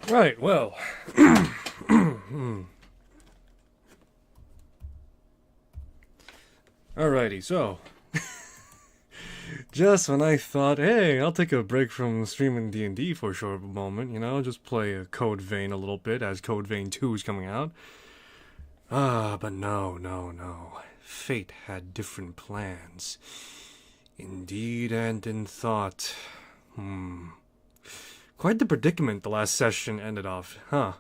Right, well. Alrighty, so. Just when I thought, hey, I'll take a break from streaming D&D for a short moment, just play a Code Vein a little bit as Code Vein 2 is coming out. But no. Fate had different plans. Indeed and in thought. Quite the predicament the last session ended off, huh?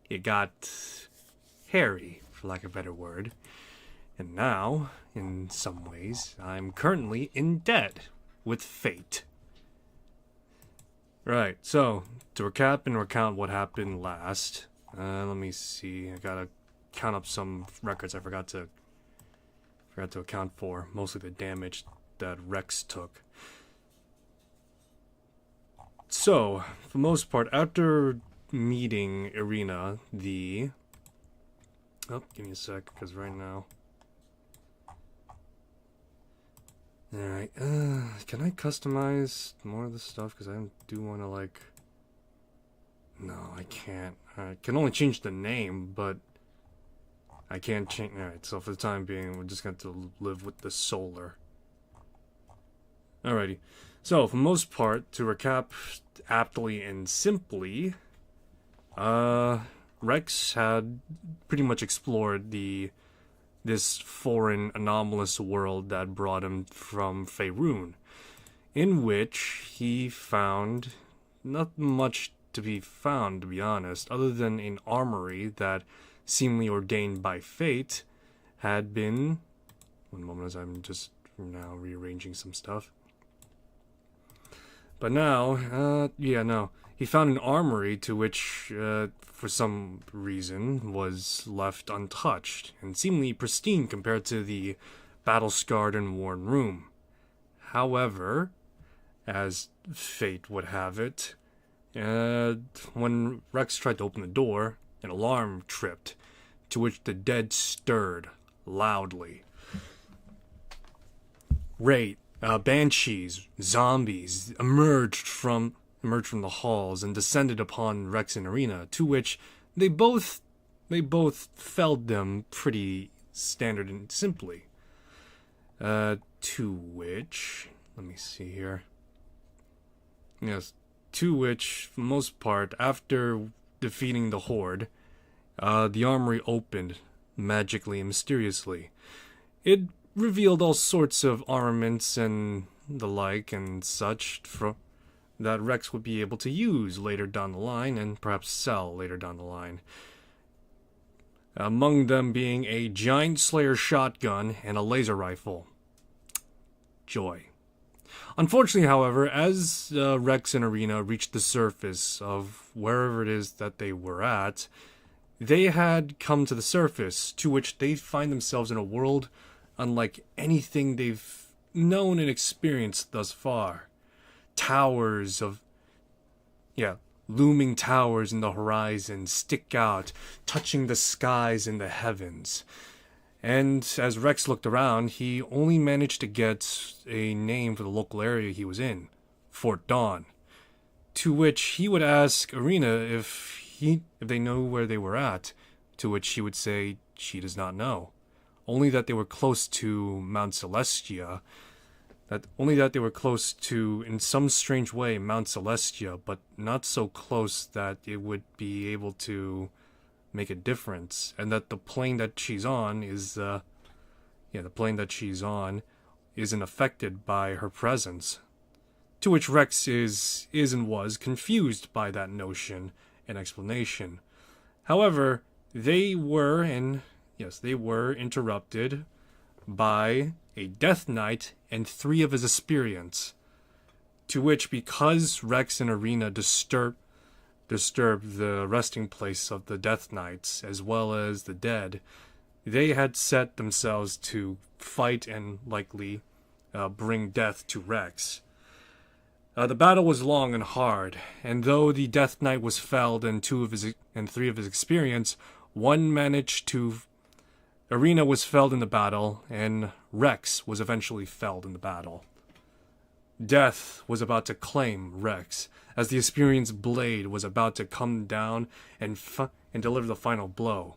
It got hairy, for lack of a better word. And now, in some ways, I'm currently in debt with fate. Right, so, to recap and recount what happened last, let me see, I gotta count up some records I forgot to account for, mostly the damage that Rex took. So, for the most part, after meeting Irina, Oh, give me a sec, because right now... Alright, can I customize more of the stuff? Because I do want to, like... No, I can't. I can only change the name, but... I can't change... Alright, so for the time being, we're just going to live with the solar. Alrighty. So, for the most part, to recap aptly and simply... Rex had pretty much explored this foreign anomalous world that brought him from Faerun, in which he found not much to be found, to be honest, other than an armory that, seemingly ordained by fate, had been... One moment as I'm just now rearranging some stuff. But now, he found an armory to which, for some reason, was left untouched, and seemingly pristine compared to the battle-scarred and worn room. However, as fate would have it, when Rex tried to open the door, an alarm tripped, to which the dead stirred loudly. Banshees, zombies, emerged from the halls and descended upon Rex and Irina, to which they both felled them pretty standard and simply. To which, let me see here. Yes, to which, for the most part, after defeating the horde, the armory opened magically and mysteriously. It revealed all sorts of armaments and the like and such that Rex would be able to use later down the line and perhaps sell later down the line. Among them being a giant Slayer shotgun and a laser rifle. Joy. Unfortunately, however, as Rex and Irina reached the surface of wherever it is that they were at, they had come to the surface, to which they find themselves in a world unlike anything they've known and experienced thus far. Looming towers in the horizon stick out, touching the skies and the heavens. And as Rex looked around, he only managed to get a name for the local area he was in, Fort Dawn. To which he would ask Irina if they know where they were at, to which she would say she does not know. Only that they were close to Mount Celestia, in some strange way, Mount Celestia, but not so close that it would be able to make a difference, and that the plane that she's on isn't affected by her presence. To which Rex is and was confused by that notion and explanation. However, they were interrupted by a Death Knight and 3 of his Aspiriants, to which, because Rex and Irina disturbed the resting place of the Death Knights as well as the dead, they had set themselves to fight and likely bring death to Rex. The battle was long and hard, and though the Death Knight was felled and 3 of his Aspiriants, Irina was felled in the battle, and Rex was eventually felled in the battle. Death was about to claim Rex, as the experienced blade was about to come down and deliver the final blow.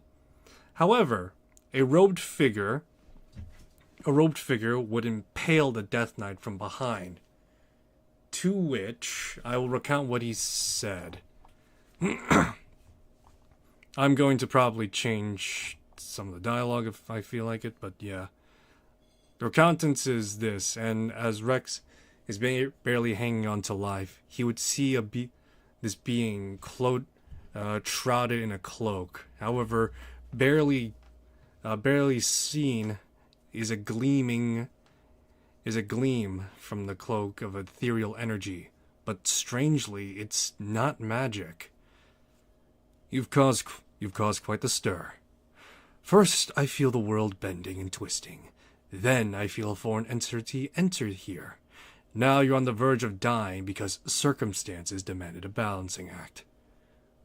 However, a robed figure would impale the Death Knight from behind, to which I will recount what he said. I'm going to probably change some of the dialogue if I feel like it, but yeah. The recountance is this, and as Rex is barely hanging on to life, he would see this being shrouded in a cloak. However, barely seen is a gleam from the cloak of ethereal energy, but strangely, it's not magic. You've caused quite the stir. First, I feel the world bending and twisting. Then I feel a foreign entity entered here. Now you're on the verge of dying because circumstances demanded a balancing act.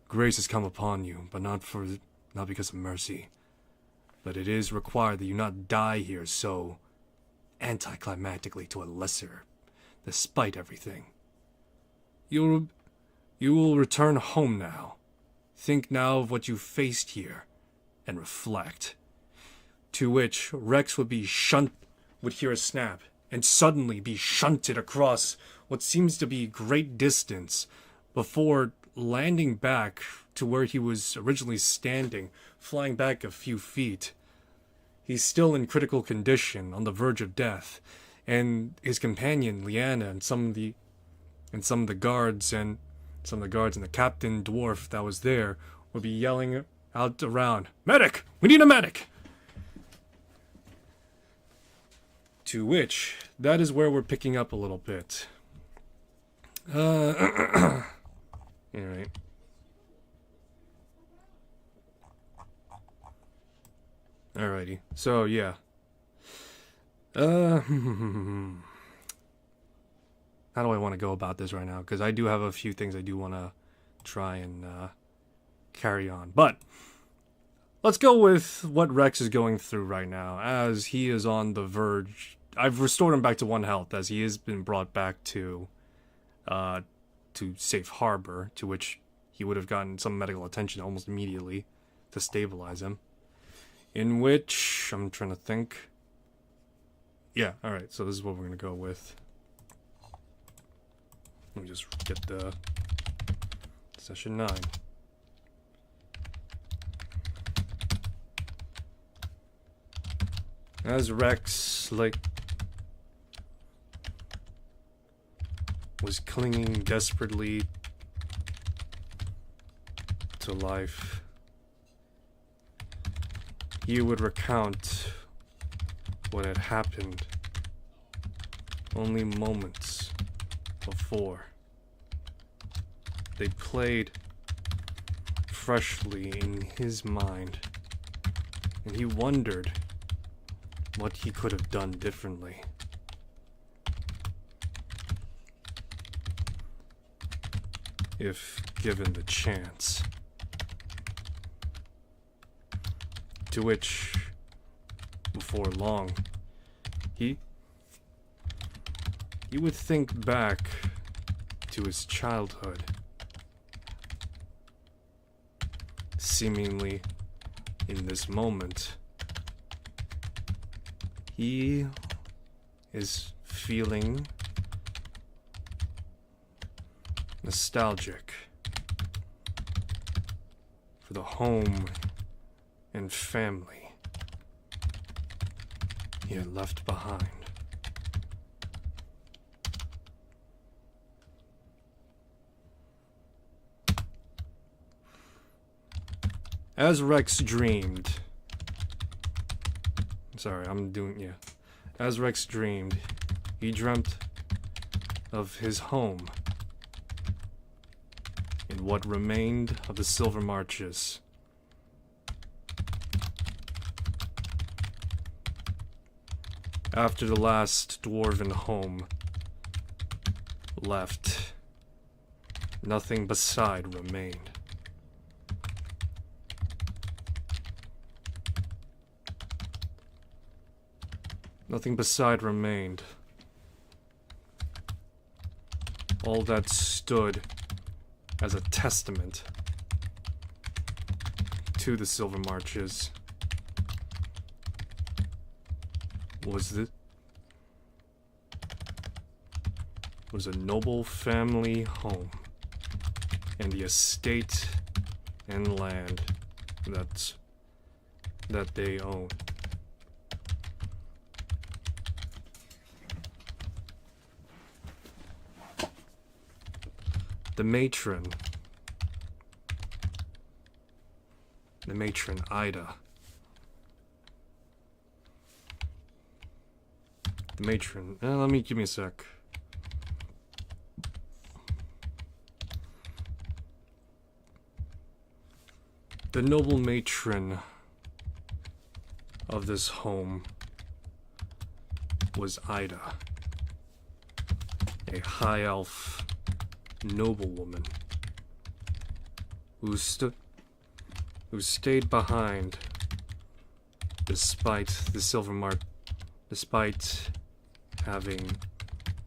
Grace has come upon you, but not because of mercy. But it is required that you not die here so anticlimactically to a lesser, despite everything. You will return home now. Think now of what you faced here, and reflect. To which Rex would hear a snap, and suddenly be shunted across what seems to be great distance, before landing back to where he was originally standing, flying back a few feet. He's still in critical condition, on the verge of death, and his companion Leanna and some of the guards and the captain dwarf that was there would be yelling out around, "Medic! We need a medic!" To which, that is where we're picking up a little bit. Alright. Alrighty. So, yeah. How do I want to go about this right now? Because I do have a few things I do want to try and carry on. But let's go with what Rex is going through right now, as he is on the verge. I've restored him back to 1 health, as he has been brought back to Safe Harbor, to which he would have gotten some medical attention almost immediately to stabilize him. In which, I'm trying to think. Yeah, alright, so this is what we're going to go with. Let me just get the session 9. As Rex, was clinging desperately to life, he would recount what had happened only moments before. They played freshly in his mind, and he wondered what he could have done differently. If given the chance. To which, before long, he would think back to his childhood. Seemingly, in this moment, he is feeling nostalgic for the home and family he had left behind. As Rex dreamed, as Rex dreamed, he dreamt of his home in what remained of the Silver Marches. After the last dwarven home left, nothing beside remained. Nothing beside remained all that stood as a testament to the Silver Marches was a noble family home and the estate and land that they own. The matron Ida. The matron, give me a sec. The noble matron of this home was Ida, a high elf noblewoman who stayed behind despite having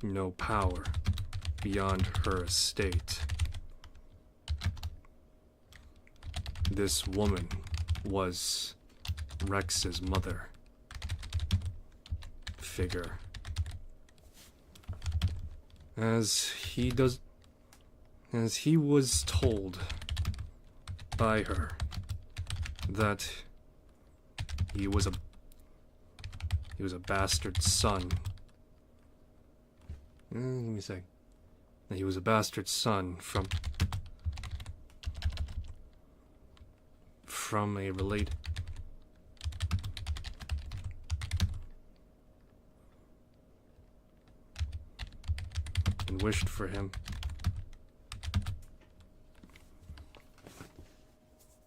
no power beyond her estate. This woman was Rex's mother figure. As he was told by her that he was a bastard son. Let me say that he was a bastard son from a related and wished for him.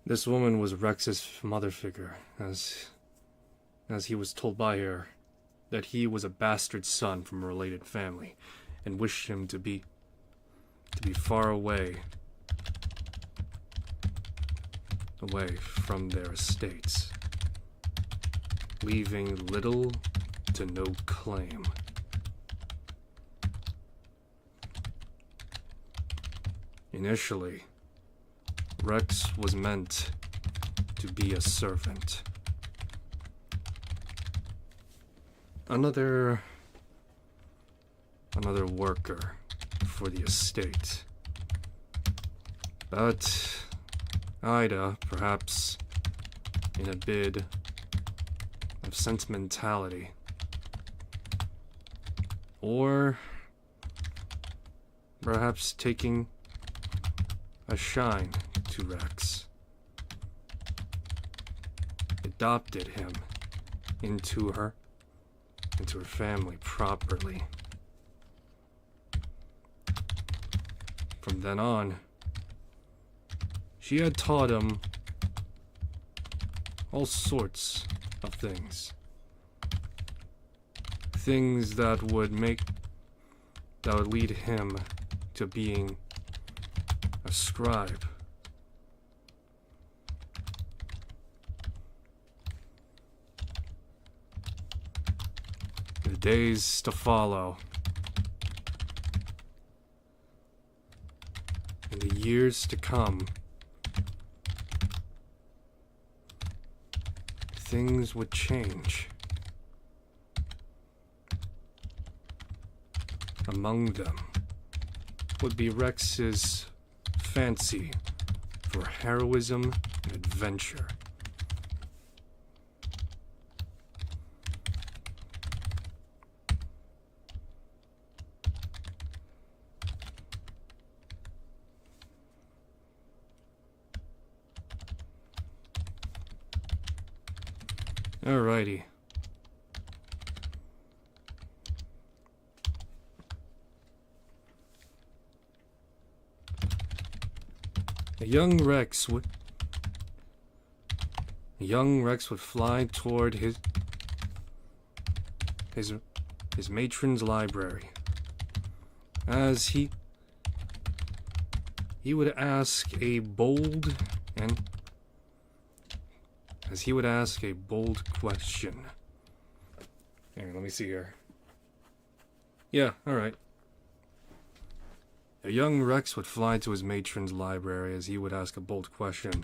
This woman was Rex's mother figure, as he was told by her that he was a bastard son from a related family, and wished him to be far away from their estates, leaving little to no claim. Initially, Rex was meant to be a servant. Another worker for the estate. But Ida, perhaps in a bid of sentimentality, or perhaps taking a shine to Rex, adopted him into her family properly. From then on, she had taught him all sorts of things. Things that would lead him to being a scribe. The days to follow, and the years to come, things would change. Among them would be Rex's fancy for heroism and adventure. Alrighty. Young Rex would fly toward his matron's library, as he would ask a bold question. Here, let me see here. Yeah, alright. A young Rex would fly to his matron's library as he would ask a bold question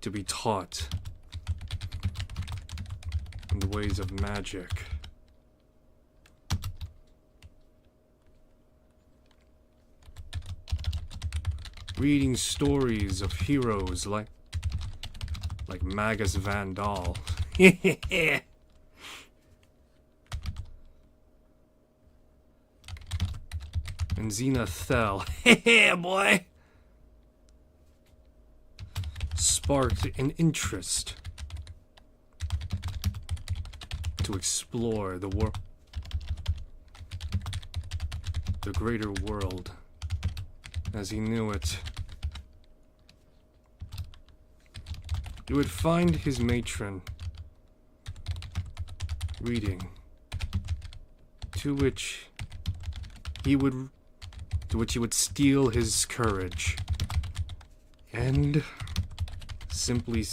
to be taught in the ways of magic. Reading stories of heroes like Magus Van Dahl. And Xena Thel. Yeah, boy! Sparked an interest to explore the greater world as he knew it. He would find his matron reading, to which he would steel his courage and simply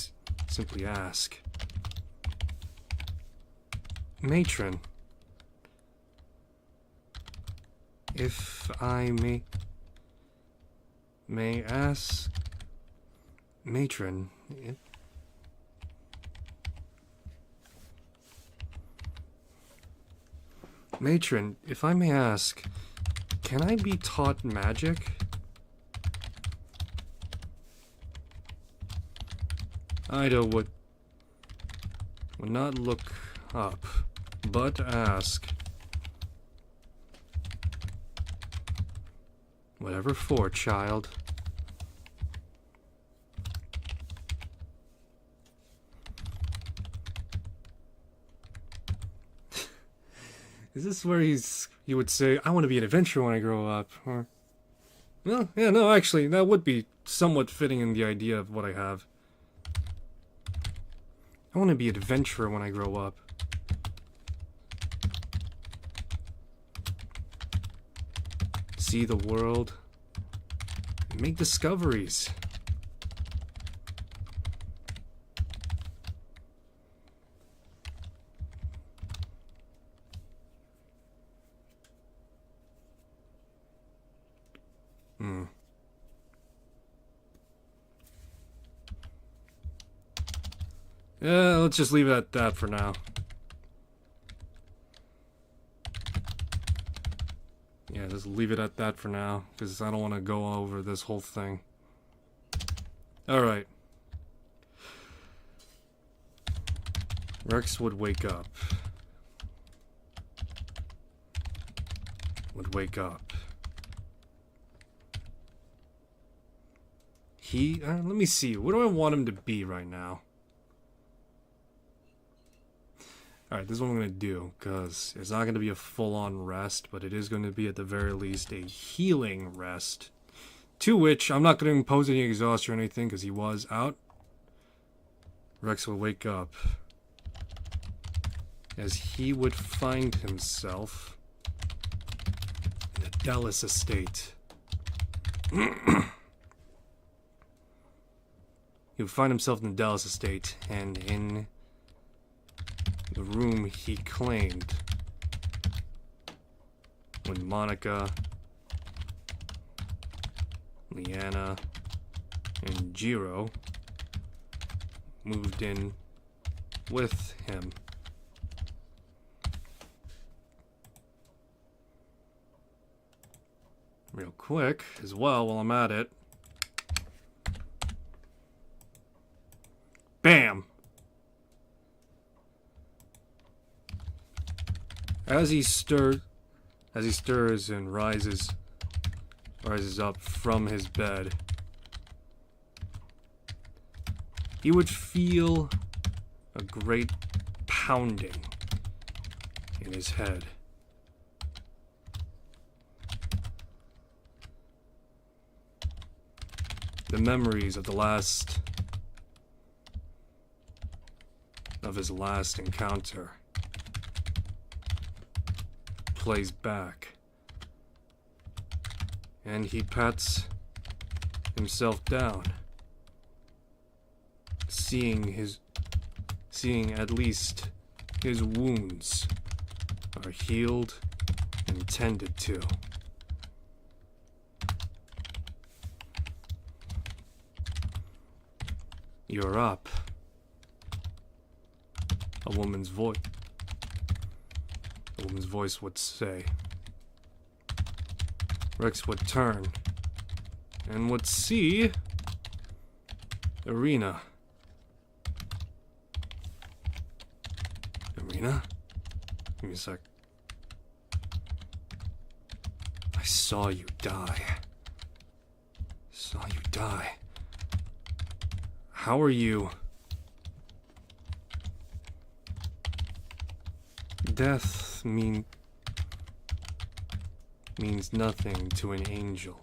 ask, "Matron, if I may ask, matron, if I may ask, can I be taught magic?" Ida would not look up, but ask, "Whatever for, child?" Is this where he would say, "I want to be an adventurer when I grow up"? Or, well, yeah, no, actually, that would be somewhat fitting in the idea of what I have. I want to be an adventurer when I grow up. See the world. Make discoveries. Yeah, let's just leave it at that for now. Yeah, just leave it at that for now, because I don't want to go over this whole thing. Alright. Rex would wake up. Let me see. What do I want him to be right now? Alright, this is what I'm going to do, because it's not going to be a full-on rest, but it is going to be at the very least a healing rest. To which, I'm not going to impose any exhaustion or anything, because he was out. Rex will wake up as he would find himself in the Dallas estate. He would find himself in the Dallas estate, and in the room he claimed when Monica, Leanna, and Jiro moved in with him. Real quick, as well, while I'm at it. Bam! As he stirs and rises up from his bed, he would feel a great pounding in his head. The memories of his last encounter plays back, and he pats himself down, seeing at least his wounds are healed and tended to. You're up. A woman's voice. A woman's voice would say. Rex would turn and would see Irina. Irina? Give me a sec. I saw you die. Saw you die. How are you? Death means nothing to an angel.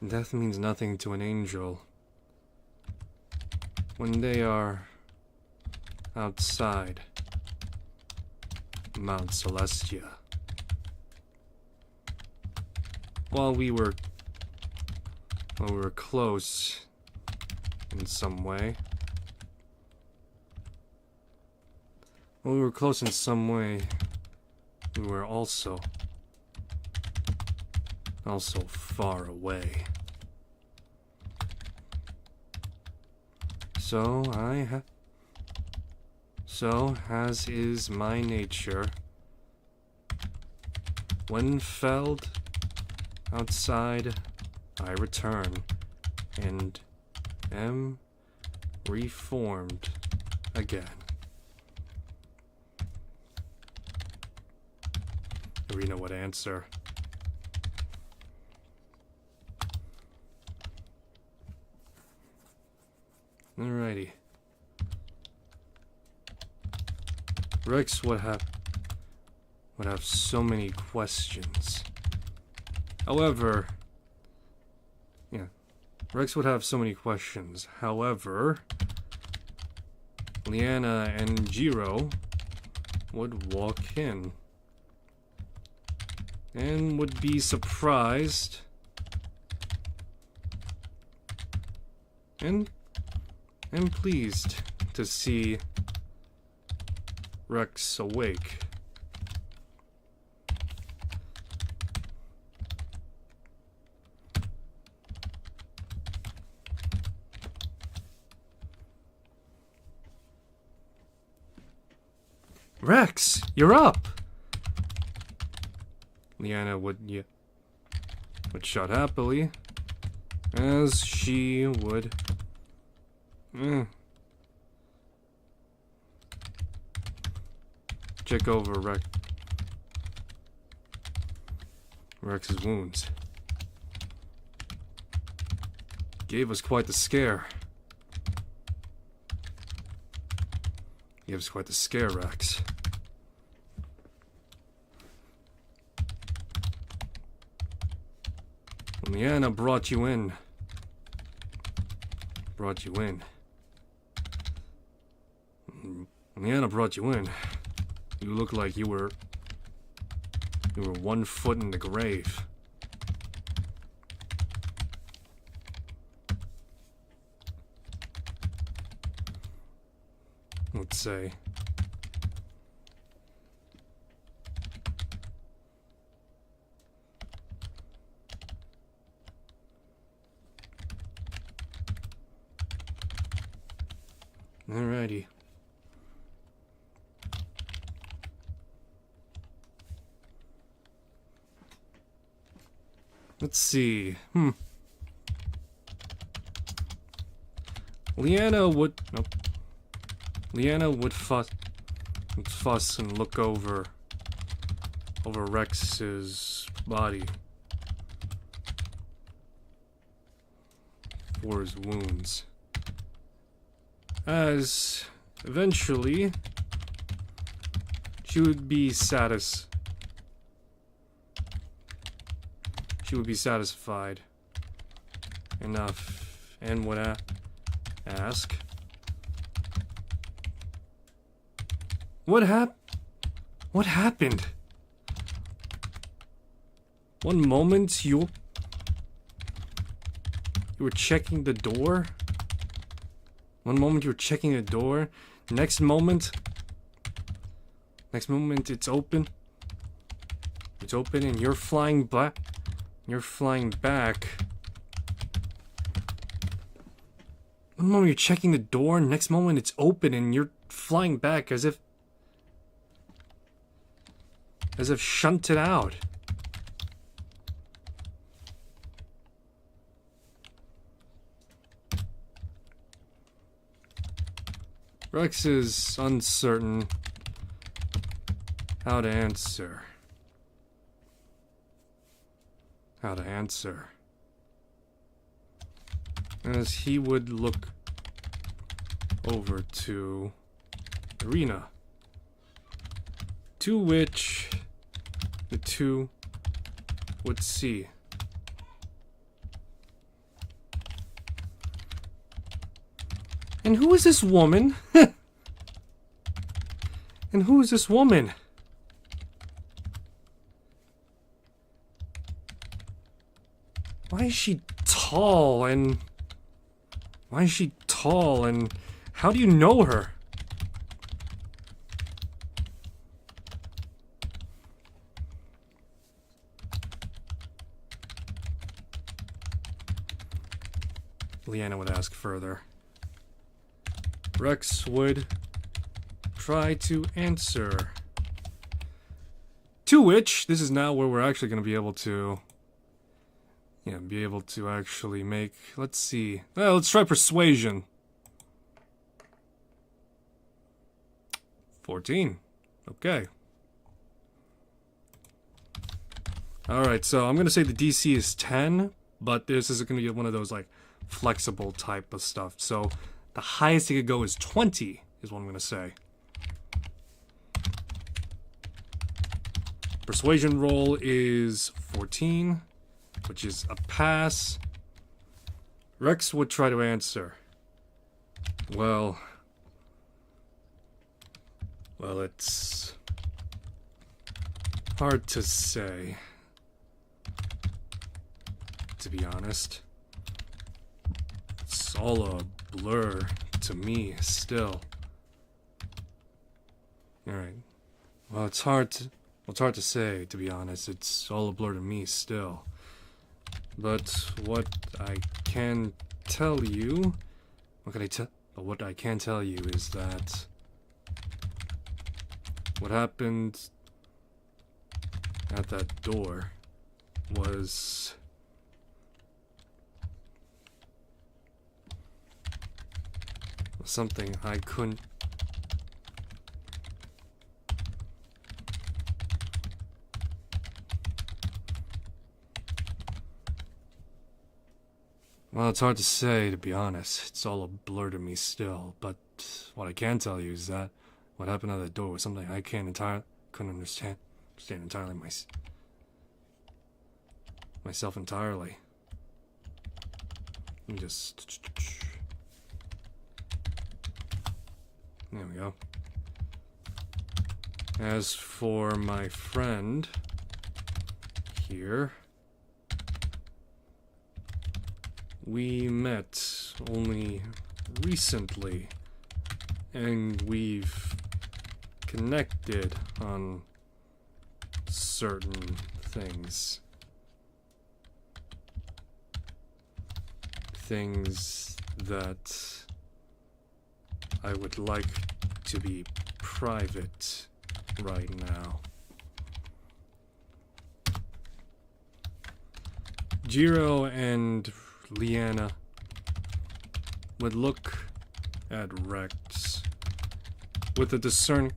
Death means nothing to an angel when they are outside Mount Celestia. While we were close in some way. While we were close in some way, we were also far away. So as is my nature, when felled outside, I return and am reformed again. Irina would answer. Alrighty. Rex would have so many questions. However, Rex would have so many questions. However, Liana and Jiro would walk in and would be surprised and pleased to see Rex awake. Rex, you're up! Liana would shout happily as she would check over Rex's wounds. Gave us quite the scare. Gave us quite the scare, Rex. When Liana brought you in. When Liana brought you in, you looked like you were 1 foot in the grave. Let's say. Alrighty. Let's see. Liana would fuss and look over Rex's body for his wounds. As eventually she would be satisfied enough and would ask, What happened? One moment you were checking the door. One moment you're checking the door. Next moment it's open. It's open and you're flying back. One moment you're checking the door, next moment it's open and you're flying back as if shunted out. Rex is uncertain how to answer. As he would look over to Irina, to which the two would see. And who is this woman? And who is this woman? Why is she tall and... how do you know her? Leanna would ask further. Rex would try to answer. To which, this is now where we're actually going to be able to... actually make... Let's see. Well, let's try persuasion. 14. Okay. Alright, so I'm going to say the DC is 10, but this is going to be one of those, like, flexible type of stuff. So, the highest it could go is 20, is what I'm going to say. Persuasion roll is 14, which is a pass. Rex would try to answer. Well, it's hard to say, to be honest. It's all a blur to me still. Alright. Well, it's hard to say, to be honest. It's all a blur to me still. But what I can tell you... what I can tell you is that... what happened at that door was... something I couldn't... Well, it's hard to say, to be honest. It's all a blur to me still. But what I can tell you is that what happened at the door was something I couldn't understand entirely myself entirely. Let me just... There we go. As for my friend here, we met only recently, and we've connected on certain things. Things that I would like to be private right now. Jiro and Leanna would look at Rex with a discerning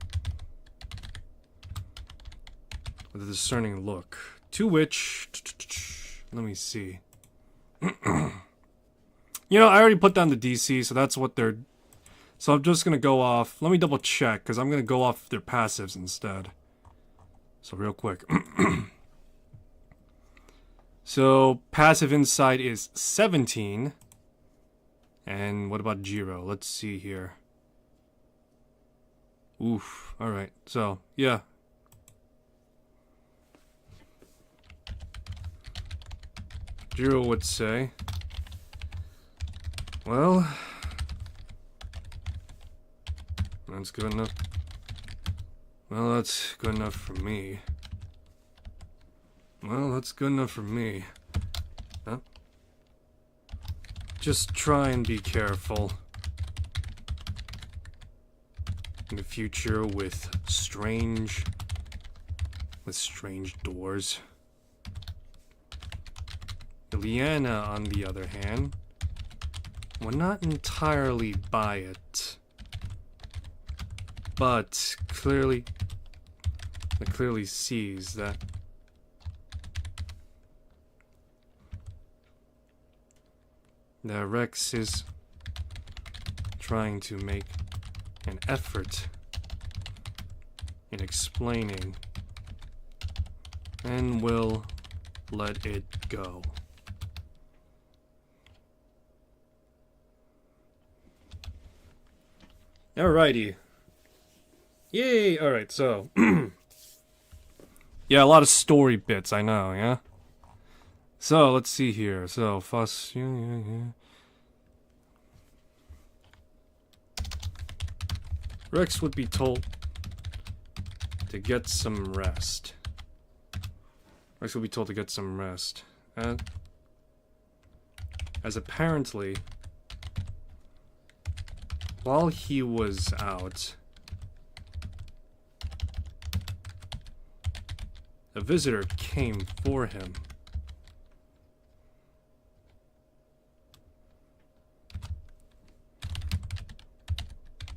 look, to which, let me see. You know, I already put down the DC, so that's what they're... So I'm just gonna go off... Let me double check, because I'm gonna go off their passives instead. So real quick. So, passive insight is 17. And what about Jiro? Let's see here. Oof. Alright, so, yeah. Jiro would say... Well... That's good enough. Well, that's good enough for me. Well, that's good enough for me. Huh? just try and be careful in the future with strange doors. Leanna, on the other hand, would not entirely buy it, but clearly sees that Rex is trying to make an effort in explaining and will let it go. Alrighty. Yay! Alright, so. Yeah, a lot of story bits, I know, yeah? So, let's see here. So, fuss. Yeah. Rex would be told to get some rest. Rex would be told to get some rest. As apparently, while he was out, a visitor came for him.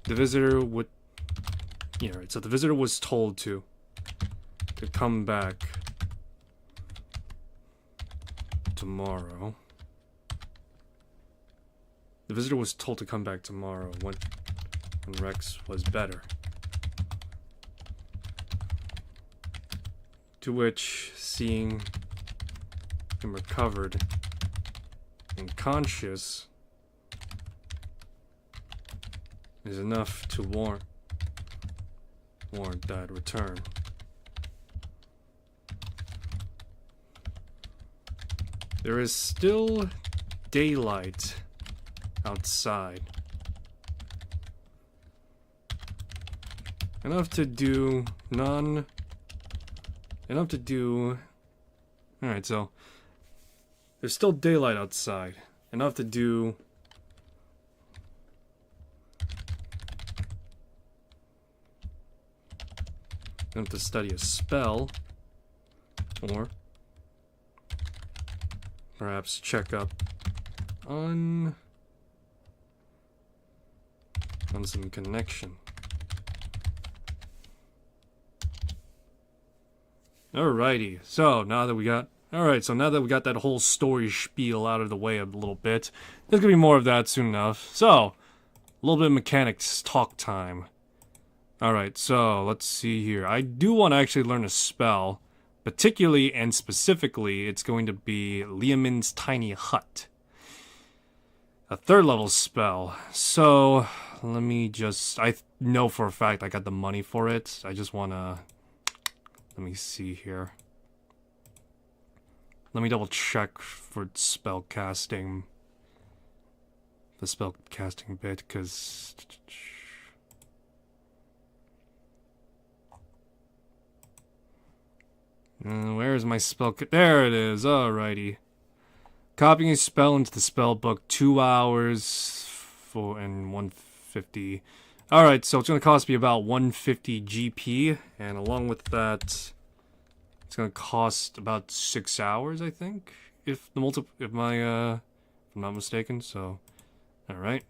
The visitor would... Yeah, right, so the visitor was told to come back tomorrow. The visitor was told to come back tomorrow when Rex was better. To which, seeing him recovered and conscious is enough to warrant that return. There is still daylight outside. Enough to do. Alright, so there's still daylight outside. Enough to do enough to study a spell, or perhaps check up on some connection. Alrighty, so now that we got that whole story spiel out of the way a little bit, there's gonna be more of that soon enough. So, a little bit of mechanics talk time. Alright, so let's see here. I do want to actually learn a spell. Particularly and specifically, it's going to be Liamin's Tiny Hut. A 3rd level spell. So, let me just... I know for a fact I got the money for it. I just want to... Let me see here. Let me double check for spell casting. The spell casting bit, because... where is my spell? There it is. Alrighty. Copying a spell into the spell book, 2 hours and 150. Alright, so it's going to cost me about 150 GP, and along with that, it's going to cost about 6 hours, I think, if I'm not mistaken. So, alright.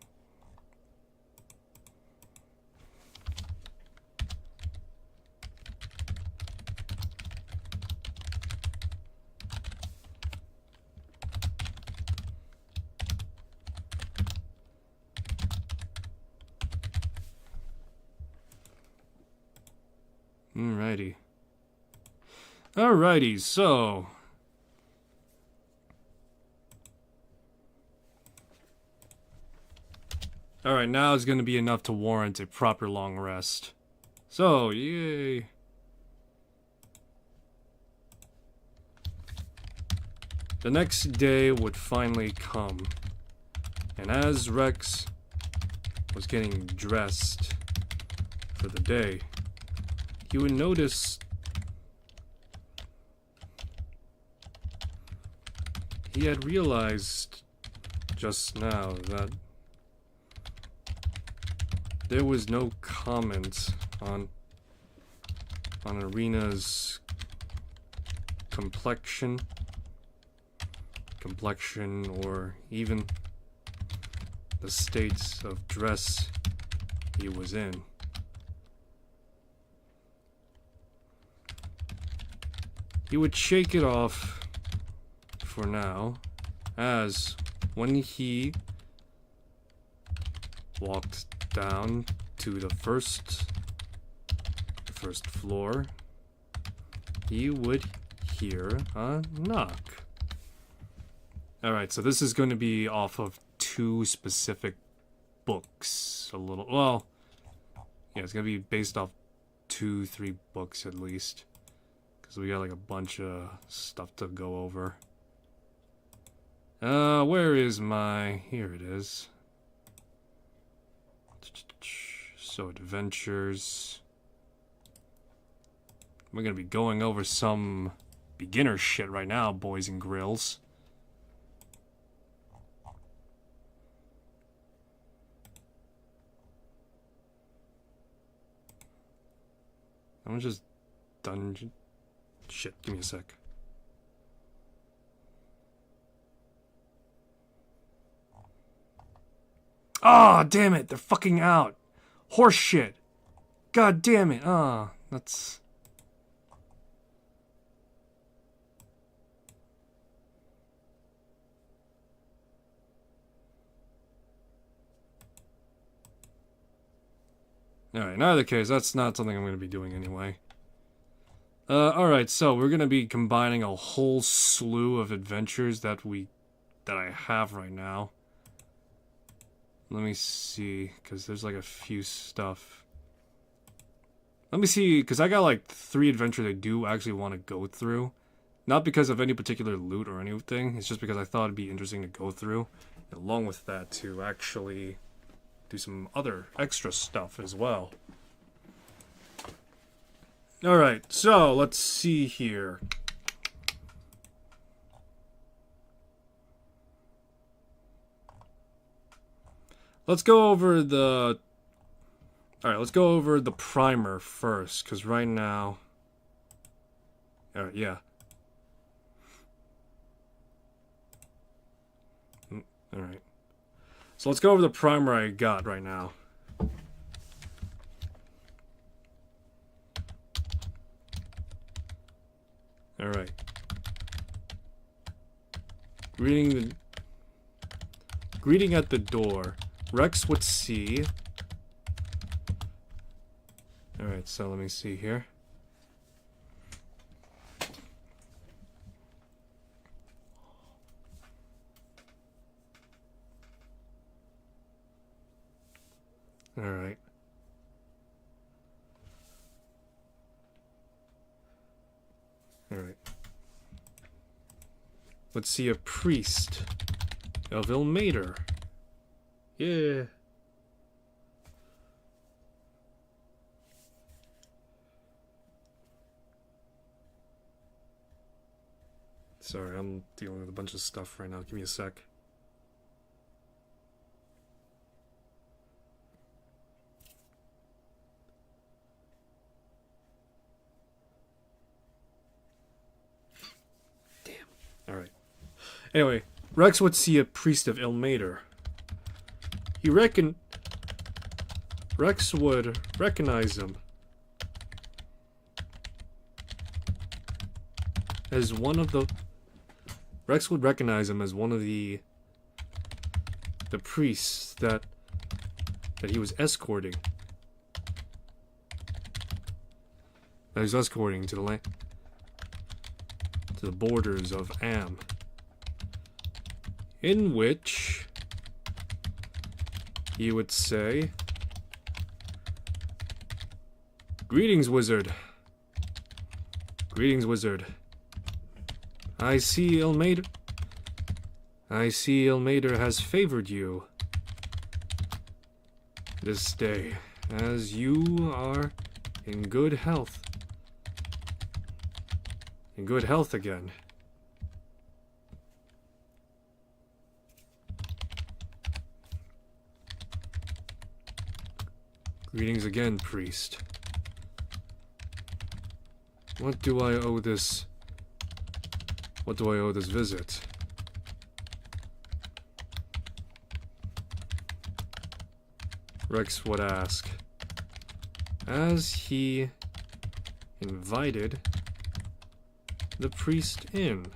Alrighty, so... Alright, now is going to be enough to warrant a proper long rest. So, yay! The next day would finally come, and as Rex was getting dressed for the day, he would notice he had realized just now that there was no comment on Irina's complexion, or even the state of dress he was in. He would shake it off for now, as when he walked down to the first floor, he would hear a knock. Alright, so this is going to be off of 2 specific books. Well, yeah, it's going to be based off 2-3 books at least. Because we got like a bunch of stuff to go over. Where is my... Here it is. So, adventures. We're gonna be going over some beginner shit right now, boys and grills. I'm just dungeon... Shit, give me a sec. Ah, oh, damn it, they're fucking out. Horse shit. God damn it. Ah, that's... Alright, in either case, that's not something I'm going to be doing anyway. Alright, so we're going to be combining a whole slew of adventures that I have right now. Let me see, because there's like a few stuff. Let me see, because I got like 3 adventures I do actually want to go through. Not because of any particular loot or anything, it's just because I thought it'd be interesting to go through. And along with that, to actually do some other extra stuff as well. Alright, so let's see here. Let's go over the... Alright, let's go over the primer first, because right now... Alright, yeah. Alright. So let's go over the primer I got right now. Alright. Greeting at the door. Rex would see... Alright, so let me see here. Alright. Alright. Let's see a priest of Ilmater. Yeah. Sorry, I'm dealing with a bunch of stuff right now. Give me a sec. Damn. Alright. Anyway, Rex would see a priest of Ilmater. Rex would recognize him as one of the... Rex would recognize him as one of the priests that he was escorting. That he was escorting to the borders of Am. In which he would say, "Greetings, wizard. Greetings, wizard. I see Ilmater has favored you this day, as you are in good health. In good health again. Greetings again, priest. What do I owe this? What do I owe this visit? Rex would ask, as he invited the priest in.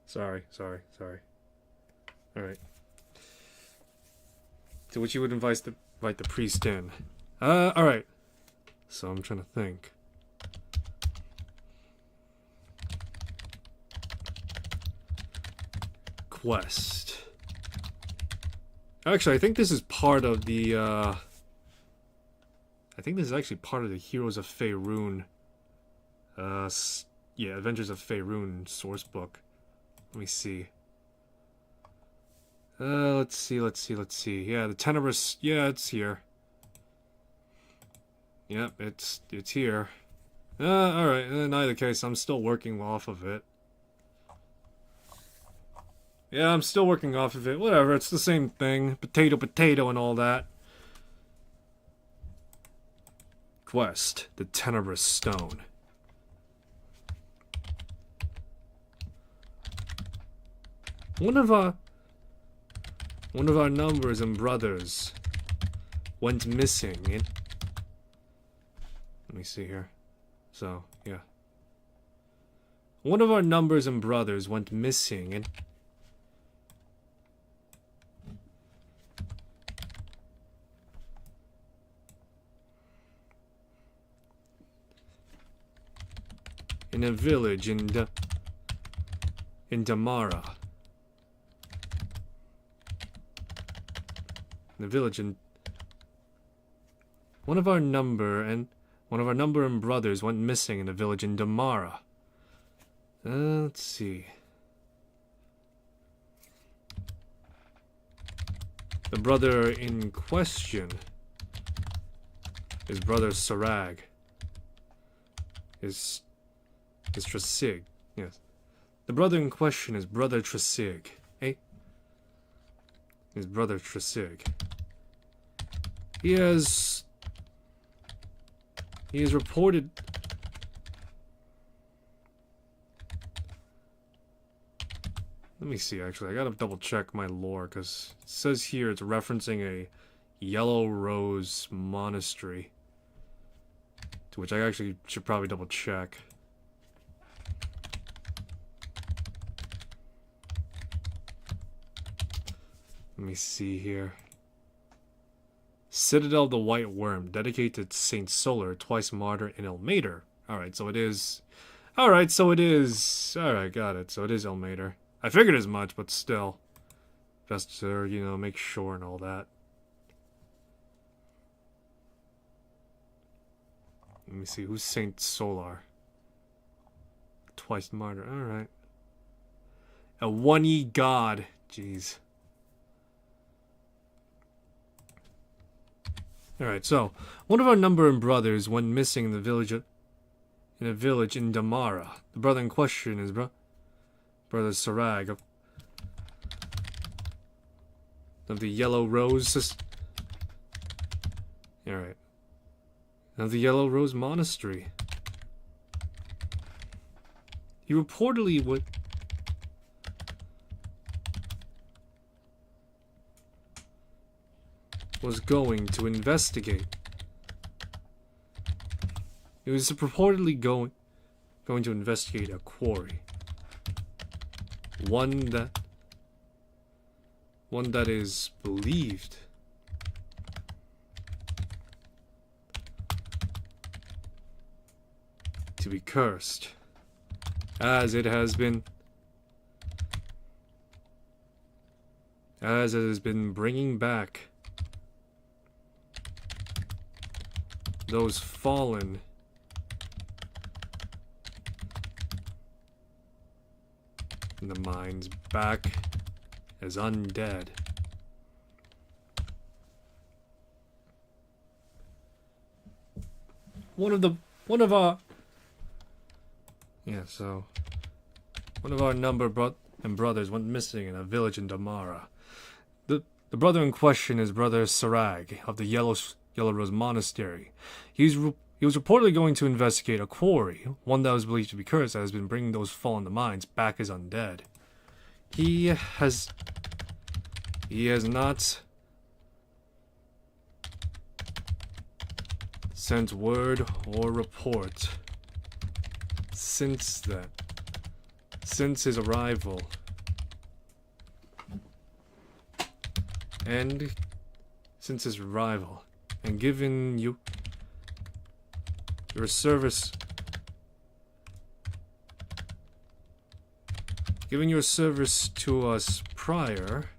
Sorry. Alright. To which you would invite the priest in. Alright. So I'm trying to think. Quest. Actually, I think this is part of the, I think this is actually part of the Heroes of Faerun, yeah, Adventures of Faerun source book. Let me see. Let's see. Yeah, the Tenebrous, yeah, it's here. Yep, it's here. Alright, in either case, I'm still working off of it. Yeah, I'm still working off of it. Whatever, it's the same thing. Potato and all that. Quest, the Tenebrous Stone. One of our numbers and brothers went missing in... Let me see here. So, yeah. One of our numbers and brothers went missing in a village in Damara. In a village in... One of our number and brothers went missing in a village in Damara. Let's see. The brother in question is Brother Sarag. Is Trasig. Yes. The brother in question is Brother Trasig. Eh? Is Brother Trasig. He is reported... Let me see, actually. I gotta double check my lore, because it says here it's referencing a Yellow Rose Monastery. To which I actually should probably double check. Let me see here. Citadel of the White Worm, dedicated to Saint Solar, twice martyr in Elmater. Alright, so it is... Alright, got it. So it is Elmater. I figured as much, but still. Best to, you know, make sure and all that. Let me see, who's Saint Solar? Twice martyr, alright. A one-ye god. Jeez. Alright, so, one of our number and brothers went missing in a village in Damara. The brother in question is Brother Sarag of the Yellow Rose. Alright. Of the Yellow Rose Monastery. He reportedly was going to investigate. He was reportedly going to investigate a quarry. One that is believed to be cursed, as it has been bringing back those fallen in the mines back as undead. One of one of our... Yeah, so... One of our number brothers went missing in a village in Damara. The brother in question is Brother Sarag of the Yellow Rose Monastery. He was reportedly going to investigate a quarry, one that was believed to be cursed, that has been bringing those fallen to mines back as undead. He has not sent word or report since his arrival. And given your service to us prior,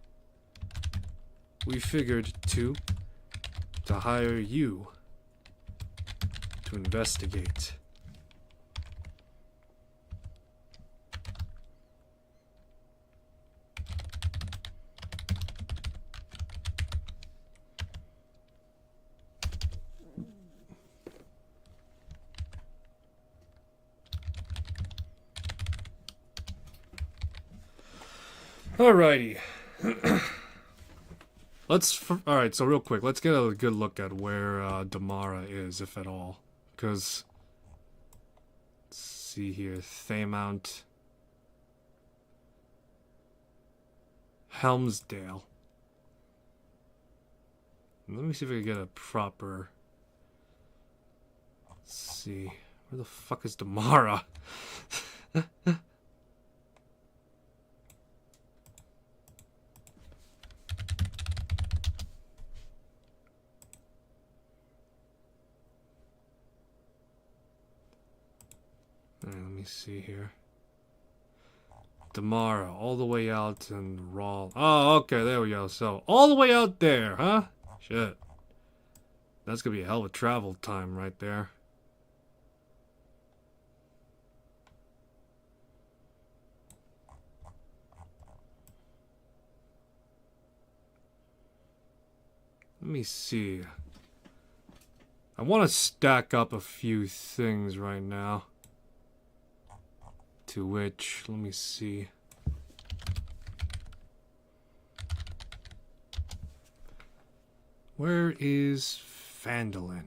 we figured to hire you to investigate. Alrighty. Alright, so real quick, let's get a good look at where Damara is, if at all. Because, let's see here, Thaymount, Helmsdale. Let me see if I can get a proper... Let's see, where the fuck is Damara? Let me see here. Damara, all the way out in Rawl. Oh, okay, there we go. So, all the way out there, huh? Shit. That's gonna be a hell of a travel time right there. Let me see. I want to stack up a few things right now. To which, let me see. Where is Phandalin?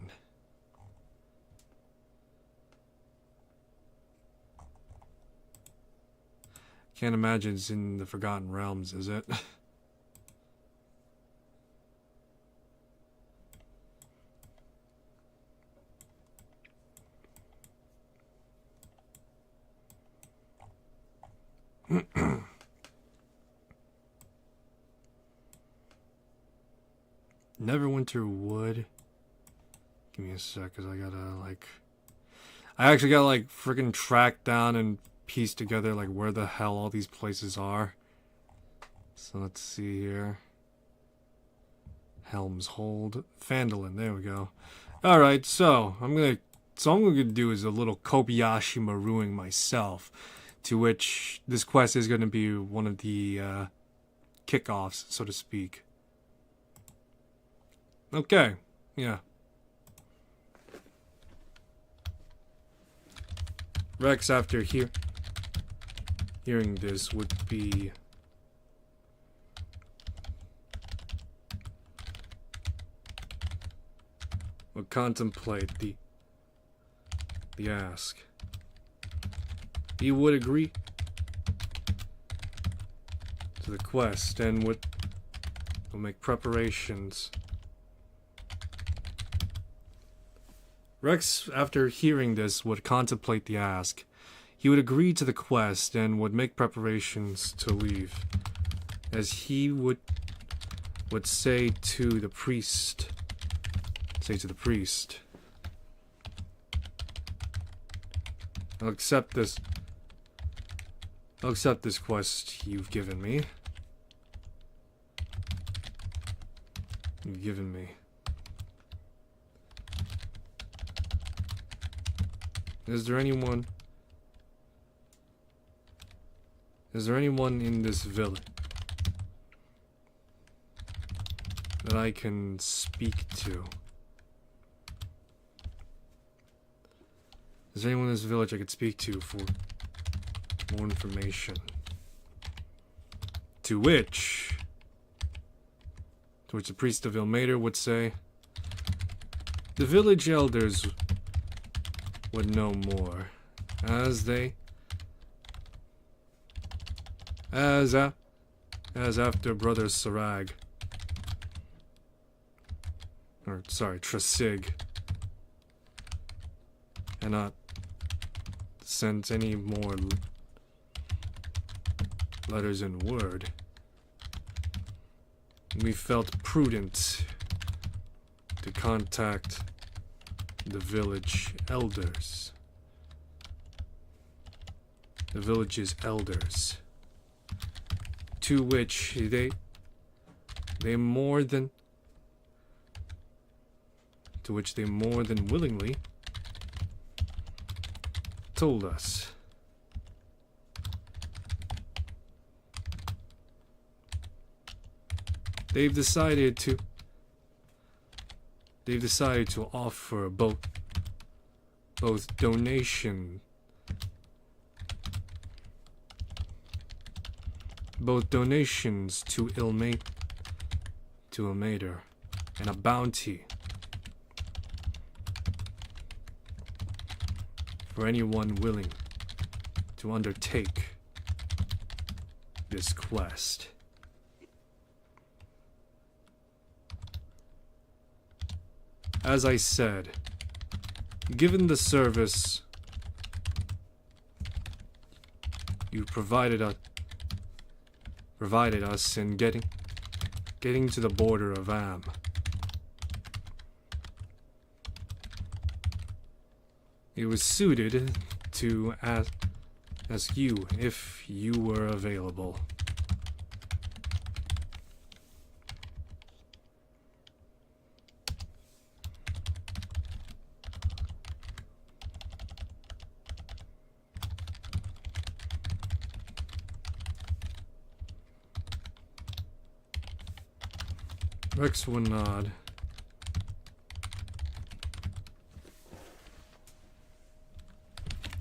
Can't imagine it's in the Forgotten Realms, is it? Neverwinter Wood. Give me a sec, cause I actually gotta like freaking track down and piece together like where the hell all these places are. So let's see here. Helm's Hold, Phandalin. There we go. All right, so I'm gonna do is a little Kobayashi Maruing myself, to which this quest is gonna be one of the kickoffs, so to speak. Okay, yeah. Rex, after hearing this, would contemplate the ask. He would agree to the quest and will make preparations. Rex, after hearing this, would contemplate the ask. He would agree to the quest and would make preparations to leave, as he would say to the priest. I'll accept this quest you've given me. Is there anyone in this village that I can speak to? Is there anyone in this village I could speak to for more information? To which the priest of Ilmater would say, the village elders would know more, as after Brother Sarag, Trasig, and not sent any more letters in word. We felt prudent to contact the village elders. The village's elders. To which they more than willingly told us. They've decided to offer both donations to Ilmater and a bounty for anyone willing to undertake this quest. As I said, given the service you provided us in getting to the border of Am, it was suited to ask you if you were available. Rex will nod.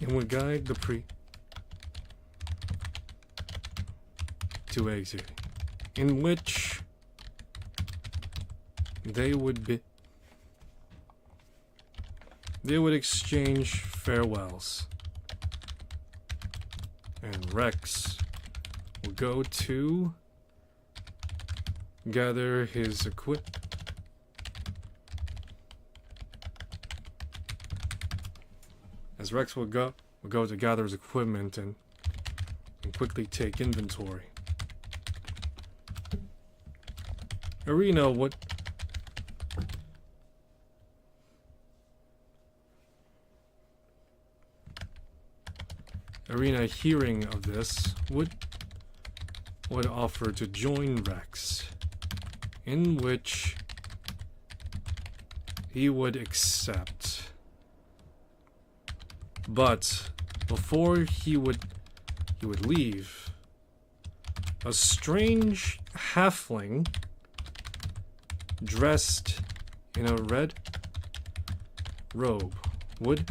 And would guide the to exit, in which they would exchange farewells, and Rex will go to gather his As Rex will go to gather his equipment and quickly take inventory. Irina hearing of this, would offer to join Rex, in which he would accept. But before he would leave, a strange halfling dressed in a red robe would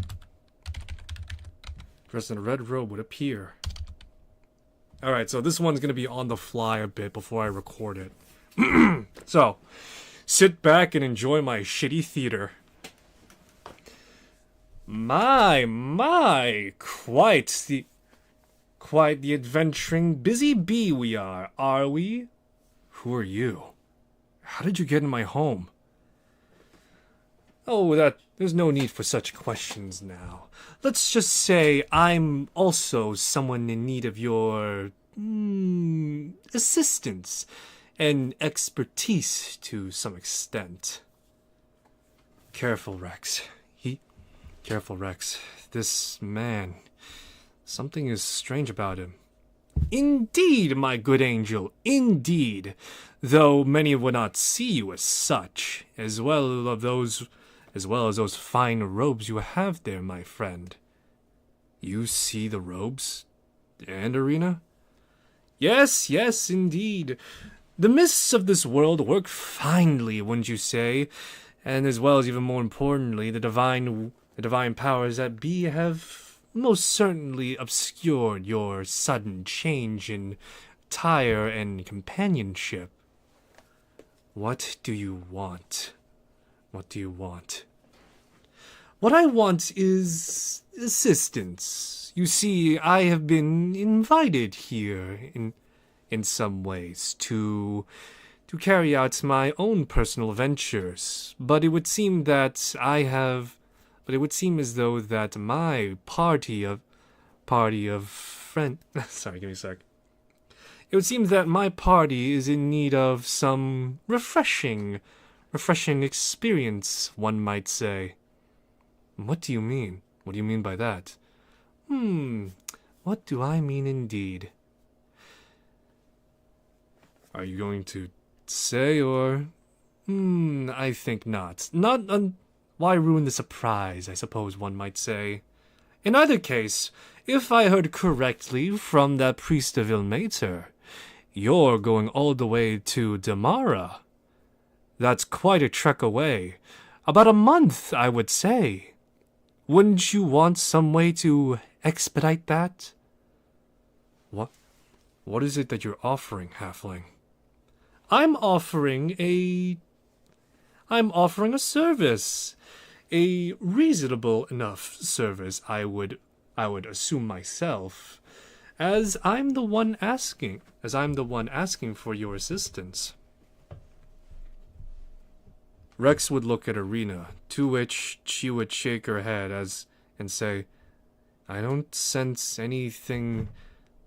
appear. Alright, so this one's gonna be on the fly a bit before I record it. So, sit back and enjoy my shitty theater. My, quite the adventuring busy bee we are we? Who are you? How did you get in my home? Oh, there's no need for such questions now. Let's just say I'm also someone in need of your assistance and expertise to some extent. Careful, Rex. This man, something is strange about him. Indeed, my good angel, indeed. Though many would not see you as such, as well as those fine robes you have there, my friend. You see the robes? And Irina? Yes, indeed. The mists of this world work finely, wouldn't you say? And as well as, even more importantly, the divine The divine powers that be have most certainly obscured your sudden change in attire and companionship. What do you want? What do you want? What I want is assistance. You see, I have been invited here in some ways to carry out my own personal ventures, but it would seem as though that my party of friend sorry, give me a sec. It would seem that my party is in need of some refreshing experience, one might say. What do you mean? What do you mean by that? What do I mean indeed? Are you going to say, or I think not. Why ruin the surprise, I suppose one might say. In either case, if I heard correctly from that priest of Ilmater, you're going all the way to Damara. That's quite a trek away. About a month, I would say. Wouldn't you want some way to expedite that? What is it that you're offering, halfling? I'm offering a service. A reasonable enough service, I would assume myself, as I'm the one asking for your assistance. Rex would look at Irina, to which she would shake her head and say, I don't sense anything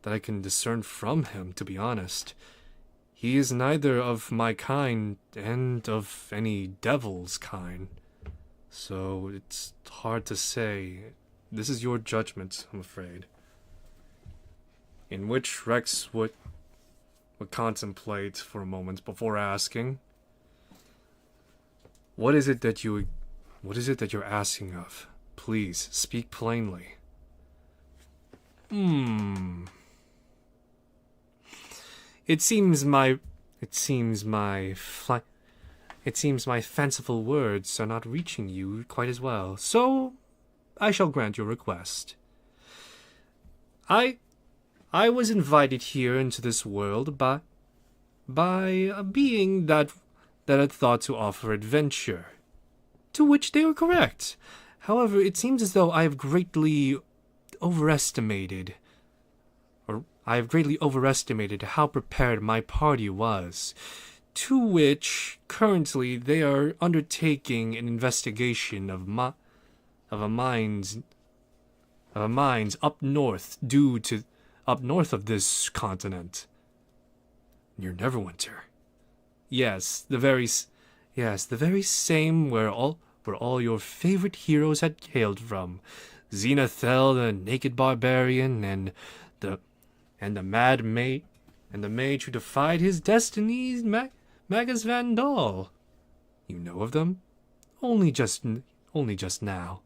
that I can discern from him, to be honest. He is neither of my kind and of any devil's kind. So it's hard to say. This is your judgment, I'm afraid. In which Rex would contemplate for a moment before asking, What is it that you're asking of? Please, speak plainly. It seems my fanciful words are not reaching you quite as well, so I shall grant your request. I was invited here into this world by a being that had thought to offer adventure, to which they were correct. However, it seems as though I have greatly overestimated how prepared my party was, to which currently they are undertaking an investigation of a mines up north of this continent, near Neverwinter. Yes, the very same where all your favorite heroes had hailed from, Xenothel, the naked barbarian, and the mage who defied his destinies, Magus Vandal. You know of them? Only just now.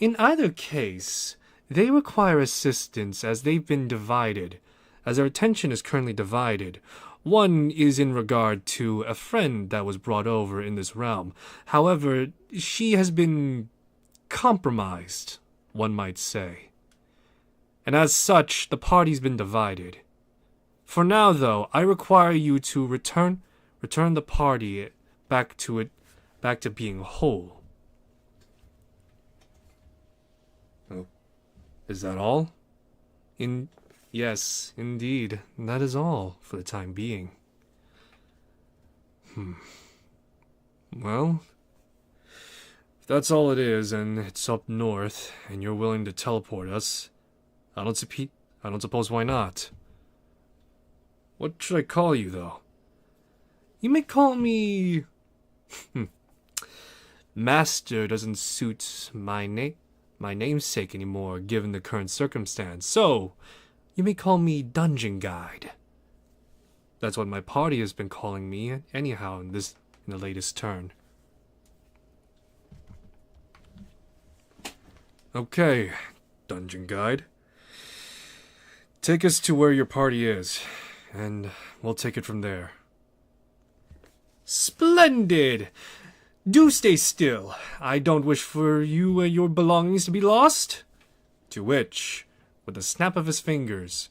In either case, they require assistance as they've been divided, as their attention is currently divided. One is in regard to a friend that was brought over in this realm. However, she has been compromised, one might say. And as such, the party's been divided. For now, though, I require you to return the party back to being whole. Oh, is that all? Yes, indeed, that is all for the time being. Well, if that's all it is, and it's up north, and you're willing to teleport us, I don't suppose why not. What should I call you, though? You may call me... Master doesn't suit my namesake anymore, given the current circumstance, so you may call me Dungeon Guide. That's what my party has been calling me, anyhow, in the latest turn. Okay, Dungeon Guide. Take us to where your party is, and we'll take it from there. Splendid! Do stay still. I don't wish for you and your belongings to be lost. To which, with a snap of his fingers,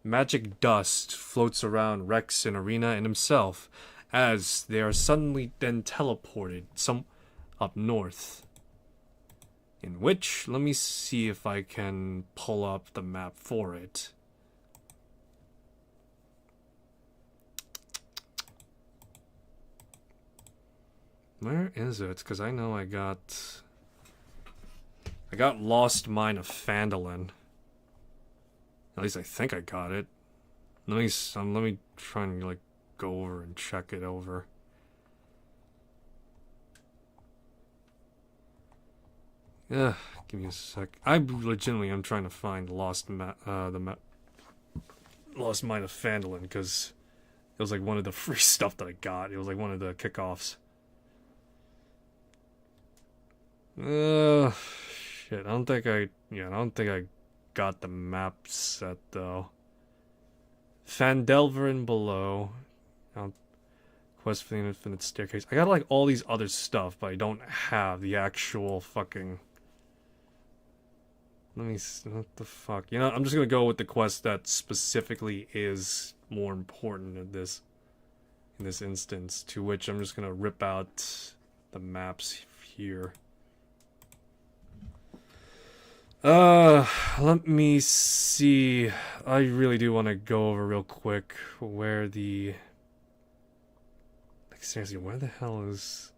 magic dust floats around Rex and Arena and himself, as they are suddenly then teleported some up north. In which, let me see if I can pull up the map for it. Where is it? Because I know I got Lost Mine of Phandalin. At least I think I got it. Let me try and like go over and check it over. Yeah, give me a sec. I legitimately am trying to find Lost Mine of Phandalin because it was like one of the free stuff that I got. It was like one of the kickoffs. Shit. I don't think I got the map set though. Phandelver below. Quest for the Infinite Staircase. I got like all these other stuff, but I don't have the actual fucking. Let me see, what the fuck? You know, I'm just gonna go with the quest that specifically is more important in this instance. To which I'm just gonna rip out the maps here. Let me see. I really do want to go over real quick where the. Like, seriously, where the hell is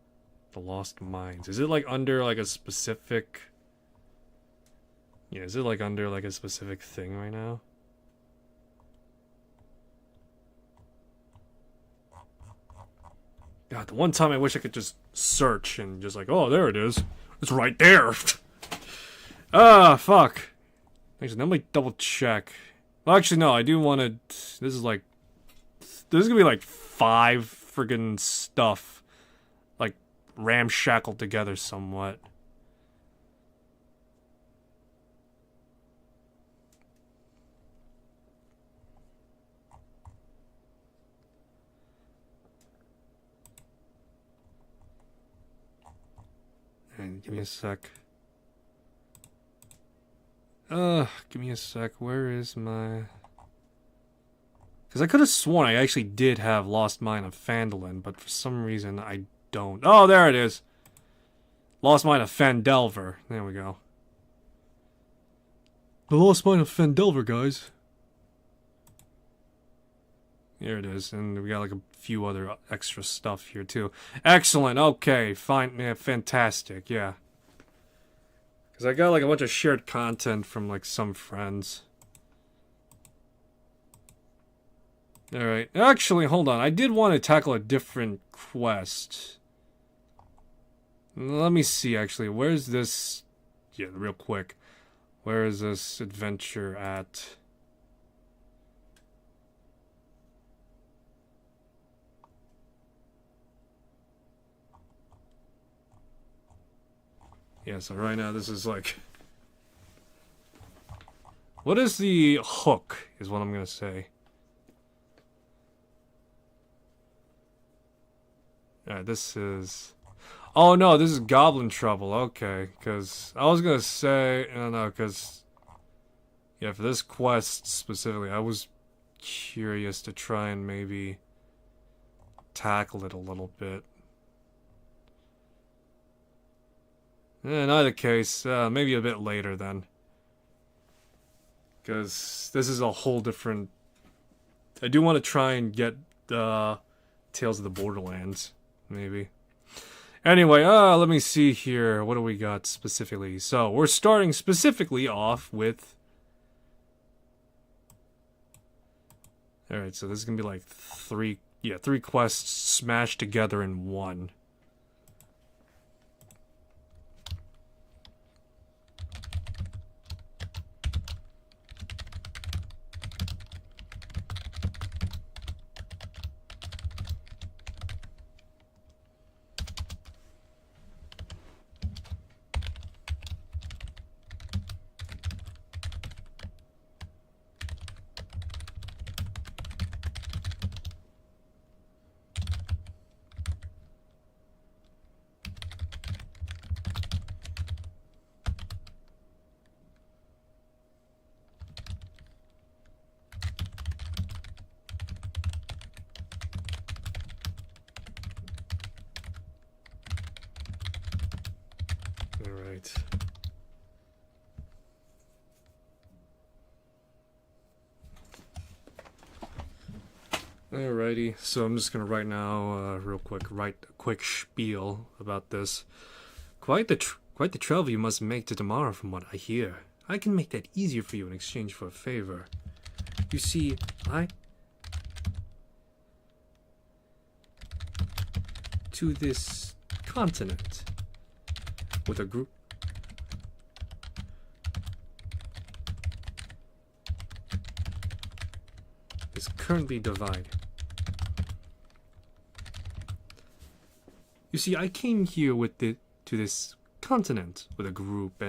the Lost Mines? Is it like under like a specific. Yeah, is it like under like a specific thing right now? God, the one time I wish I could just search and just like, oh, there it is. It's right there. Ah, fuck. Actually, let me double check. Well, actually, no, I do want to. This is gonna be like 5 friggin' stuff, like ramshackled together somewhat. And give me a sec. Give me a sec. Where is my... Because I could have sworn I actually did have Lost Mine of Phandalin, but for some reason I don't. Oh, there it is. Lost Mine of Phandelver. There we go. The Lost Mine of Phandelver, guys. Here it is, and we got like a few other extra stuff here too. Excellent. Okay, fine. Yeah, fantastic. Yeah. Because I got like a bunch of shared content from like some friends. Alright. Actually, hold on. I did want to tackle a different quest. Let me see, actually. Where's this... Yeah, real quick. Where is this adventure at? Yeah, so right now this is like... What is the hook, is what I'm gonna say. Alright, this is... Oh no, this is Goblin Trouble, okay. Because I was gonna say... No, because... Yeah, for this quest specifically, I was curious to try and maybe... tackle it a little bit. In either case, maybe a bit later then. Because this is a whole different... I do want to try and get Tales of the Borderlands, maybe. Anyway, let me see here. What do we got specifically? So, we're starting specifically off with... Alright, so this is going to be like 3 quests smashed together in one. right. Alrighty, so I'm just gonna right now, real quick, write a quick spiel about this. Quite the travel you must make to tomorrow, from what I hear. I can make that easier for you in exchange for a favor. You see, to this continent with a group. Is currently divided. You see, I came here to this continent with a group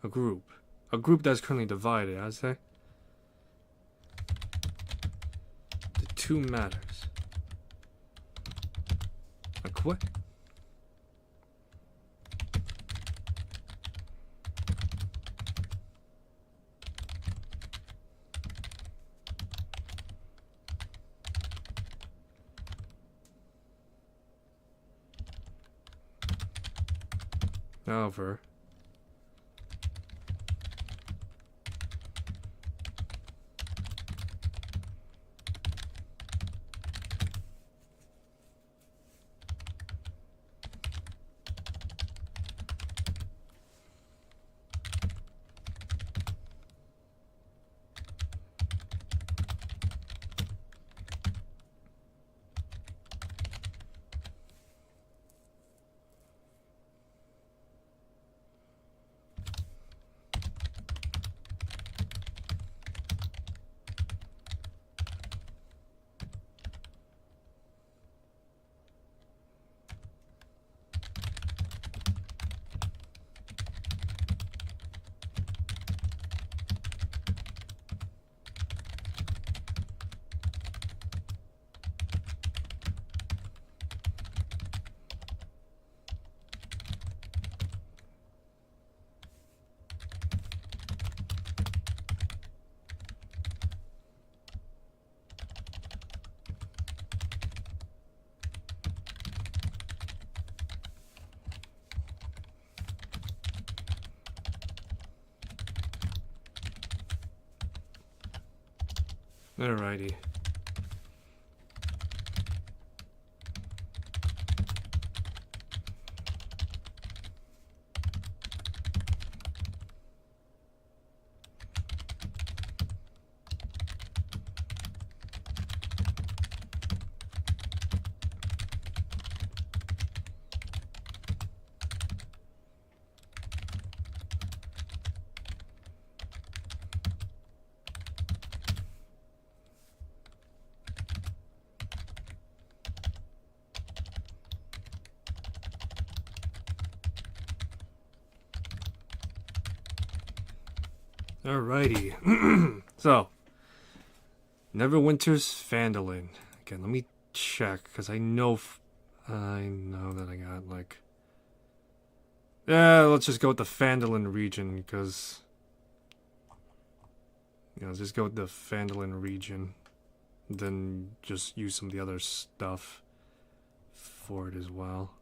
a group that's currently divided. I say the two matters. Like what? However, alrighty. Alrighty. So, Neverwinter's Phandalin. Again, let me check, because I know that I got, like... Yeah, let's just go with the Phandalin region, because... let's just go with the Phandalin region. Then just use some of the other stuff for it as well.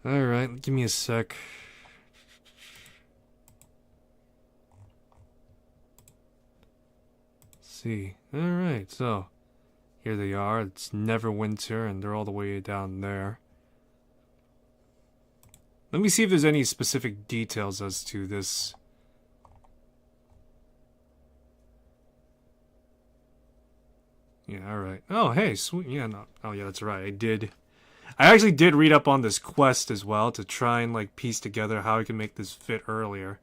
Alright, give me a sec. Let's see. Alright, so here they are. It's Neverwinter, and they're all the way down there. Let me see if there's any specific details as to this. Yeah, alright. Oh, hey, sweet. Yeah, no. Oh, yeah, that's right. I actually did read up on this quest as well to try and, like, piece together how I can make this fit earlier.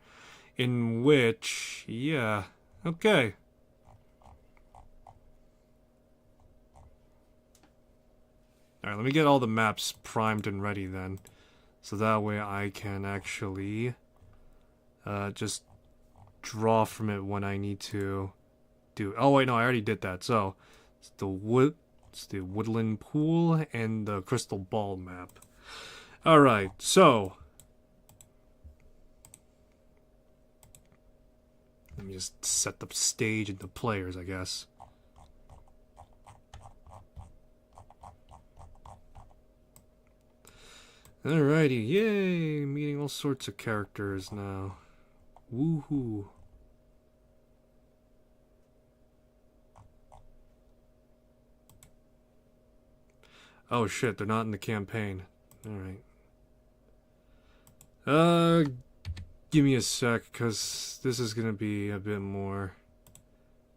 In which, yeah, okay. Alright, let me get all the maps primed and ready then. So that way I can actually just draw from it when I need to do. Oh wait, no, I already did that. So it's the woodland pool and the crystal ball map. Alright, so let me just set the stage and the players, I guess. Alrighty, yay! Meeting all sorts of characters now. Woohoo. Oh shit, they're not in the campaign. Alright. Give me a sec, cause this is gonna be a bit more...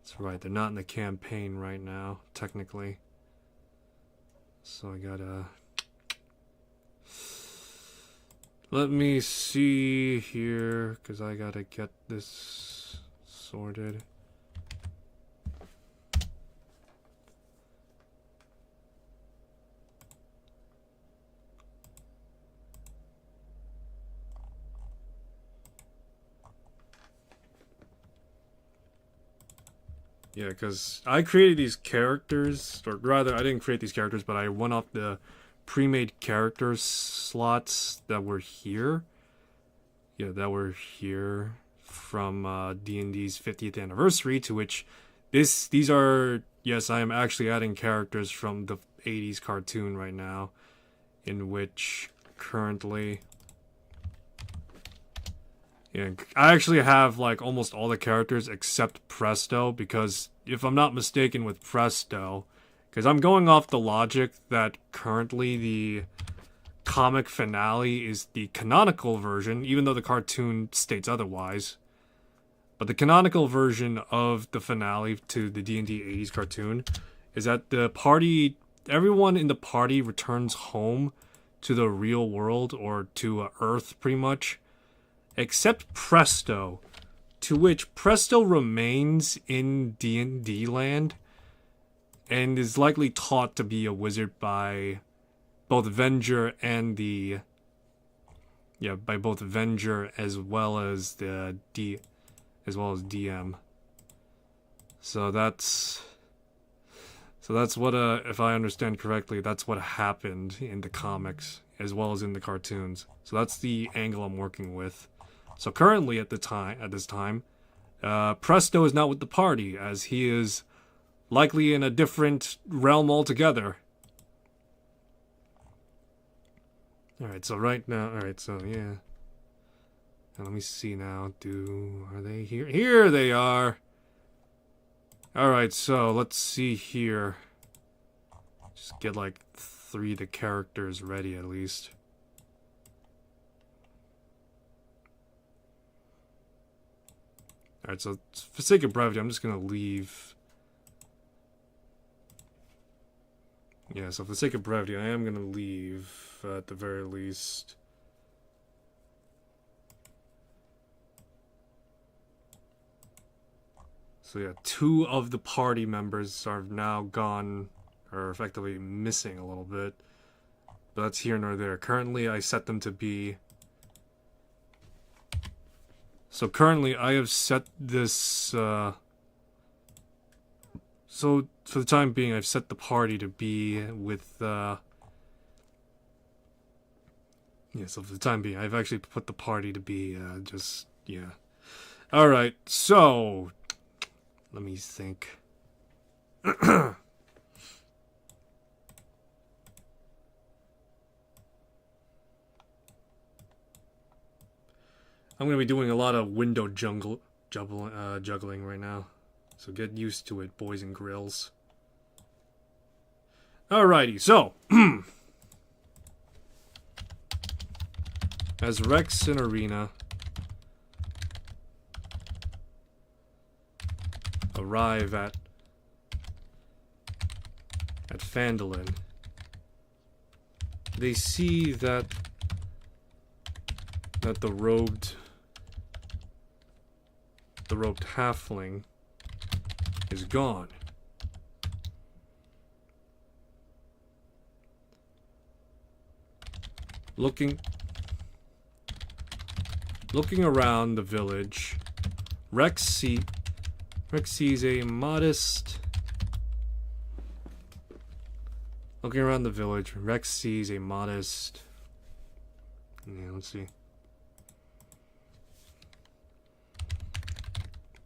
That's right, they're not in the campaign right now, technically. So I gotta... Let me see here, cause I gotta get this sorted. Yeah, because I created these characters, or rather, I didn't create these characters, but I went off the pre-made character slots that were here. Yeah, that were here from D&D's 50th anniversary, to which these are, yes, I am actually adding characters from the 80s cartoon right now, in which currently... Yeah, I actually have like almost all the characters except Presto, because if I'm not mistaken with Presto, because I'm going off the logic that currently the comic finale is the canonical version, even though the cartoon states otherwise. But the canonical version of the finale to the D&D 80s cartoon is that the party, everyone in the party returns home to the real world, or to Earth pretty much. Except Presto, to which Presto remains in D&D land and is likely taught to be a wizard by both Venger and the... Yeah, by both Venger as well as the DM. So that's what, if I understand correctly, that's what happened in the comics as well as in the cartoons. So that's the angle I'm working with. So currently at this time, Presto is not with the party, as he is likely in a different realm altogether. Alright, so right now, yeah. Now let me see now, are they here? Here they are! Alright, so let's see here. Just get like 3 of the characters ready at least. Alright, so for sake of brevity, I'm just gonna leave. Yeah, so for the sake of brevity, I am gonna leave at the very least. So yeah, 2 of the party members are now gone, or effectively missing a little bit. But that's here nor there. Currently, I set them to be... So currently, I have set this, so for the time being, I've set the party to be with, yeah, so for the time being, I've actually put the party to be, just, yeah. Alright, so, let me think. I'm going to be doing a lot of window juggling right now. So get used to it, boys and grills. Alrighty, so. As Rex and Arena arrive at Phandalin, they see that the robed halfling is gone. Looking around the village, Rex sees a modest... Looking around the village, Rex sees a modest... Yeah, let's see.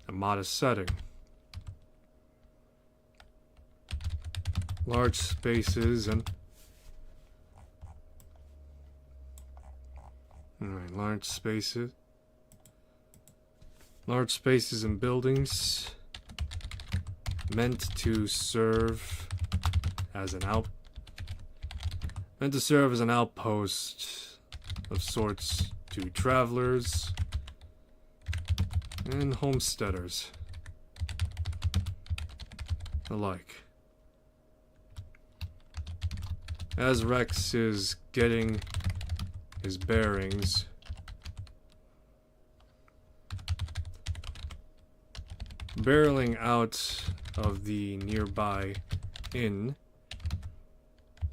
A modest setting. Large spaces and Alright, large spaces. Large spaces and buildings meant to serve as an outpost of sorts to travelers and homesteaders alike. As Rex is getting his bearings, barreling out of the nearby inn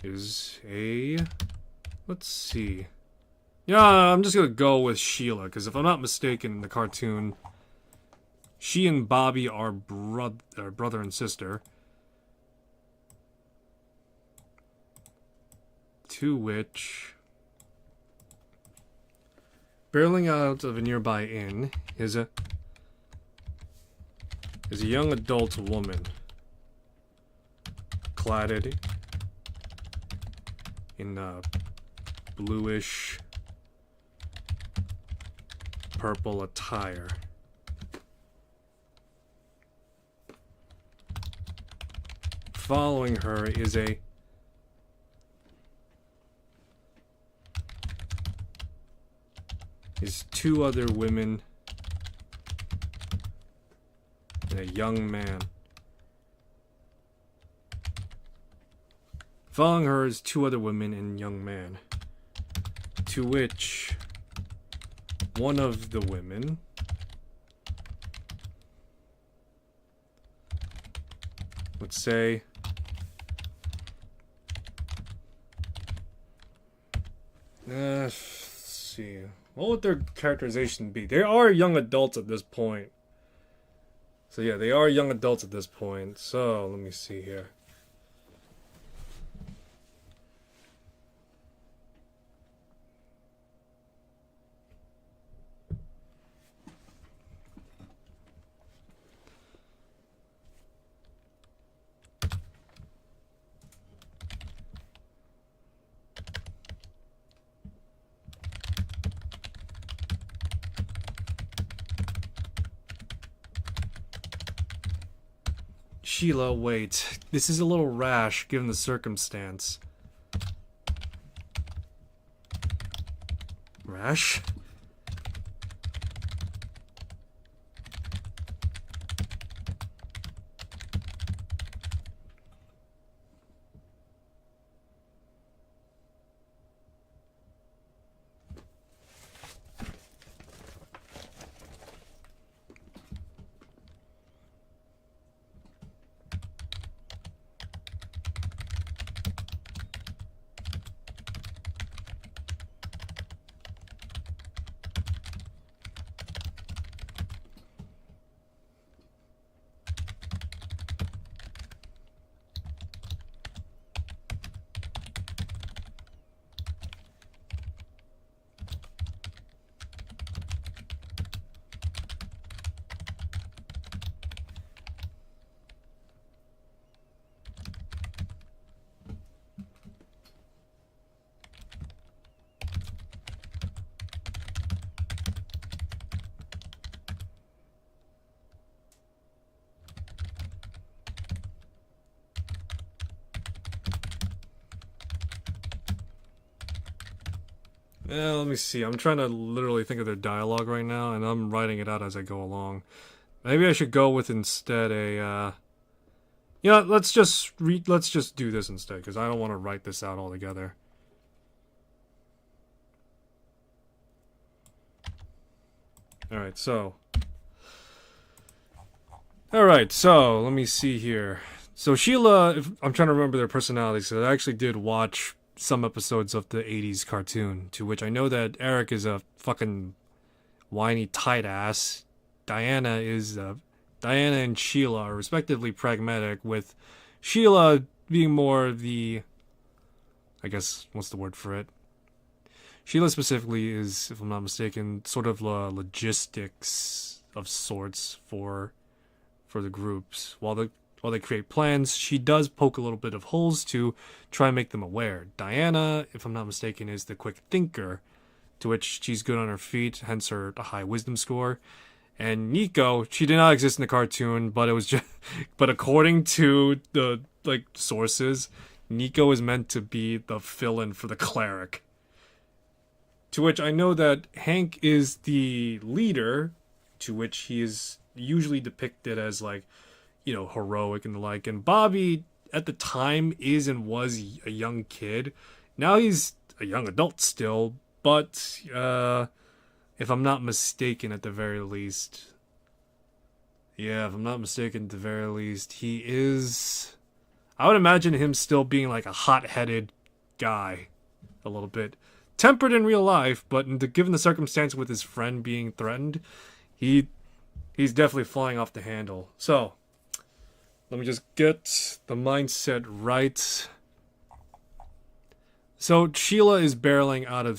is a... let's see. Yeah, I'm just gonna go with Sheila, because if I'm not mistaken in the cartoon, she and Bobby are brother and sister. To which, barreling out of a nearby inn is a young adult woman, cladded in a bluish purple attire. Following her is two other women and a young man. Following her is two other women and a young man, to which one of the women let's say let's see. What would their characterization be? They are young adults at this point. So yeah, they are young adults at this point. So let me see here. Sheila, wait. This is a little rash given the circumstance. Rash? Let me see. I'm trying to literally think of their dialogue right now, and I'm writing it out as I go along. Maybe I should go with instead a, yeah, let's just do this instead, because I don't want to write this out altogether. Alright, so let me see here. So Sheila, I'm trying to remember their personalities, so I actually did watch some episodes of the 80s cartoon, to which I know that Eric is a fucking whiny tight ass. Diana and Sheila are respectively pragmatic, with Sheila being more the, I guess, what's the word for it? Sheila specifically is, if I'm not mistaken, sort of logistics of sorts for the groups. While they create plans, she does poke a little bit of holes to try and make them aware. Diana, if I'm not mistaken, is the quick thinker, to which she's good on her feet, hence her high wisdom score. And Nico, she did not exist in the cartoon, but it was just, but according to the sources, Nico is meant to be the fill-in for the cleric. To which I know that Hank is the leader, to which he is usually depicted as heroic and the like. And Bobby at the time is and was a young kid. Now he's a young adult still, but if I'm not mistaken, at the very least, he is. I would imagine him still being like a hot-headed guy, a little bit tempered in real life, but given the circumstance with his friend being threatened, he's definitely flying off the handle. So let me just get the mindset right. So Sheila is barreling out of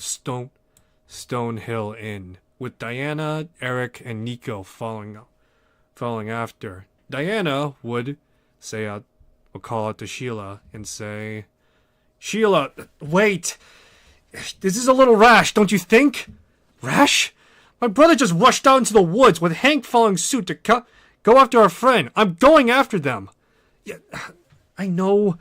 Stonehill Inn, with Diana, Eric, and Nico following after. Diana would call out to Sheila and say, "Sheila, wait! This is a little rash, don't you think?" "Rash? My brother just rushed out into the woods with Hank following suit to go after our friend. I'm going after them." "Yeah, I know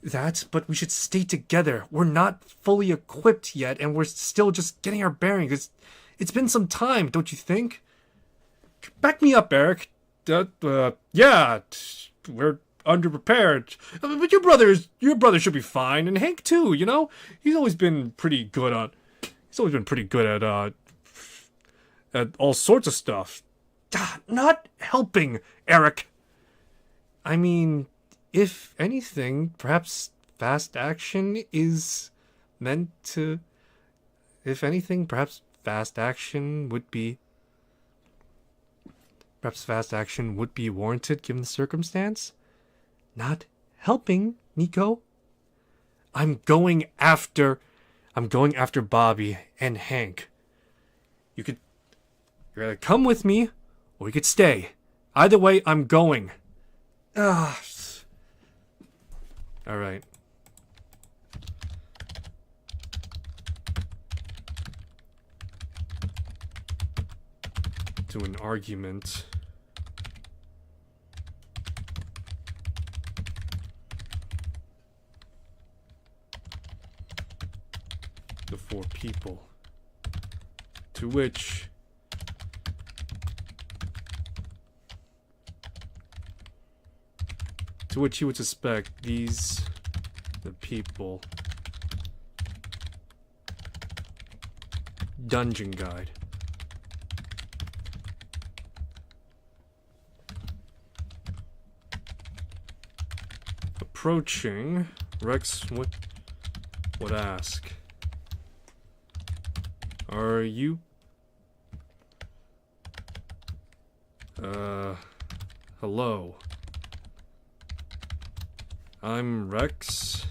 that, but we should stay together. We're not fully equipped yet, and we're still just getting our bearings. It's been some time, don't you think?" "Back me up, Eric." Yeah, we're underprepared. But your brother should be fine, and Hank too, you know? He's always been pretty good at all sorts of stuff." "Not helping, Eric." "I mean, if anything, perhaps fast action is meant to... If anything, perhaps fast action would be warranted given the circumstance." "Not helping, Nico." I'm going after Bobby and Hank. You're gonna come with me, or you could stay. Either way, I'm going." All right. To an argument. The four people. To which you would suspect the people. Dungeon Guide. Approaching, Rex would ask, "Are you... hello. I'm Rex.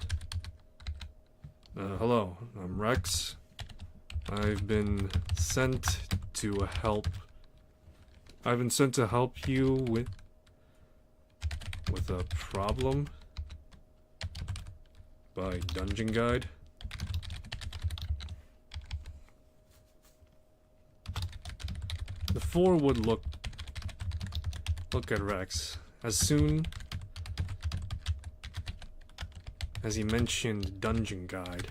Hello, I'm Rex. I've been sent to help you with a problem by Dungeon Guide." The four would look at Rex as soon as he mentioned Dungeon Guide.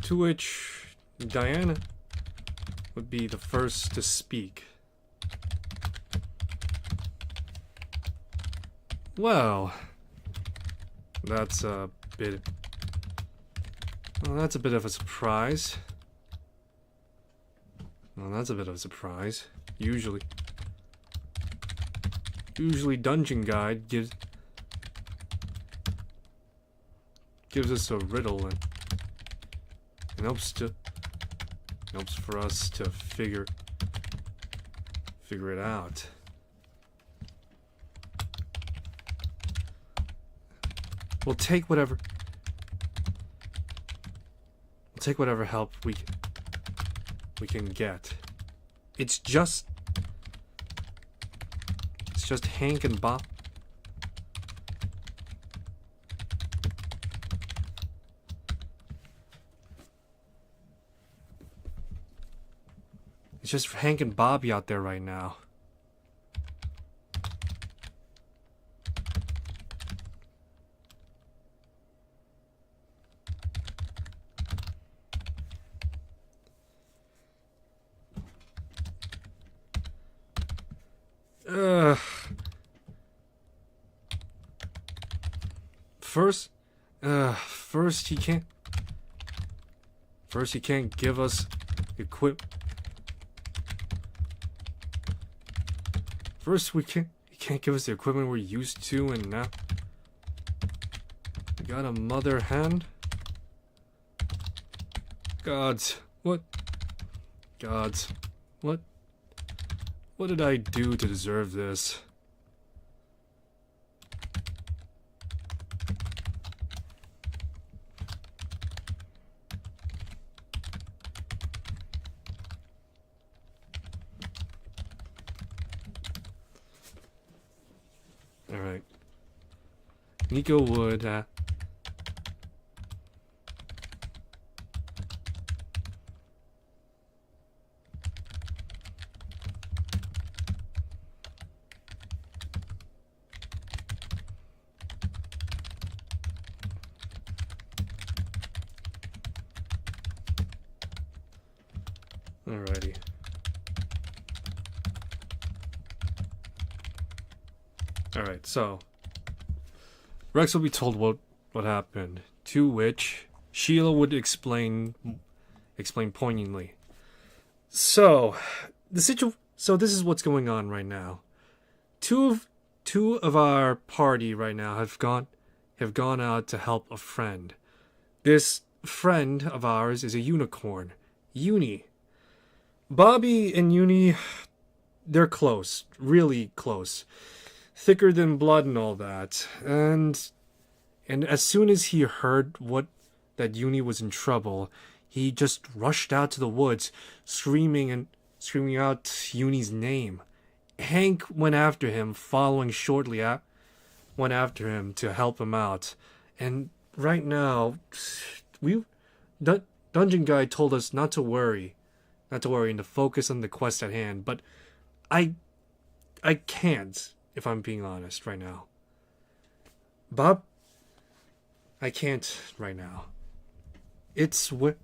To which Diana would be the first to speak. "Well, that's a bit of a surprise. Usually Dungeon Guide gives us a riddle and helps for us to figure it out. We'll take whatever help we can get. It's just Hank and Bob. It's just Hank and Bobby out there right now. First, first he can't. First he can't give us equip. First he can't give us the equipment we're used to, and now we got a mother hen. Gods, what? Gods, what? What did I do to deserve this? Alright. Nico would, Alrighty. Alright, so Rex will be told what happened, to which Sheila would explain poignantly. So this is what's going on right now. Two of our party right now have gone out to help a friend. This friend of ours is a unicorn, Uni. Bobby and Uni, they're close, really close. Thicker than blood and all that. And as soon as he heard that Uni was in trouble, he just rushed out to the woods, screaming out Uni's name. Hank went after him, following shortly went after him to help him out. And right now, Dungeon Guy told us not to worry, and to focus on the quest at hand. But I can't, if I'm being honest right now. Bob, I can't right now. It's what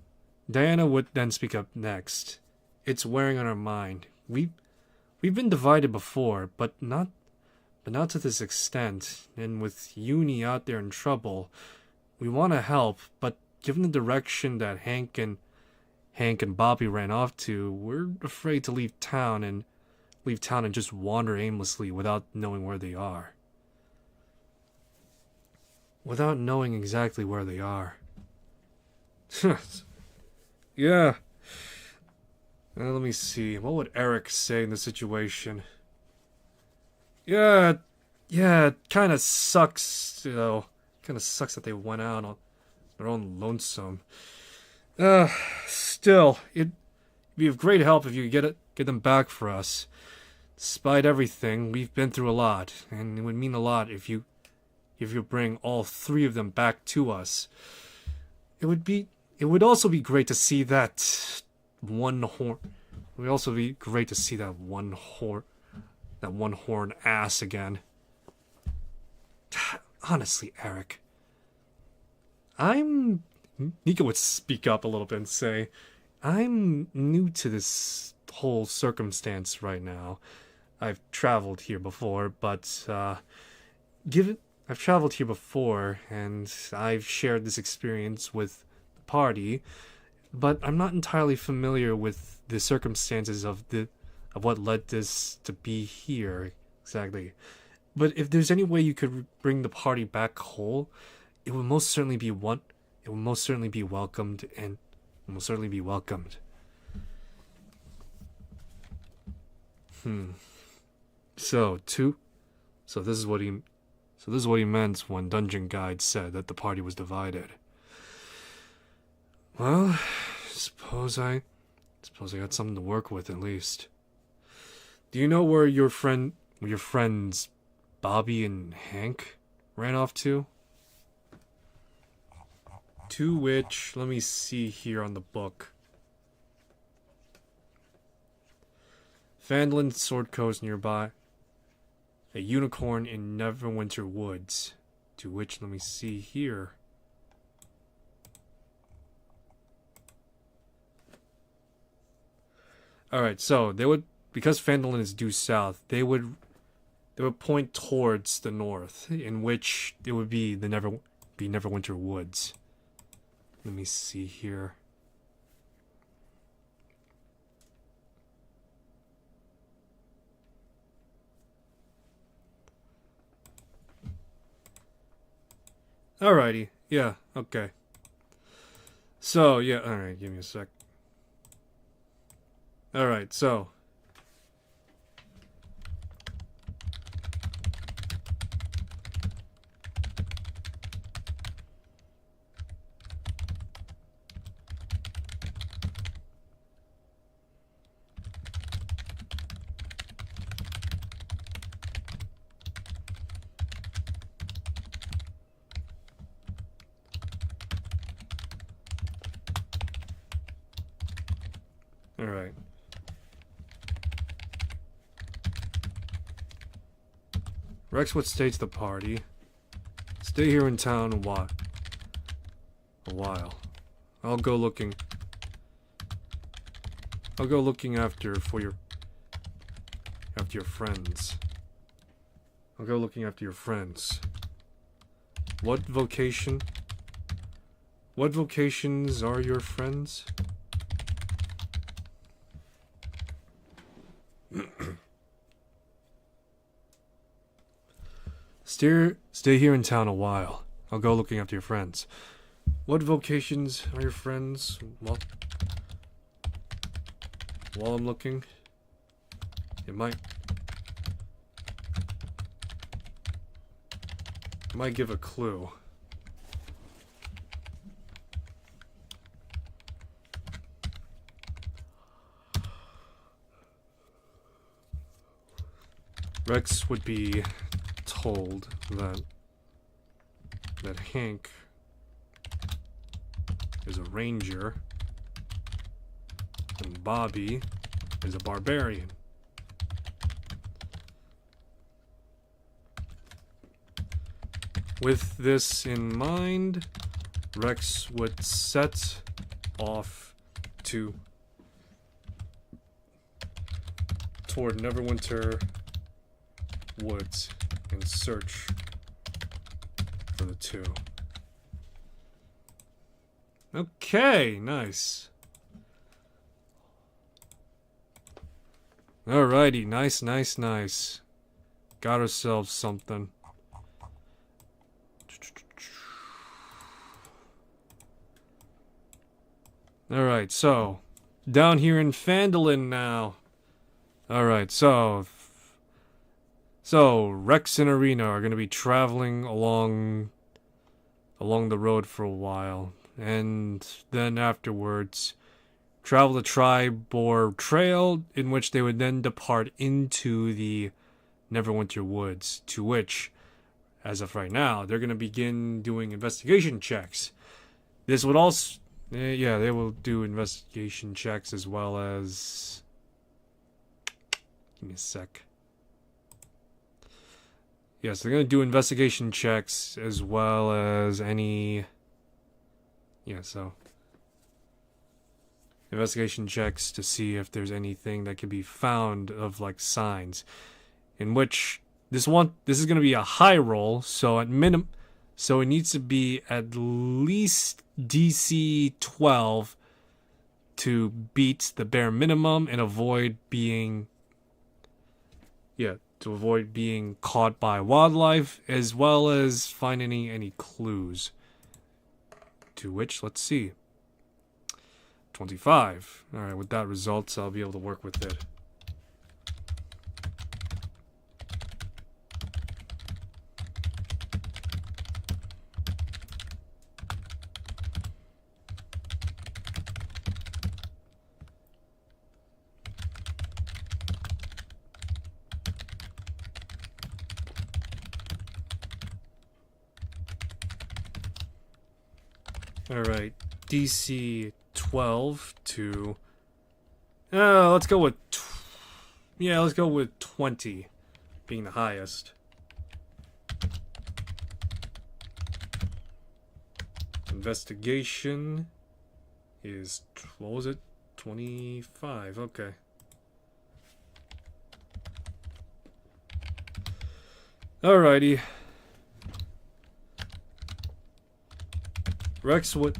Diana would then speak up next. It's wearing on our mind. We've been divided before, but not to this extent. And with Uni out there in trouble, we want to help, but given the direction that Hank and Bobby ran off to, we're afraid to leave town and just wander aimlessly without knowing where they are. Without knowing exactly where they are. Yeah. Let me see. What would Eric say in the situation? Yeah, it kind of sucks, Kind of sucks that they went out on their own lonesome. Still, it'd be of great help if you could get them back for us. Despite everything, we've been through a lot, and it would mean a lot if you bring all three of them back to us. It would also be great to see that one horn. It would also be great to see that one horn ass again. Honestly, Eric, Nico would speak up a little bit and say, I'm new to this whole circumstance right now. I've traveled here before, I've traveled here before, and I've shared this experience with the party, but I'm not entirely familiar with the circumstances of what led this to be here exactly. But if there's any way you could bring the party back whole, it would most certainly be welcomed, and most certainly be welcomed. So this is what he meant when Dungeon Guide said that the party was divided. Well, suppose I got something to work with at least. Do you know where your friends Bobby and Hank ran off to? To which, let me see here on the book. Phandalin Sword Coast nearby. A unicorn in Neverwinter Woods. To which, let me see here. Alright, so they would, because Phandalin is due south, they would point towards the north, in which it would be the Neverwinter Woods. Let me see here. Alrighty, yeah, okay. So, yeah, alright, give me a sec. Alright, so. Alright. Rex would stay to the party. Stay here in town a while. I'll go looking after your friends. I'll go looking after your friends. What vocations are your friends? Stay here in town a while. I'll go looking after your friends. What vocations are your friends? While I'm looking, it might give a clue. Rex would be told that Hank is a ranger and Bobby is a barbarian. With this in mind, Rex would set off toward Neverwinter Woods and search for the two. Okay, nice. Alrighty, nice. Got ourselves something. Alright, so down here in Phandalin now. Alright, so Rex and Irina are going to be traveling along the road for a while, and then afterwards travel the Triboar Trail, in which they would then depart into the Neverwinter Woods, to which, as of right now, they're going to begin doing investigation checks. This would also, yeah, they will do investigation checks as well as, give me a sec. Yes, they're going to do investigation checks as well as any... Yeah, so... investigation checks to see if there's anything that can be found of, like, signs. In which, this is going to be a high roll, so at minimum... So it needs to be at least DC 12 to beat the bare minimum and avoid being... Yeah, to avoid being caught by wildlife, as well as finding any clues. To which, let's see. 25. Alright, with that result, I'll be able to work with it. Alright, DC 12 to... let's go with Yeah, let's go with 20 being the highest. Investigation is, what was it? 25, okay. Alrighty. Rex would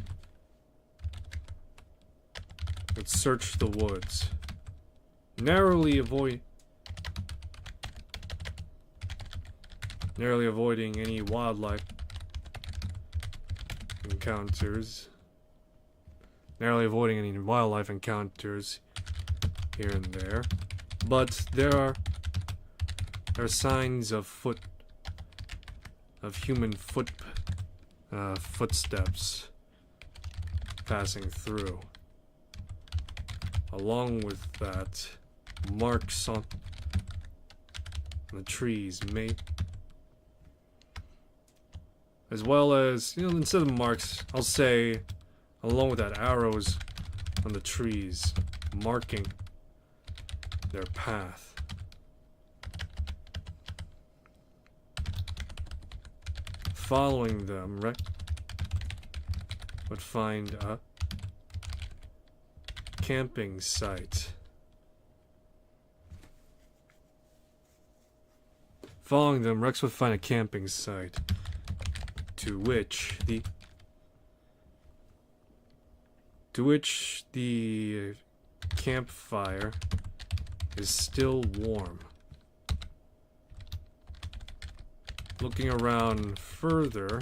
search the woods. Narrowly avoiding any wildlife encounters. Narrowly avoiding any wildlife encounters here and there. But there are signs of human footsteps passing through. Along with that, marks on the trees as well as, instead of marks, I'll say, along with that, arrows on the trees marking their path. Following them, would find a camping site. Following them, Rex would find a camping site to which the campfire is still warm. Looking around further,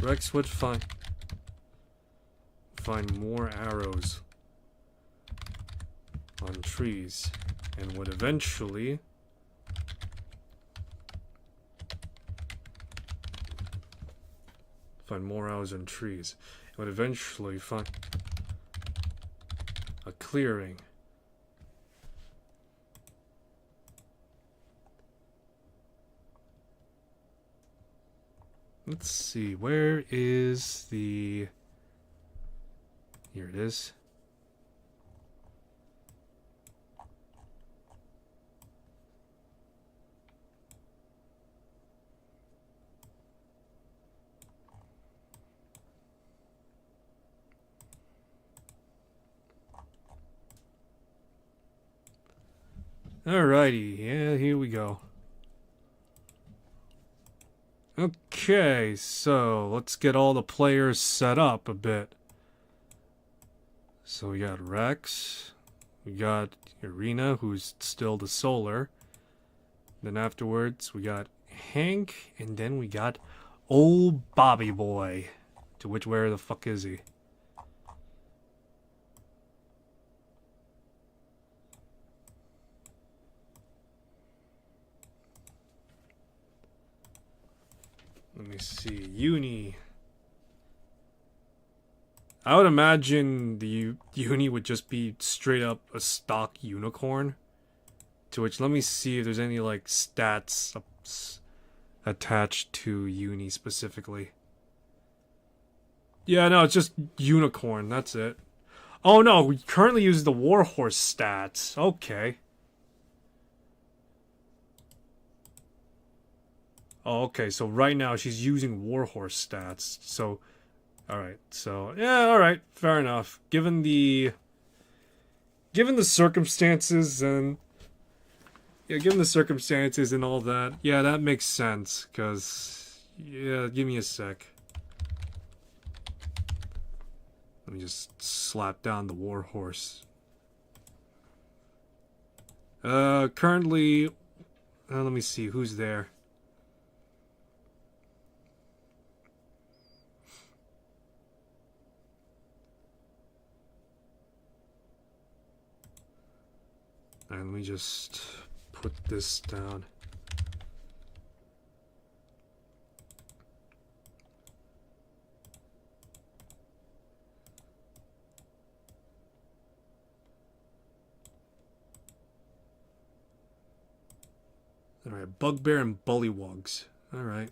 Rex would find more arrows on trees and would eventually find more arrows on trees. It would eventually find a clearing. Let's see, where is the... Here it is. Alrighty, yeah, here we go. Okay, so let's get all the players set up a bit. So we got Rex, we got Irina, who's still the Solar. Then afterwards we got Hank, and then we got old Bobby Boy. To which, where the fuck is he? Let me see. Uni. I would imagine the Uni would just be straight up a stock unicorn. To which, let me see if there's any like stats attached to Uni specifically. Yeah, no, it's just unicorn. That's it. Oh no, we currently use the Warhorse stats. Okay. Oh, okay, so right now she's using Warhorse stats. So, alright, so, yeah, alright, fair enough. Given the circumstances and... Yeah, given the circumstances and all that, yeah, that makes sense, because... Yeah, give me a sec. Let me just slap down the Warhorse. Currently... let me see, who's there? Alright, let me just put this down. Alright, Bugbear and Bullywugs. Alright.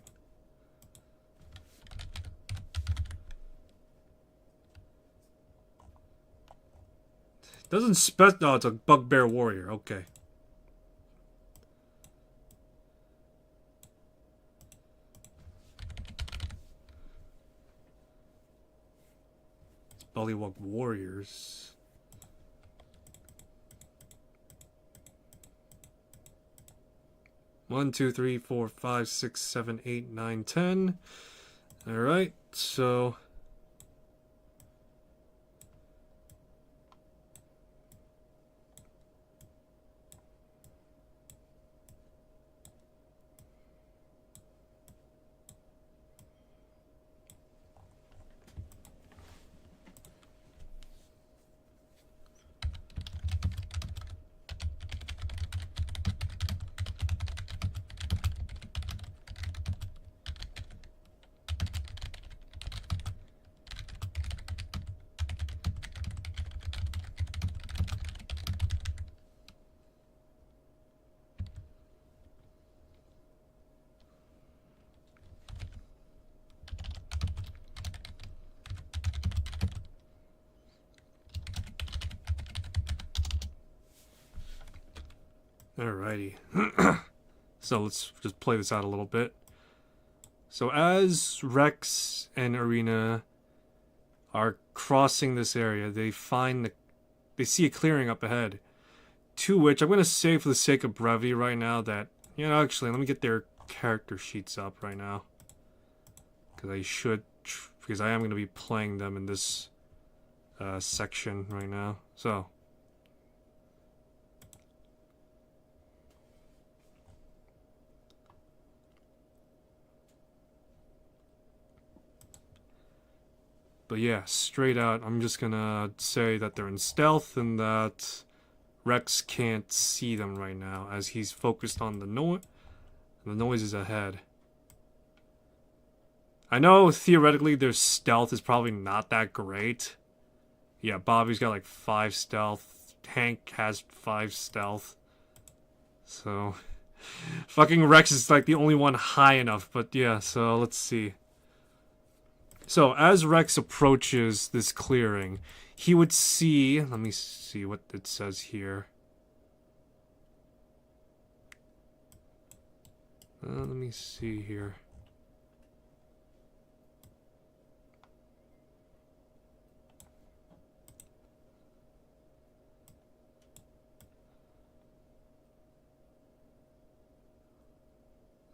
Doesn't no, it's a bugbear warrior. Okay. It's Bullywug warriors. One, two, three, 4, 5, 6, 7, 8, 9, 10. Alright, so alrighty. So let's just play this out a little bit. So as Rex and Arena are crossing this area, they see a clearing up ahead. To which I'm going to say, for the sake of brevity right now, that, you know, actually, let me get their character sheets up right now. Because I am going to be playing them in this section right now. So but yeah, straight out, I'm just gonna say that they're in stealth and that Rex can't see them right now as he's focused on the noises ahead. I know theoretically their stealth is probably not that great. Yeah, Bobby's got like 5 stealth. Hank has 5 stealth. So fucking Rex is like the only one high enough, but yeah, so let's see. So, as Rex approaches this clearing, he would see... Let me see what it says here. Let me see here.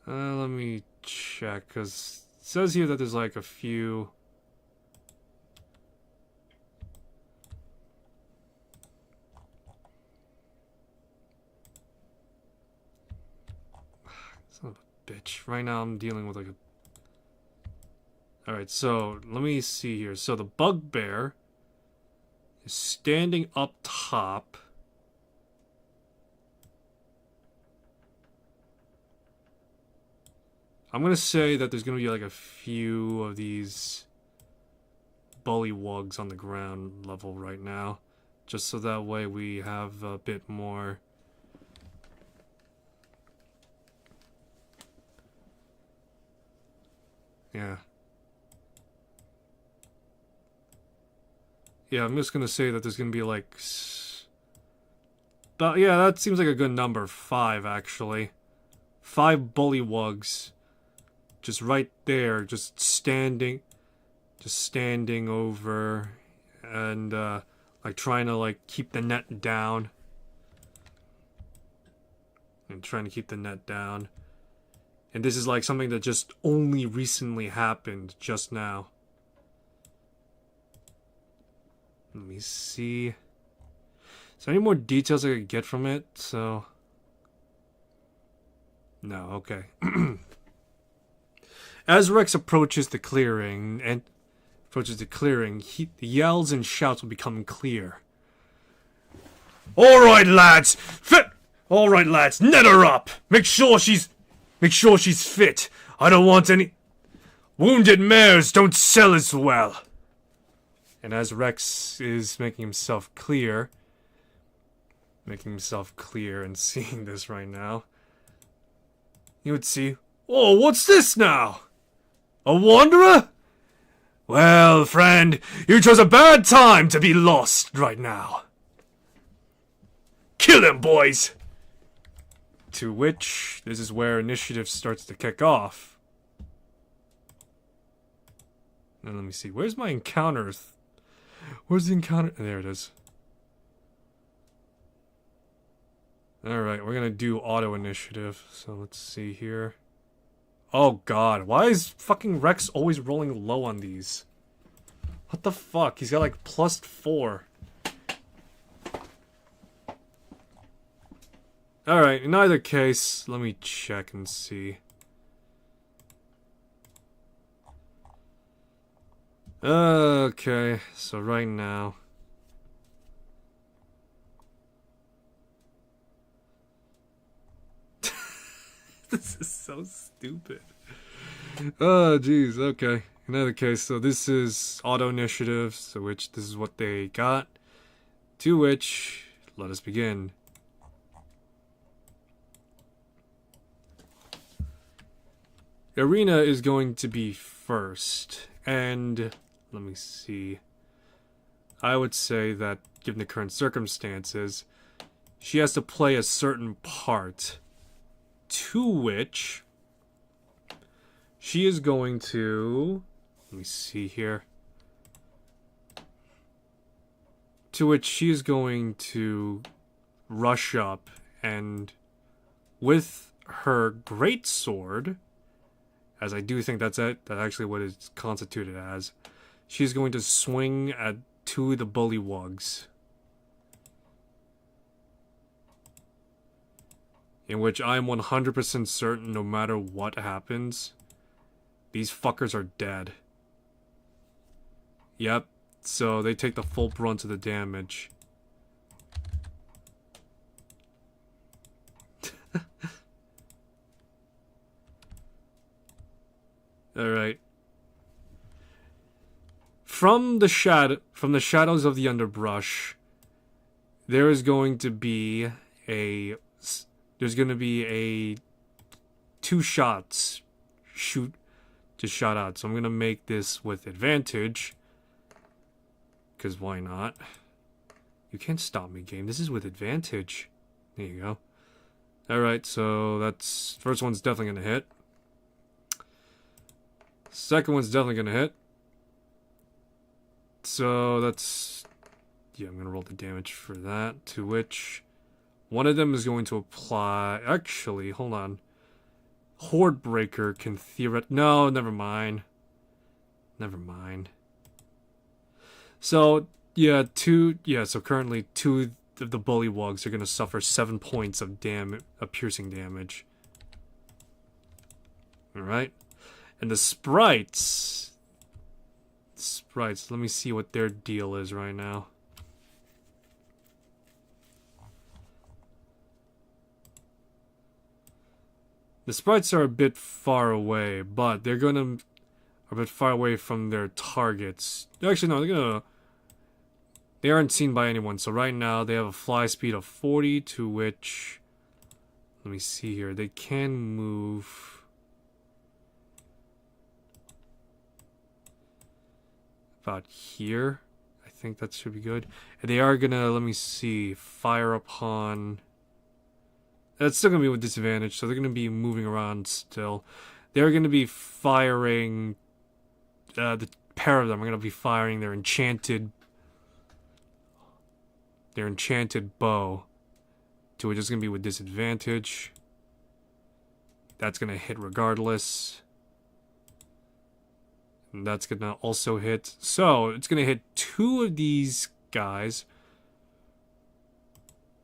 Let me check, because it says here that there's like a few... Son of a bitch. Right now I'm dealing with like a... Alright, so let me see here. So the bugbear is standing up top. I'm gonna say that there's gonna be like a few of these bullywugs on the ground level right now, just so that way we have a bit more. Yeah. Yeah, I'm just gonna say that there's gonna be like... But yeah, that seems like a good number. 5, actually. 5 bullywugs. Just right there, just standing over and like trying to like keep the net down. And trying to keep the net down. And this is like something that just only recently happened just now. Let me see. Is there any more details I could get from it? So no, okay. As Rex approaches the clearing, the yells and shouts will become clear. All right, lads, net her up. Make sure she's fit. I don't want any wounded mares. Don't sell as well. And as Rex is making himself clear and seeing this right now, you would see, oh, what's this now? A wanderer? Well, friend, you chose a bad time to be lost right now. Kill them, boys! To which, this is where initiative starts to kick off. Now let me see. Where's my encounter? Where's the encounter? There it is. Alright, we're gonna do auto initiative. So let's see here. Oh god, why is fucking Rex always rolling low on these? What the fuck? He's got like +4. Alright, in either case, let me check and see. Okay, so right now. This is so stupid. Oh, jeez, okay. In either case, so this is auto initiative, so which this is what they got. To which, let us begin. Irina is going to be first, and let me see. I would say that, given the current circumstances, she has to play a certain part, to which she is going to, let me see here, to which she is going to rush up and with her greatsword, as I do think that's actually what it's constituted as, she's going to swing at 2 of the bullywugs. In which I'm 100% certain no matter what happens, these fuckers are dead. Yep, so they take the full brunt of the damage. Alright. From the shadows of the underbrush, there is going to be a... There's going to be a 2 shots shot out. So I'm going to make this with advantage. Because why not? You can't stop me, game. This is with advantage. There you go. Alright, so that's... First one's definitely going to hit. Second one's definitely going to hit. So that's... Yeah, I'm going to roll the damage for that. To which... One of them is going to apply... Actually, hold on. Hordebreaker can theoretically... No, never mind. Never mind. So, yeah, so currently 2 of the bullywugs are going to suffer 7 points of piercing damage. Alright. And the sprites... let me see what their deal is right now. The sprites are a bit far away, but they're gonna... a bit far away from their targets. Actually, no, they aren't seen by anyone, so right now they have a fly speed of 40, to which... Let me see here. They can move... about here. I think that should be good. And they are gonna, let me see, fire upon... That's still going to be with disadvantage, so they're going to be moving around still. They're going to be firing... the pair of them are going to be firing their enchanted bow. To which is going to be with disadvantage. That's going to hit regardless. And that's going to also hit. So, it's going to hit 2 of these guys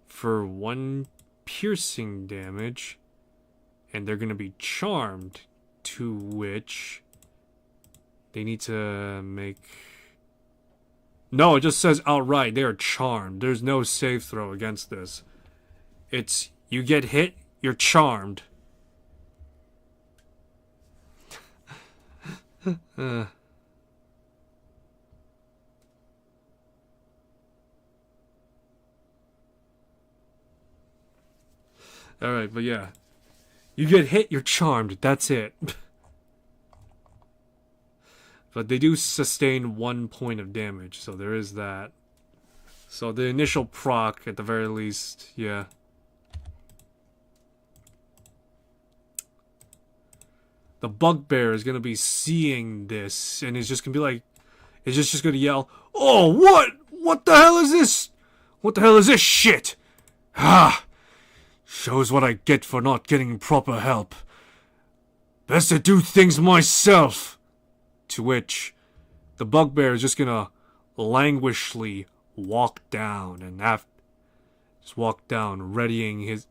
for 1 piercing damage, and they're going to be charmed, to which they need to make... No, it just says outright they are charmed. There's no save throw against this. It's, you get hit, you're charmed. Alright, but yeah. You get hit, you're charmed. That's it. But they do sustain 1 point of damage, so there is that. So the initial proc, at the very least, yeah. The bugbear is gonna be seeing this, and is just gonna be like, is just gonna yell, "Oh, what? What the hell is this? What the hell is this shit? Ah, shows what I get for not getting proper help. Best to do things myself." To which the bugbear is just gonna languishly walk down and just walk down, readying his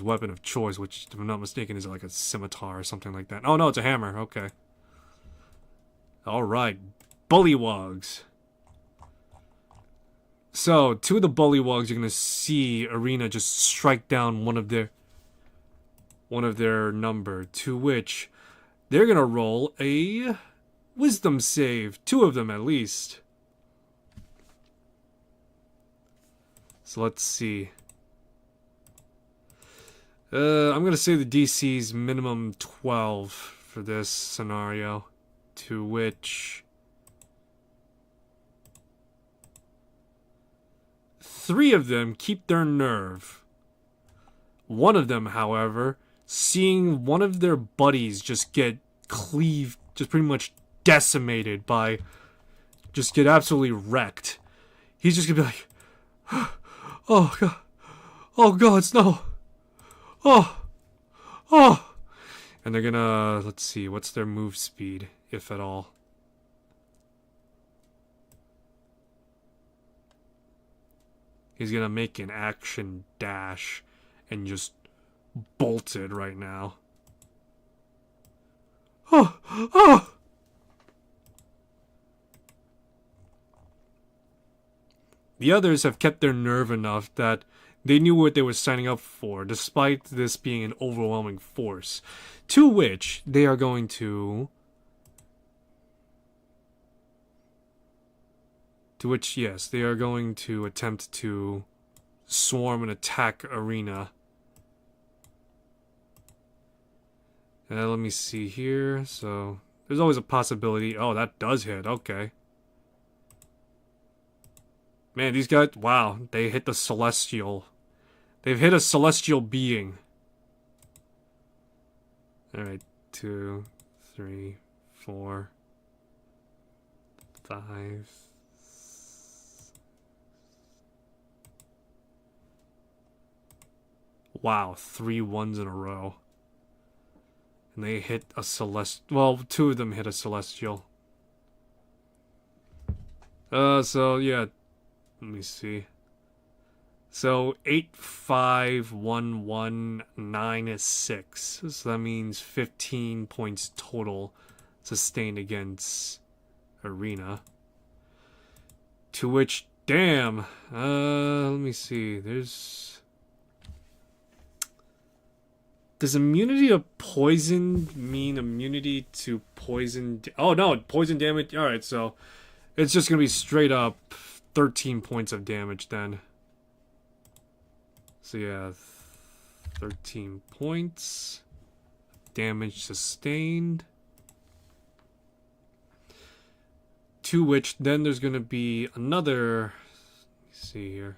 weapon of choice, which, if I'm not mistaken, is like a scimitar or something like that. Oh no, it's a hammer. Okay. All right, bullywugs. So, two of the bullywugs, you're gonna see Arena just strike down one of their number, to which they're gonna roll a wisdom save. Two of them at least. So let's see. I'm gonna say the DC's minimum 12 for this scenario, to which 3 of them keep their nerve. One of them, however, seeing one of their buddies just get cleaved, just pretty much decimated by, just get absolutely wrecked, he's just gonna be like, "Oh god, oh gods, no, oh, oh," and they're gonna, let's see, what's their move speed, if at all? He's gonna make an action dash and just bolted right now. Oh, oh. The others have kept their nerve enough that they knew what they were signing up for, despite this being an overwhelming force. To which they are going to... yes, they are going to attempt to swarm and attack Arena. Let me see here. So, there's always a possibility. Oh, that does hit. Okay. Man, these guys, wow, they hit the celestial. They've hit a celestial being. Alright, 2, 3, 4, 5. Wow, 3 ones in a row. And they hit a celestial. Well, 2 of them hit a celestial. So, yeah. Let me see. So 8, 5, 1, 1, 9 is 6. So that means 15 points total sustained against Arena. To which, damn. Let me see. Does immunity to poison mean immunity to poison? Oh no, poison damage. All right, so it's just gonna be straight up 13 points of damage then. So yeah, 13 points. Damage sustained. To which then there's going to be another... Let me see here.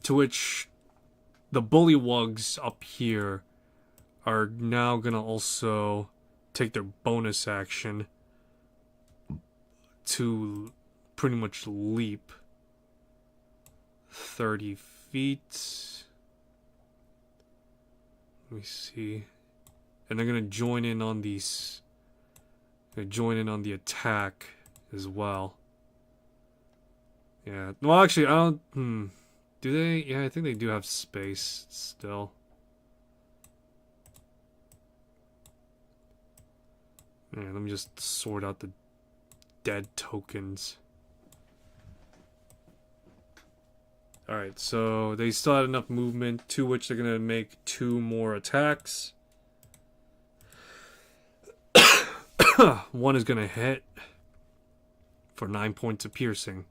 To which the bullywugs up here are now going to also take their bonus action to pretty much leap 30 feet. Let me see. And they're gonna join in on these. They're joining on the attack as well. Yeah. Well, actually, I don't. Do they? Yeah, I think they do have space still. Yeah, let me just sort out the dead tokens. Alright, so they still had enough movement, to which they're gonna make 2 more attacks. One is gonna hit for 9 points of piercing.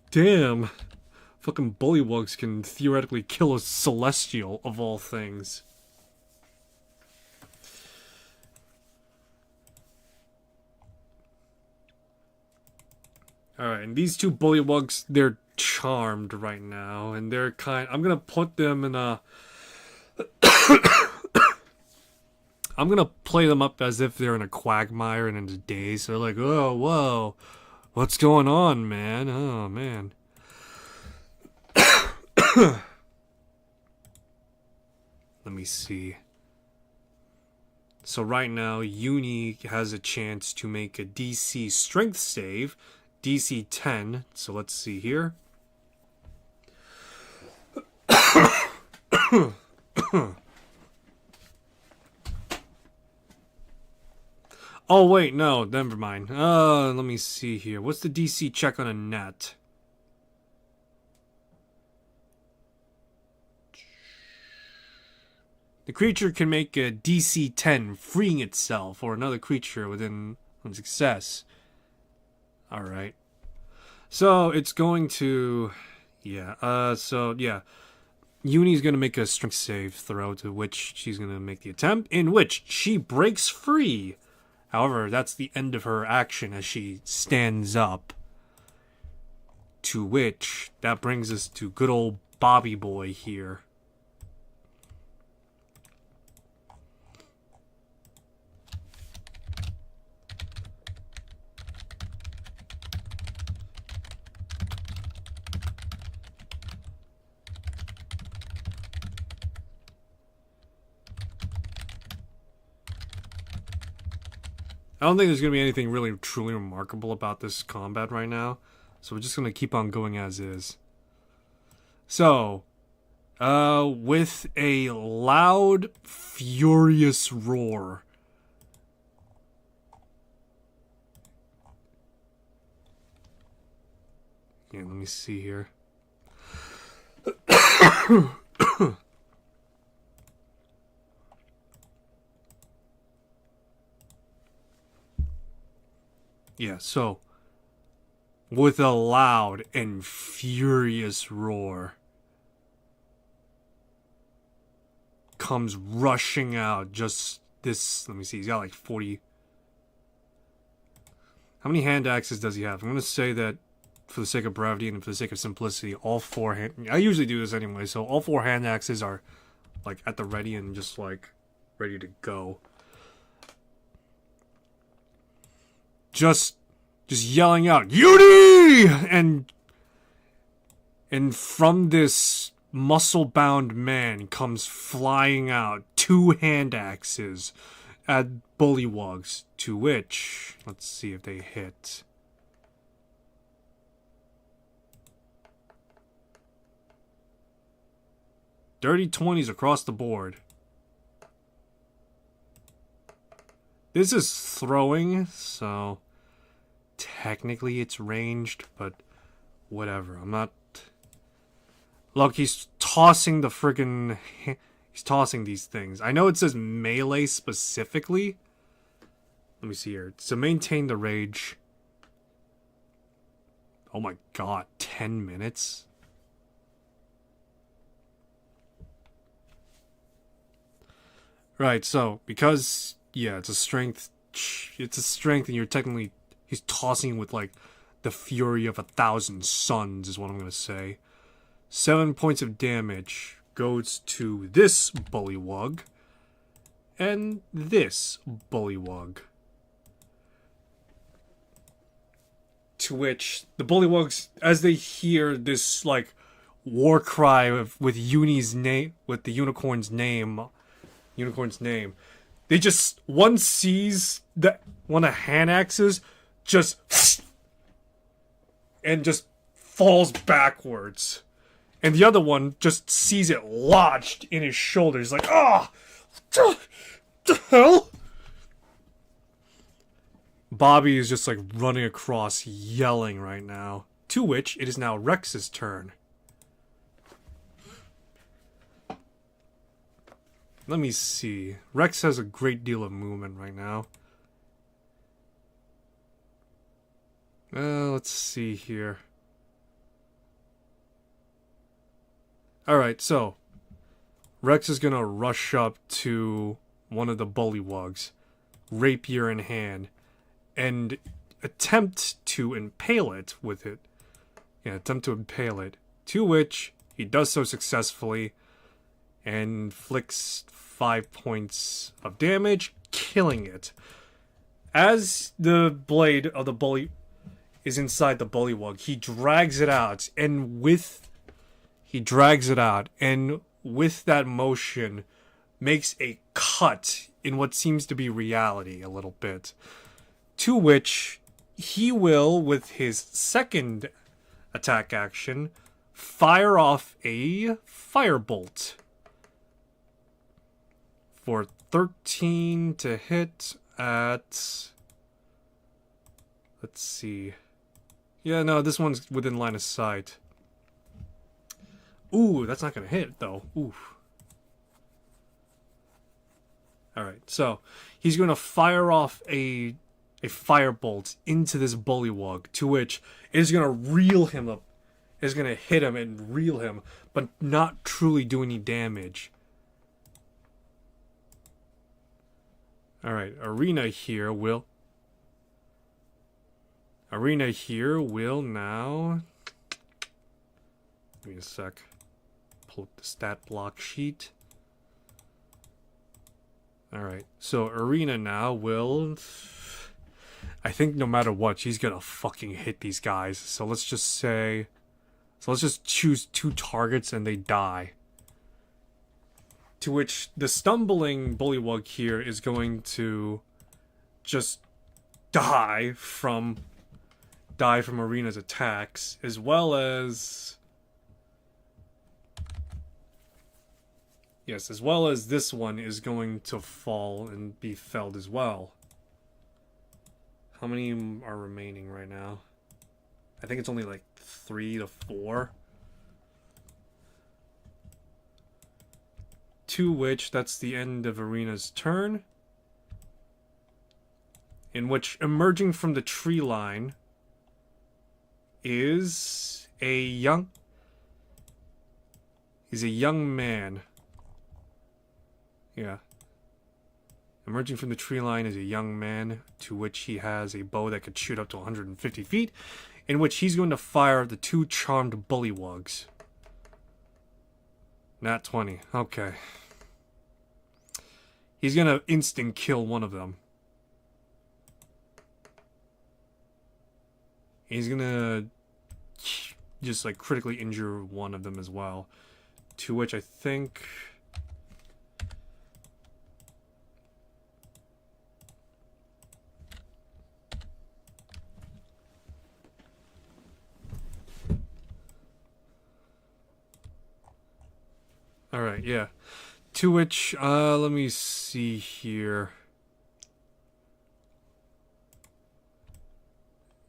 Damn! Fucking bullywugs can theoretically kill a celestial, of all things. Alright, and these two bullywugs, they're charmed right now, and they're I'm gonna put them in a... I'm gonna play them up as if they're in a quagmire and in a daze. They're like, oh, whoa, what's going on, man? Oh, man. Let me see. So right now, Uni has a chance to make a DC strength save, DC 10. So let's see here. Oh wait, no, never mind. Let me see here. What's the DC check on a net? The creature can make a DC 10, freeing itself or another creature within success. Alright. So, it's going to... Yeah, Uni's going to make a strength save throw, to which she's going to make the attempt, in which she breaks free. However, that's the end of her action as she stands up. To which, that brings us to good old Bobby Boy here. I don't think there's going to be anything really truly remarkable about this combat right now. So we're just going to keep on going as is. So, with a loud, furious roar. Yeah, let me see here. Yeah, so, with a loud and furious roar, comes rushing out just this, let me see, he's got like 40. How many hand axes does he have? I'm going to say that for the sake of brevity and for the sake of simplicity, all four I usually do this anyway, so all four hand axes are like at the ready and just like ready to go. Just yelling out, Uni! And from this muscle-bound man comes flying out 2 hand axes at bullywugs, to which, let's see if they hit. Dirty 20s across the board. This is throwing, so technically it's ranged, but whatever. I'm not... Look, he's tossing the friggin... He's tossing these things. I know it says melee specifically. Let me see here. To maintain the rage... Oh my god, 10 minutes? Right, so, because... Yeah, it's a strength... It's a strength and you're technically... He's tossing with, like, the fury of 1,000 suns, is what I'm gonna say. 7 points of damage goes to this bullywug. And this bullywug. To which, the bullywugs, as they hear this, like, war cry with Uni's name... With the unicorn's name... They just... One sees one of hand axes... just and just falls backwards, and the other one just sees it lodged in his shoulders, like, ah, oh, the hell. Bobby is just like running across, yelling right now. To which it is now Rex's turn. Let me see. Rex has a great deal of movement right now. Let's see here. Alright, so Rex is gonna rush up to one of the bullywugs, rapier in hand, and attempt to impale it with it. Yeah, attempt to impale it. To which he does so successfully and inflicts 5 points of damage, killing it. As the blade of the bully is inside the bullywug, he drags it out, and with that motion makes a cut in what seems to be reality a little bit. To which he will, with his second attack action, fire off a firebolt for 13 to hit at... Let's see. Yeah, no, this one's within line of sight. Ooh, that's not gonna hit, though. Oof. Alright, so he's gonna fire off a firebolt into this bullywug, to which it is gonna reel him up. It's gonna hit him and reel him, but not truly do any damage. Alright, Arena here will now... Give me a sec. Pull up the stat block sheet. Alright, so Arena now will... I think no matter what, she's gonna fucking hit these guys. So let's just say... So let's just choose 2 targets and they die. To which the stumbling bullywug here is going to just die from Arena's attacks, as well as... Yes, as well as this one is going to fall and be felled as well. How many are remaining right now? I think it's only like 3 to 4. To which, that's the end of Arena's turn. In which, emerging from the tree line is a young... He's a young man. Yeah. Emerging from the tree line is a young man, to which he has a bow that could shoot up to 150 feet, in which he's going to fire the 2 charmed bullywugs. Nat 20. Okay. He's gonna instant kill one of them. He's gonna just like critically injure one of them as well. To which I think... Alright, yeah. To which, let me see here.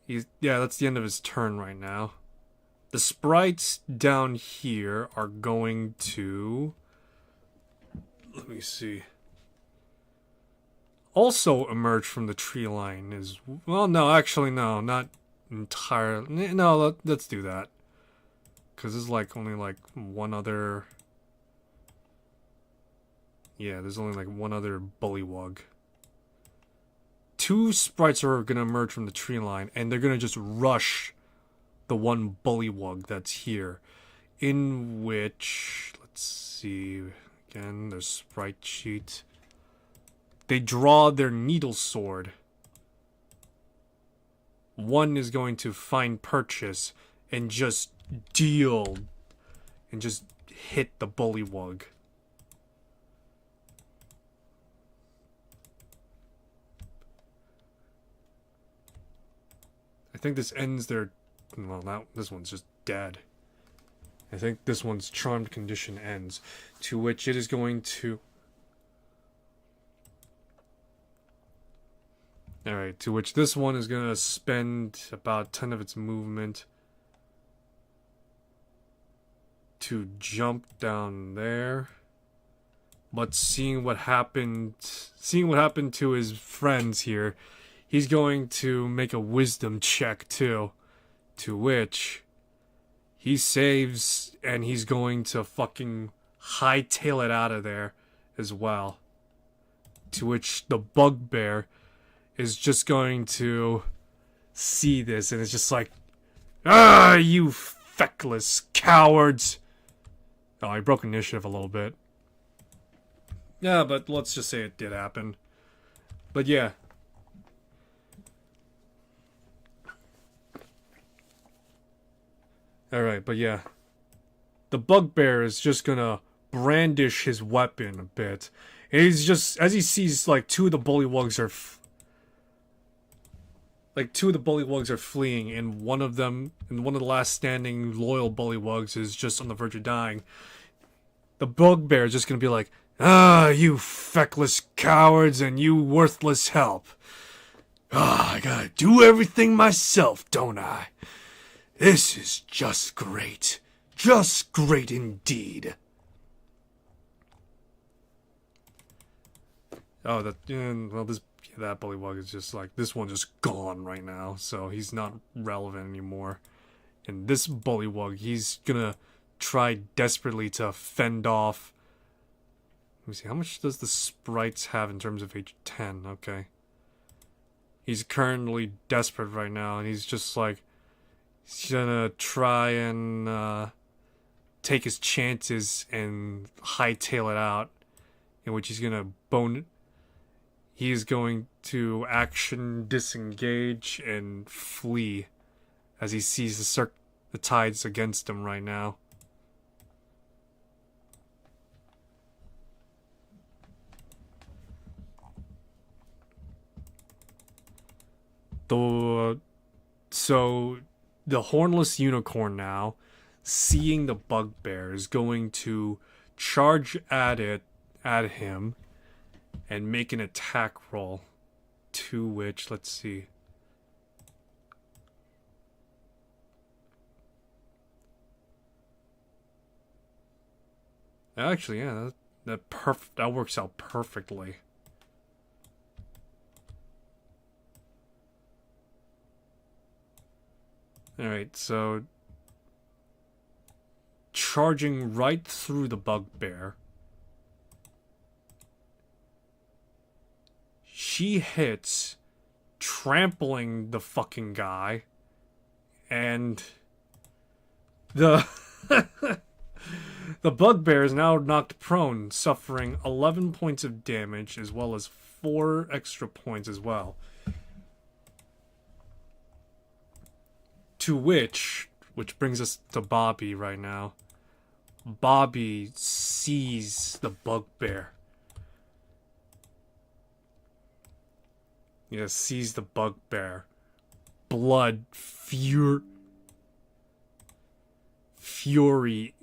Yeah, that's the end of his turn right now. The sprites down here are going to... Let me see. Also emerge from the tree line is... Well, no, actually, no, not entirely. No, let's do that. Because there's like only like one other... Yeah, there's only like one other bullywug. 2 sprites are gonna emerge from the tree line, and they're gonna just rush the one bullywug that's here. In which, let's see, again, there's sprite sheet. They draw their needle sword. One is going to find purchase and just deal and just hit the bullywug. I think this ends their... Well, this one's just dead. I think this one's charmed condition ends. To which it is going to... Alright, to which this one is going to spend about 10 of its movement to jump down there. But seeing what happened to his friends here, he's going to make a wisdom check too. To which he saves, and he's going to fucking hightail it out of there as well. To which the bugbear is just going to see this, and it's just like, ah, you feckless cowards. Oh, I broke initiative a little bit. Yeah, but let's just say it did happen. But yeah. Alright, but yeah. The bugbear is just gonna brandish his weapon a bit. And he's just, as he sees, like, two of the bullywugs are fleeing, and one of the last standing loyal bullywugs is just on the verge of dying. The bugbear is just gonna be like, ah, you feckless cowards and you worthless help. Ah, I gotta do everything myself, don't I? This is just great. Just great indeed. Oh, that bullywug is just like, this one's just gone right now, so he's not relevant anymore. And this bullywug, he's gonna try desperately to fend off. Let me see, how much does the sprites have in terms of H10? Okay. He's currently desperate right now, and he's just like, he's gonna try and take his chances and hightail it out, in which he's gonna He's going to action disengage and flee as he sees the tides against him right now. So the hornless unicorn now, seeing the bugbear, is going to charge at him and make an attack roll, to which, let's see. Actually, yeah, that works out perfectly. Alright, so charging right through the bugbear. She hits, trampling the fucking guy, and the the bugbear is now knocked prone, suffering 11 points of damage as well as 4 extra points as well. To which brings us to Bobby right now. Bobby sees the bugbear. Yes, sees the bugbear. Blood, fury,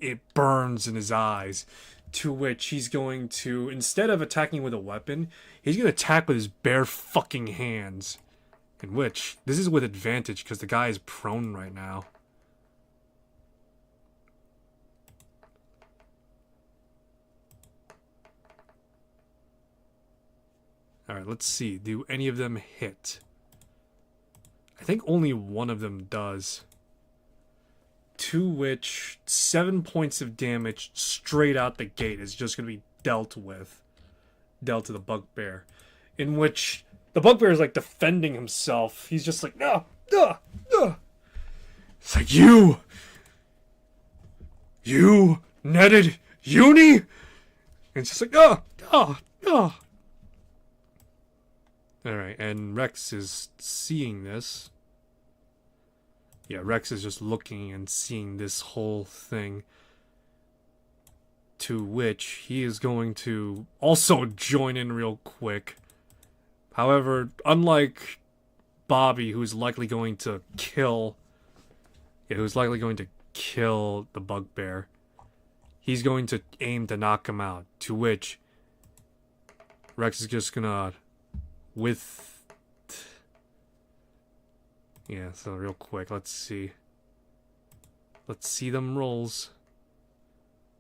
it burns in his eyes. To which he's going to, instead of attacking with a weapon, he's going to attack with his bare fucking hands. In which, this is with advantage because the guy is prone right now. Alright, let's see. Do any of them hit? I think only one of them does. To which 7 points of damage straight out the gate is just going to be dealt to the bugbear. In which the bugbear is like defending himself. He's just like, no, no, no. It's like, you netted uni? And it's just like, oh, oh, oh. Alright, and Rex is seeing this. Yeah, Rex is just looking and seeing this whole thing. To which he is going to also join in real quick. However, unlike Bobby, who's likely going to kill the bugbear, he's going to aim to knock him out. To which Rex is just gonna, yeah, so real quick, let's see them rolls.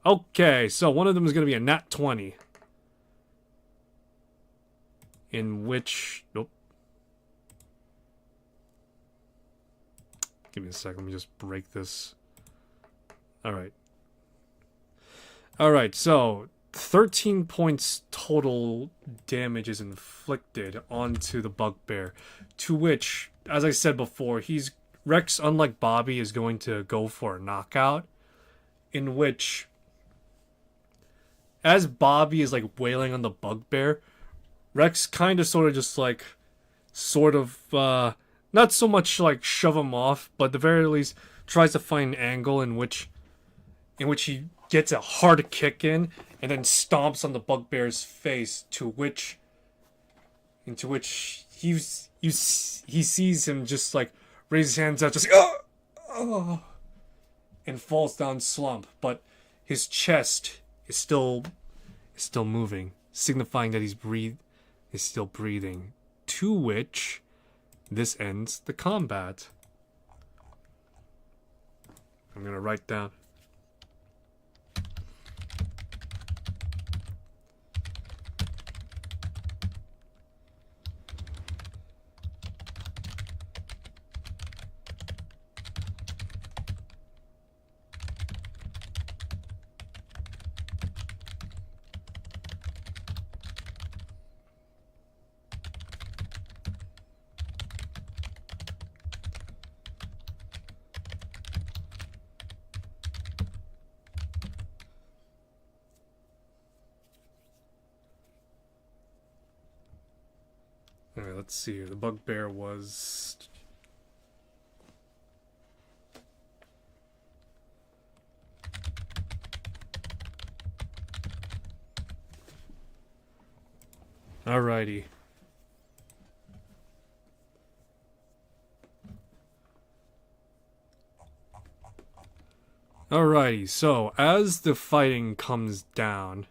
Okay, so one of them is going to be a nat 20. In which, nope. Give me a second, let me just break this. Alright. Alright, so 13 points total damage is inflicted onto the bugbear, to which as I said before, Rex, unlike Bobby, is going to go for a knockout, in which, as Bobby is like wailing on the bugbear, Rex kind of sort of just like, not so much like shove him off, but at the very least tries to find an angle in which he gets a hard kick in and then stomps on the bugbear's face, into which he sees him just like raise his hands out, just oh, and falls down slump, but his chest is still moving, signifying that is still breathing. To which this ends the combat. I'm gonna write down. Alright, let's see here. The bugbear was... Alrighty. Alrighty, so as the fighting comes down...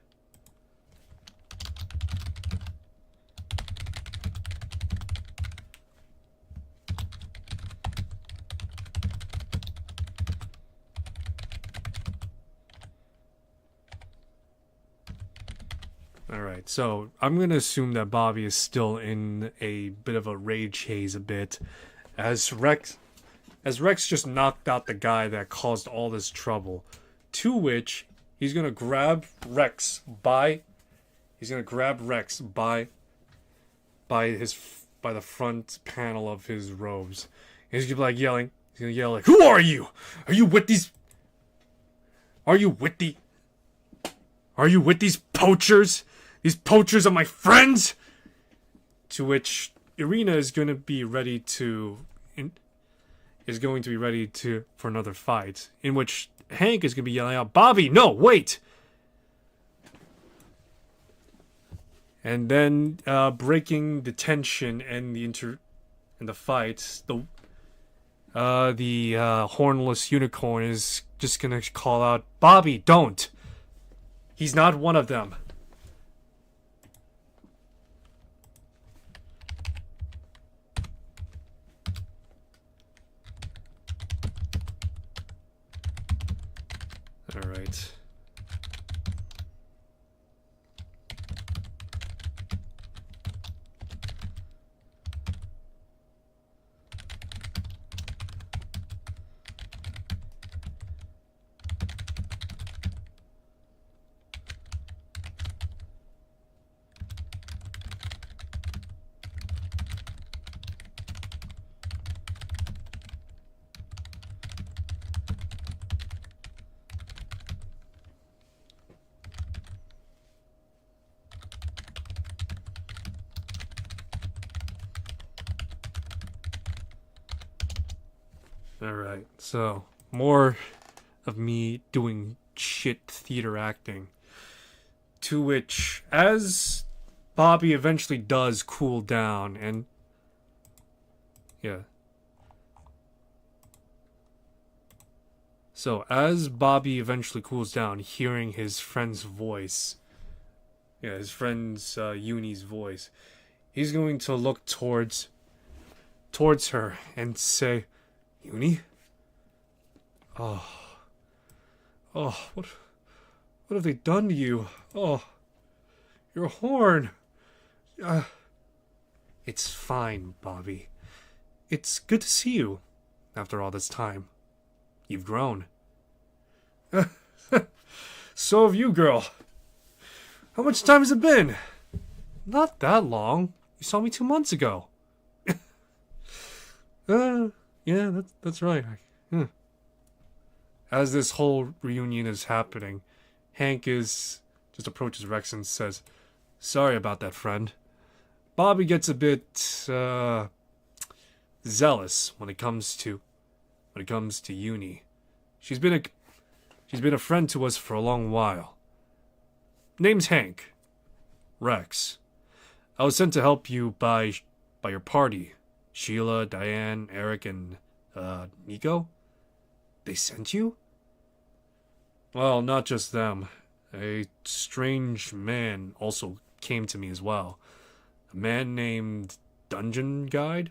Alright, so I'm going to assume that Bobby is still in a bit of a rage haze a bit, as Rex just knocked out the guy that caused all this trouble, to which he's going to grab Rex by the front panel of his robes. And he's going to be like he's going to yell like, "Who are you? Are you with these poachers? These poachers are my friends!" To which Irina is going to be ready for another fight, in which Hank is going to be yelling out, "Bobby, no, wait!" And then, breaking the tension and the fight, the hornless unicorn is just going to call out, "Bobby, don't! He's not one of them." Alright. Alright, so more of me doing shit theater acting. To which, as Bobby eventually does cool down, and yeah. So, as Bobby eventually cools down, hearing his friend's voice, his friend's Uni's voice, he's going to look towards her and say, "Uni? Oh, what have they done to you? Oh, your horn. It's fine, Bobby. It's good to see you after all this time. You've grown." "So have you, girl. How much time has it been?" "Not that long. You saw me 2 months ago." Yeah, that's right. Hmm. As this whole reunion is happening, Hank is just approaches Rex and says, "Sorry about that, friend." Bobby gets a bit zealous when it comes to Uni. She's been a friend to us for a long while. Name's Hank. Rex. I was sent to help you by your party. Sheila, Diane, Eric, and Nico? They sent you? Well, not just them. A strange man also came to me as well. A man named Dungeon Guide?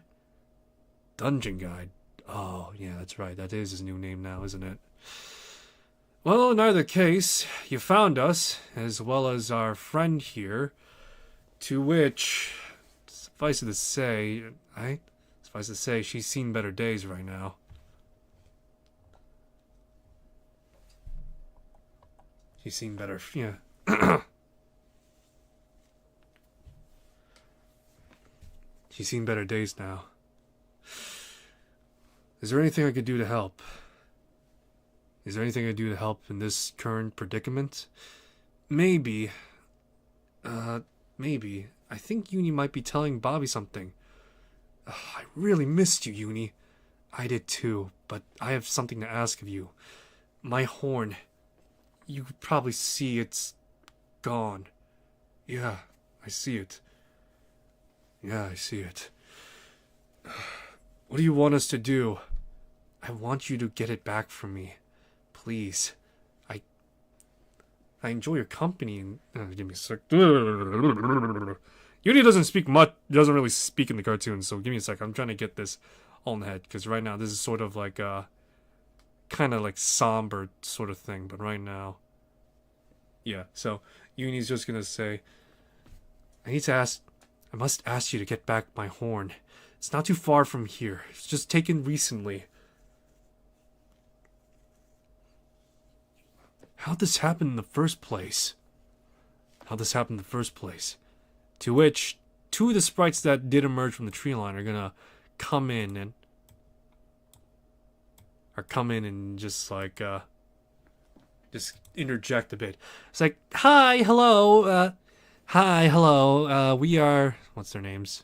Dungeon Guide. Oh, yeah, that's right. That is his new name now, isn't it? Well, in either case, you found us, as well as our friend here, to which, suffice it to say, she's seen better days right now. She's seen better, yeah. She's seen better days now. Is there anything I could do to help? Is there anything I could do to help in this current predicament? Maybe. Maybe. I think Uni might be telling Bobby something. I really missed you, Uni. I did too, but I have something to ask of you. My horn. You could probably see it's gone. Yeah, I see it. Yeah, I see it. What do you want us to do? I want you to get it back from me. Please. I enjoy your company and... give me a sec. Uni doesn't speak much, doesn't really speak in the cartoon, so give me a sec. I'm trying to get this all in the head, because right now this is sort of like a... kind of like somber sort of thing, but right now... Yeah, so Uni's just gonna say... I must ask you to get back my horn. It's not too far from here. It's just taken recently. How'd this happen in the first place? To which, two of the sprites that did emerge from the tree line are gonna come in and just like, just interject a bit. It's like, hi, hello, we are, what's their names?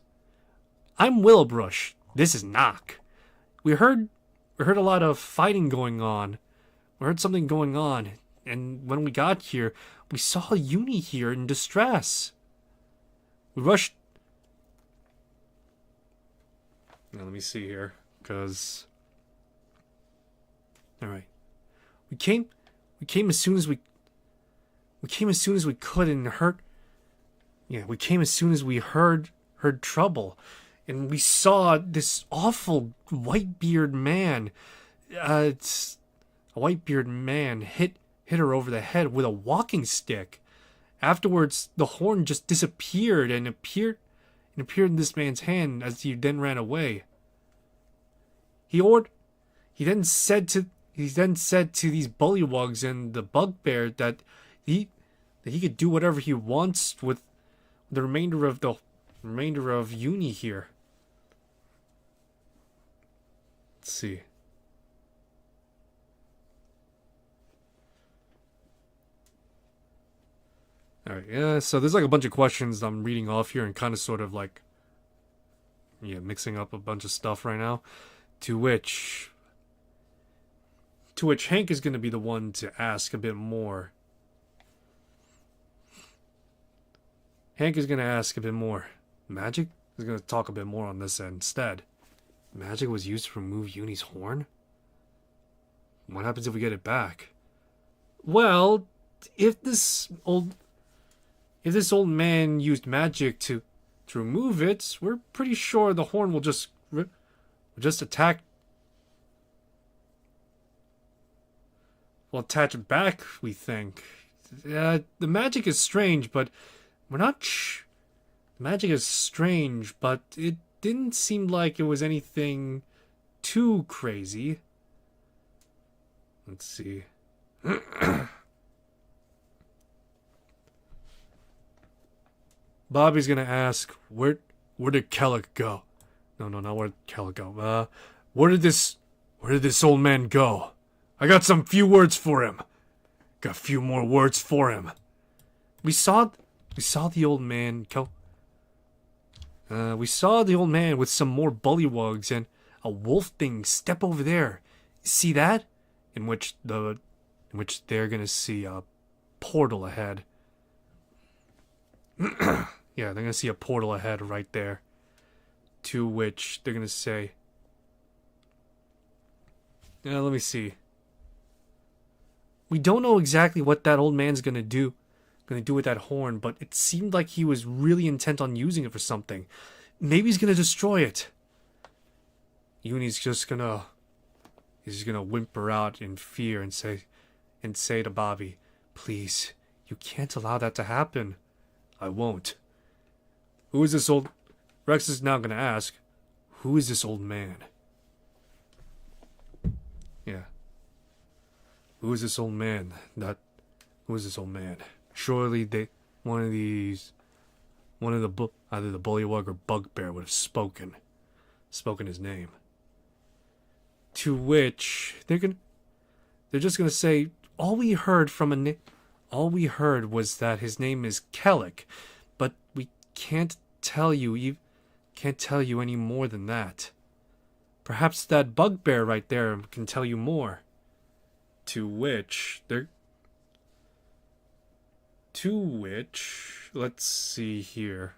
I'm Willowbrush. This is Knock. We heard a lot of fighting going on. We heard something going on. And when we got here, we saw Uni here in distress. We rushed... Now, let me see here, because... Alright. We came as soon as we could and we came as soon as we heard trouble. And we saw this awful white-beard man. It's a white-beard man hit her over the head with a walking stick. Afterwards, the horn just disappeared and appeared in this man's hand as he then ran away. He then said to these bullywugs and the bugbear that he could do whatever he wants with the remainder of Uni here. Let's see. Alright, yeah, so there's like a bunch of questions I'm reading off here and kind of sort of like, yeah, mixing up a bunch of stuff right now. To which Hank is going to be the one to ask a bit more. Hank is going to ask a bit more. Magic is going to talk a bit more on this instead. Magic was used to remove Uni's horn? What happens if we get it back? Well, if this old man used magic to remove it, we're pretty sure the horn will just attack. Will attach back, we think. The magic is strange, but we're not. Magic is strange, but it didn't seem like it was anything too crazy. Let's see. Bobby's gonna ask, where did Kellic go? No, not where'd Kel go. Where did this old man go? I got some few words for him. Got a few more words for him. We saw the old man, we saw the old man with some more bullywugs and a wolf thing step over there. See that? In which they're gonna see a portal ahead. Yeah, they're gonna see a portal ahead right there. To which they're gonna say, let me see. We don't know exactly what that old man's gonna do with that horn, but it seemed like he was really intent on using it for something. Maybe he's gonna destroy it. Uni's just gonna whimper out in fear and say to Bobby, please, you can't allow that to happen. I won't. Who is this old... Rex is now gonna ask, who is this old man? Yeah. Who is this old man? Who is this old man? Surely either the Bullywug or Bugbear would have spoken his name. To which they're just gonna say, all we heard was that his name is Kellic, but we can't tell you any more than that. Perhaps that Bugbear right there can tell you more. To which, let's see here.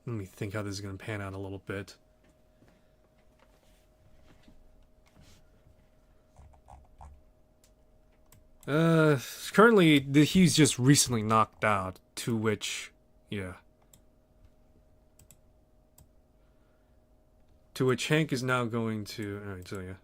Let me think how this is going to pan out a little bit. Currently, he's just recently knocked out, to which, yeah. To which Hank is now going to, alright, so yeah.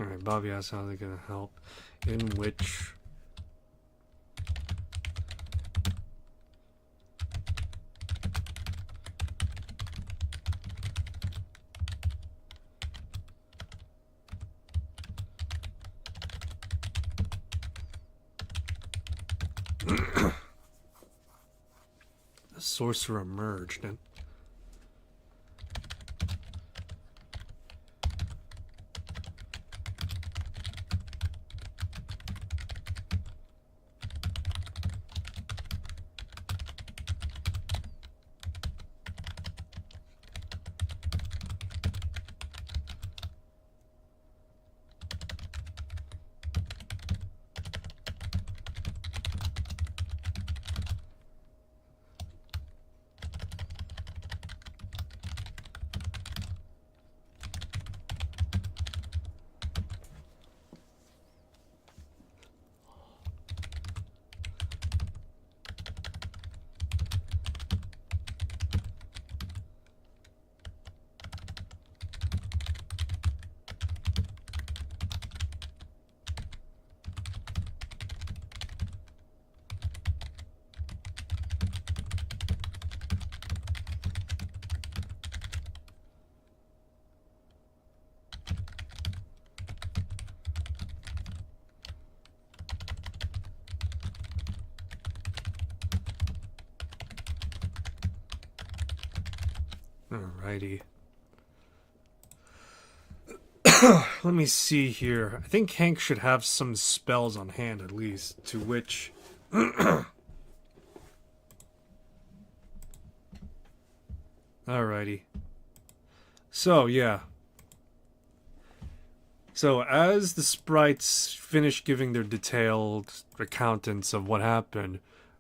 Alright, Bobby asks how they're gonna help. In which... the sorcerer emerged and... Alrighty. Let me see here. I think Hank should have some spells on hand at least, to which... Alrighty. So, yeah. So, as the sprites finish giving their detailed accountants of what happened,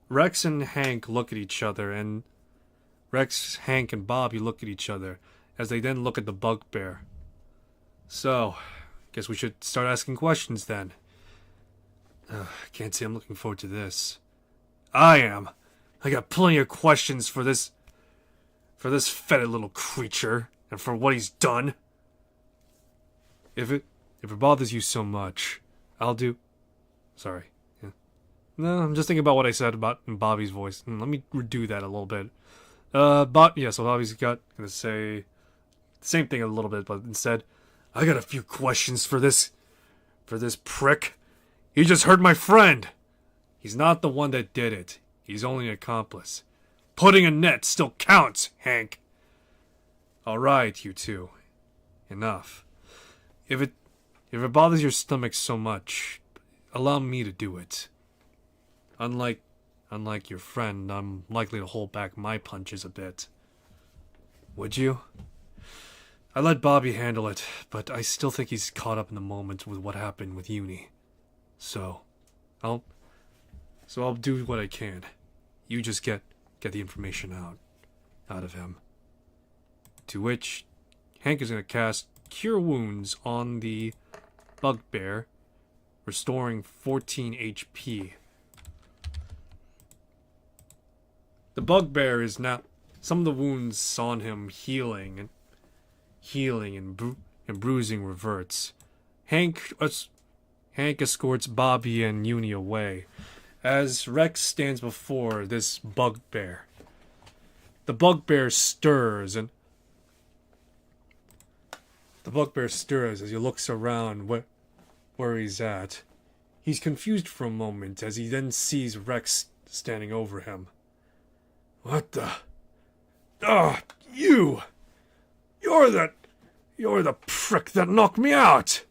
Rex and Hank look at each other, and Rex, Hank, and Bobby look at each other as they then look at the bugbear. So, guess we should start asking questions then. Can't say I'm looking forward to this. I am. I got plenty of questions for this fetid little creature and for what he's done. If it bothers you so much, I'll do. Sorry. Yeah. No, I'm just thinking about what I said about in Bobby's voice. Let me redo that a little bit. So Bobby's gonna say the same thing a little bit, but instead, I got a few questions for this prick. He just hurt my friend. He's not the one that did it. He's only an accomplice. Putting a net still counts, Hank. Alright, you two. Enough. If it bothers your stomach so much, allow me to do it. Unlike your friend, I'm likely to hold back my punches a bit. Would you? I let Bobby handle it, but I still think he's caught up in the moment with what happened with Uni. So I'll do what I can. You just get the information out of him. To which Hank is going to cast Cure Wounds on the bugbear, restoring 14 HP. The bugbear is now, some of the wounds on him healing and bruising reverts. Hank escorts Bobby and Uni away as Rex stands before this bugbear. The bugbear stirs as he looks around where he's at. He's confused for a moment as he then sees Rex standing over him. What the? You! You're the prick that knocked me out!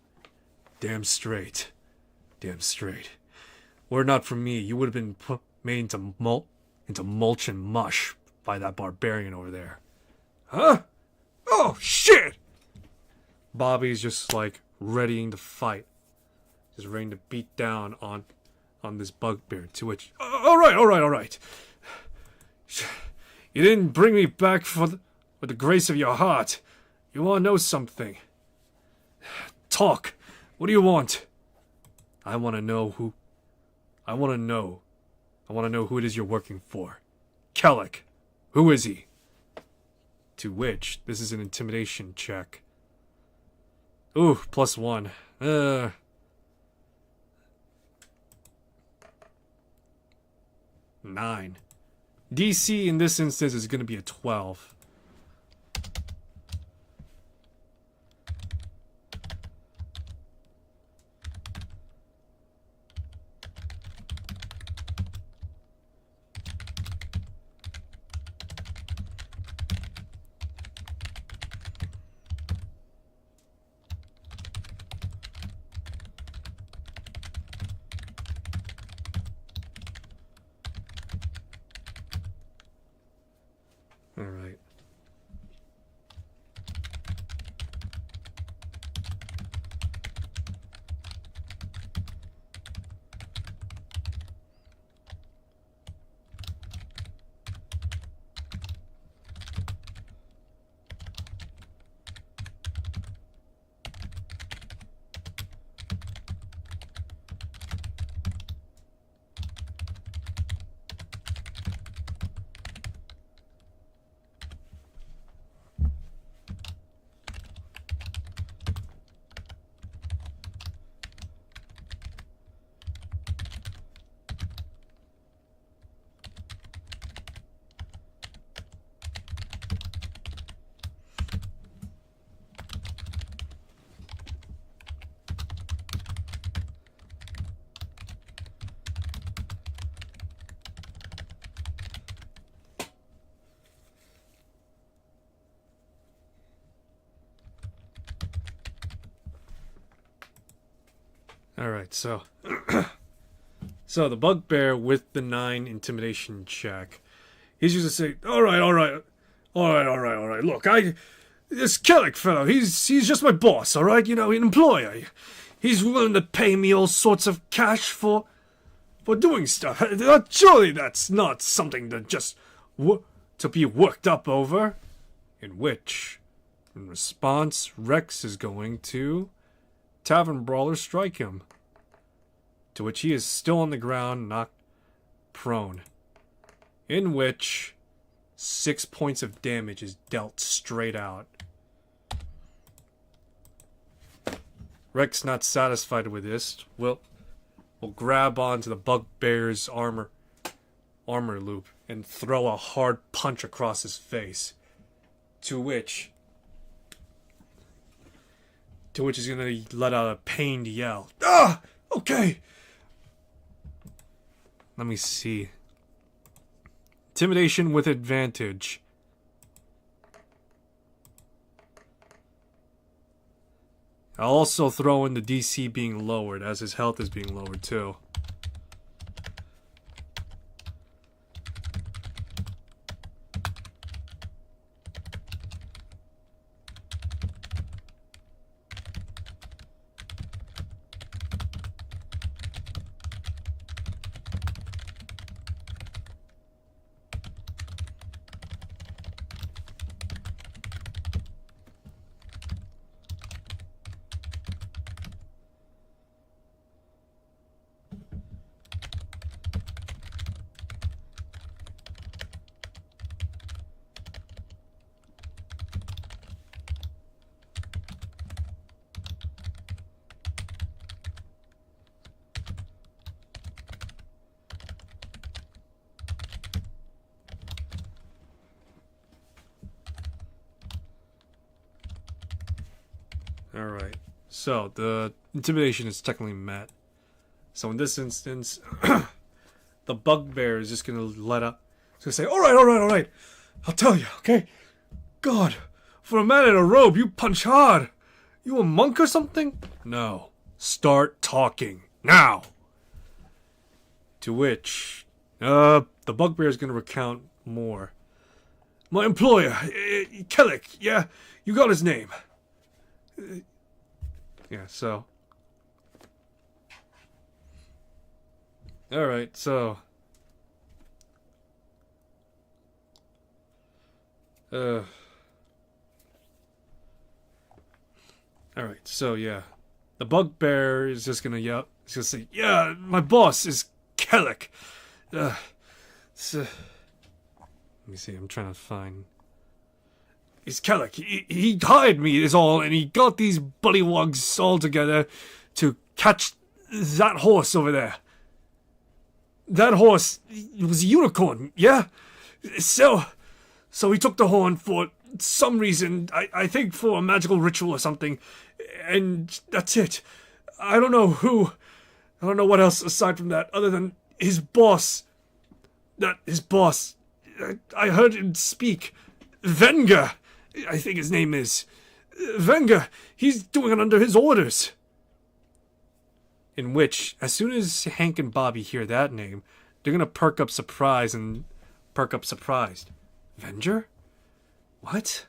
Damn straight. Were it not for me, you would have been made into mulch and mush by that barbarian over there. Huh? Oh, shit! Bobby's just readying to fight. Just ready to beat down on this bugbear, to which... All right. You didn't bring me back with the grace of your heart. You want to know something? Talk. What do you want? I want to know who it is you're working for. Kellic. Who is he? To which, this is an intimidation check. Ooh, +1. 9. DC in this instance is going to be a 12. All right. Alright, so the bugbear with the 9 intimidation check. He's just to say, Alright. Look, This Kellic fellow, he's just my boss, all right? You know, an employer. He's willing to pay me all sorts of cash for doing stuff. Surely that's not something to just to be worked up over. In which, in response, Rex is going to Tavern Brawler strike him. To which he is still on the ground, knocked prone. In which 6 points of damage is dealt straight out. Rex, not satisfied with this, will grab onto the bugbear's armor loop and throw a hard punch across his face. To which he's gonna let out a pained yell. Ah! Okay! Let me see. Intimidation with advantage. I'll also throw in the DC being lowered, as his health is being lowered too. Alright, so the intimidation is technically met. So in this instance, the bugbear is just gonna let up. He's gonna say, alright, I'll tell you, okay? God, for a man in a robe, you punch hard. You a monk or something? No. Start talking, now! To which, the bugbear is gonna recount more. My employer, Kellic, yeah? You got his name. Yeah, so. Alright, so. Alright, so yeah. The bugbear is just gonna yell. He's gonna say, yeah, my boss is Kellic. Let me see, I'm trying to find. He's Kellic. He hired me is all, and he got these bullywugs all together to catch that horse over there. That horse was a unicorn, yeah? So he took the horn for some reason, I think for a magical ritual or something, and that's it. I don't know what else aside from that, other than his boss. I heard him speak. Venga, I think his name is. Venga, he's doing it under his orders. In which, as soon as Hank and Bobby hear that name, they're gonna perk up surprised. Venger? What?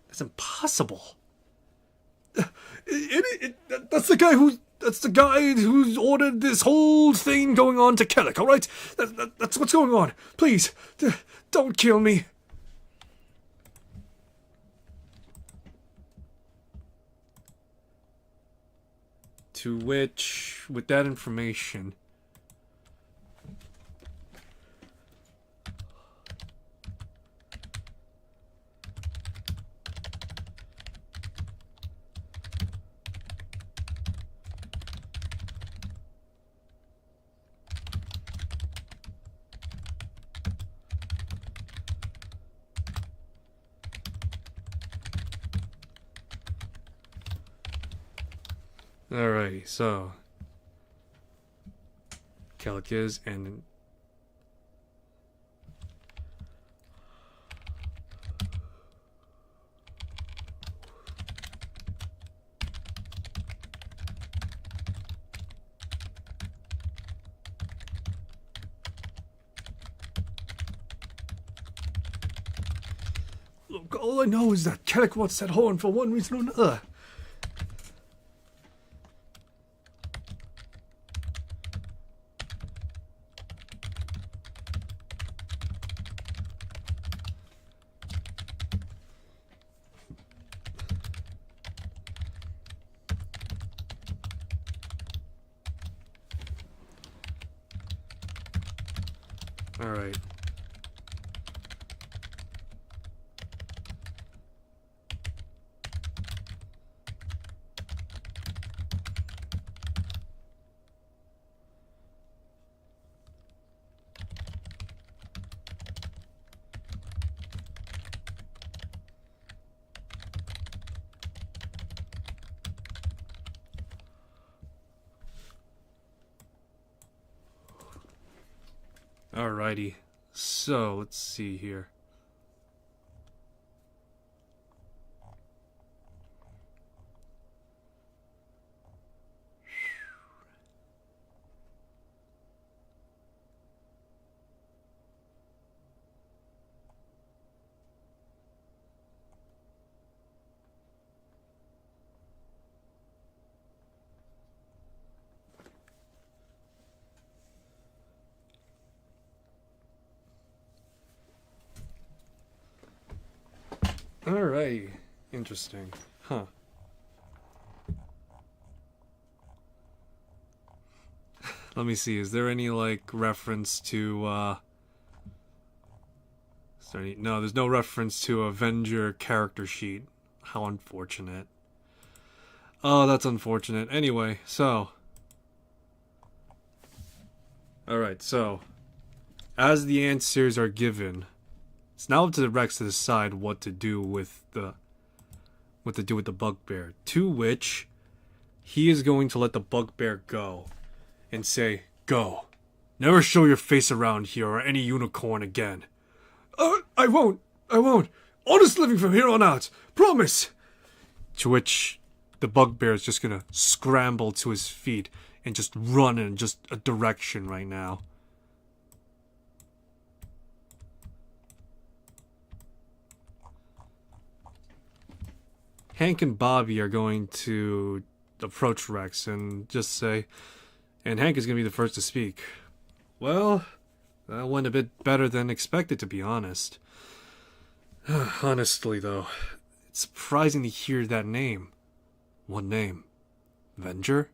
That's impossible. That's the guy who's ordered this whole thing going on to Kellic, alright? That's what's going on. Please, don't kill me. To which, with that information, alrighty, so Kellic is, and All I know is that Kellic wants that horn for one reason or another. Alright. Alrighty. So, let's see here. Alright. Interesting. Huh. Let me see. Is there any, like, reference to, No, there's no reference to Avenger character sheet. How unfortunate. Oh, that's unfortunate. Anyway, so... Alright, so... As the answers are given... It's now up to the Rex to decide what to do with the bugbear. To which he is going to let the bugbear go and say, "Go. Never show your face around here or any unicorn again." I won't. Honest living from here on out. Promise. To which the bugbear is just gonna scramble to his feet and just run in just a direction right now. Hank and Bobby are going to approach Rex and just say, and Hank is going to be the first to speak. "Well, that went a bit better than expected, to be honest." Honestly, though, it's surprising to hear that name. What name? Venger?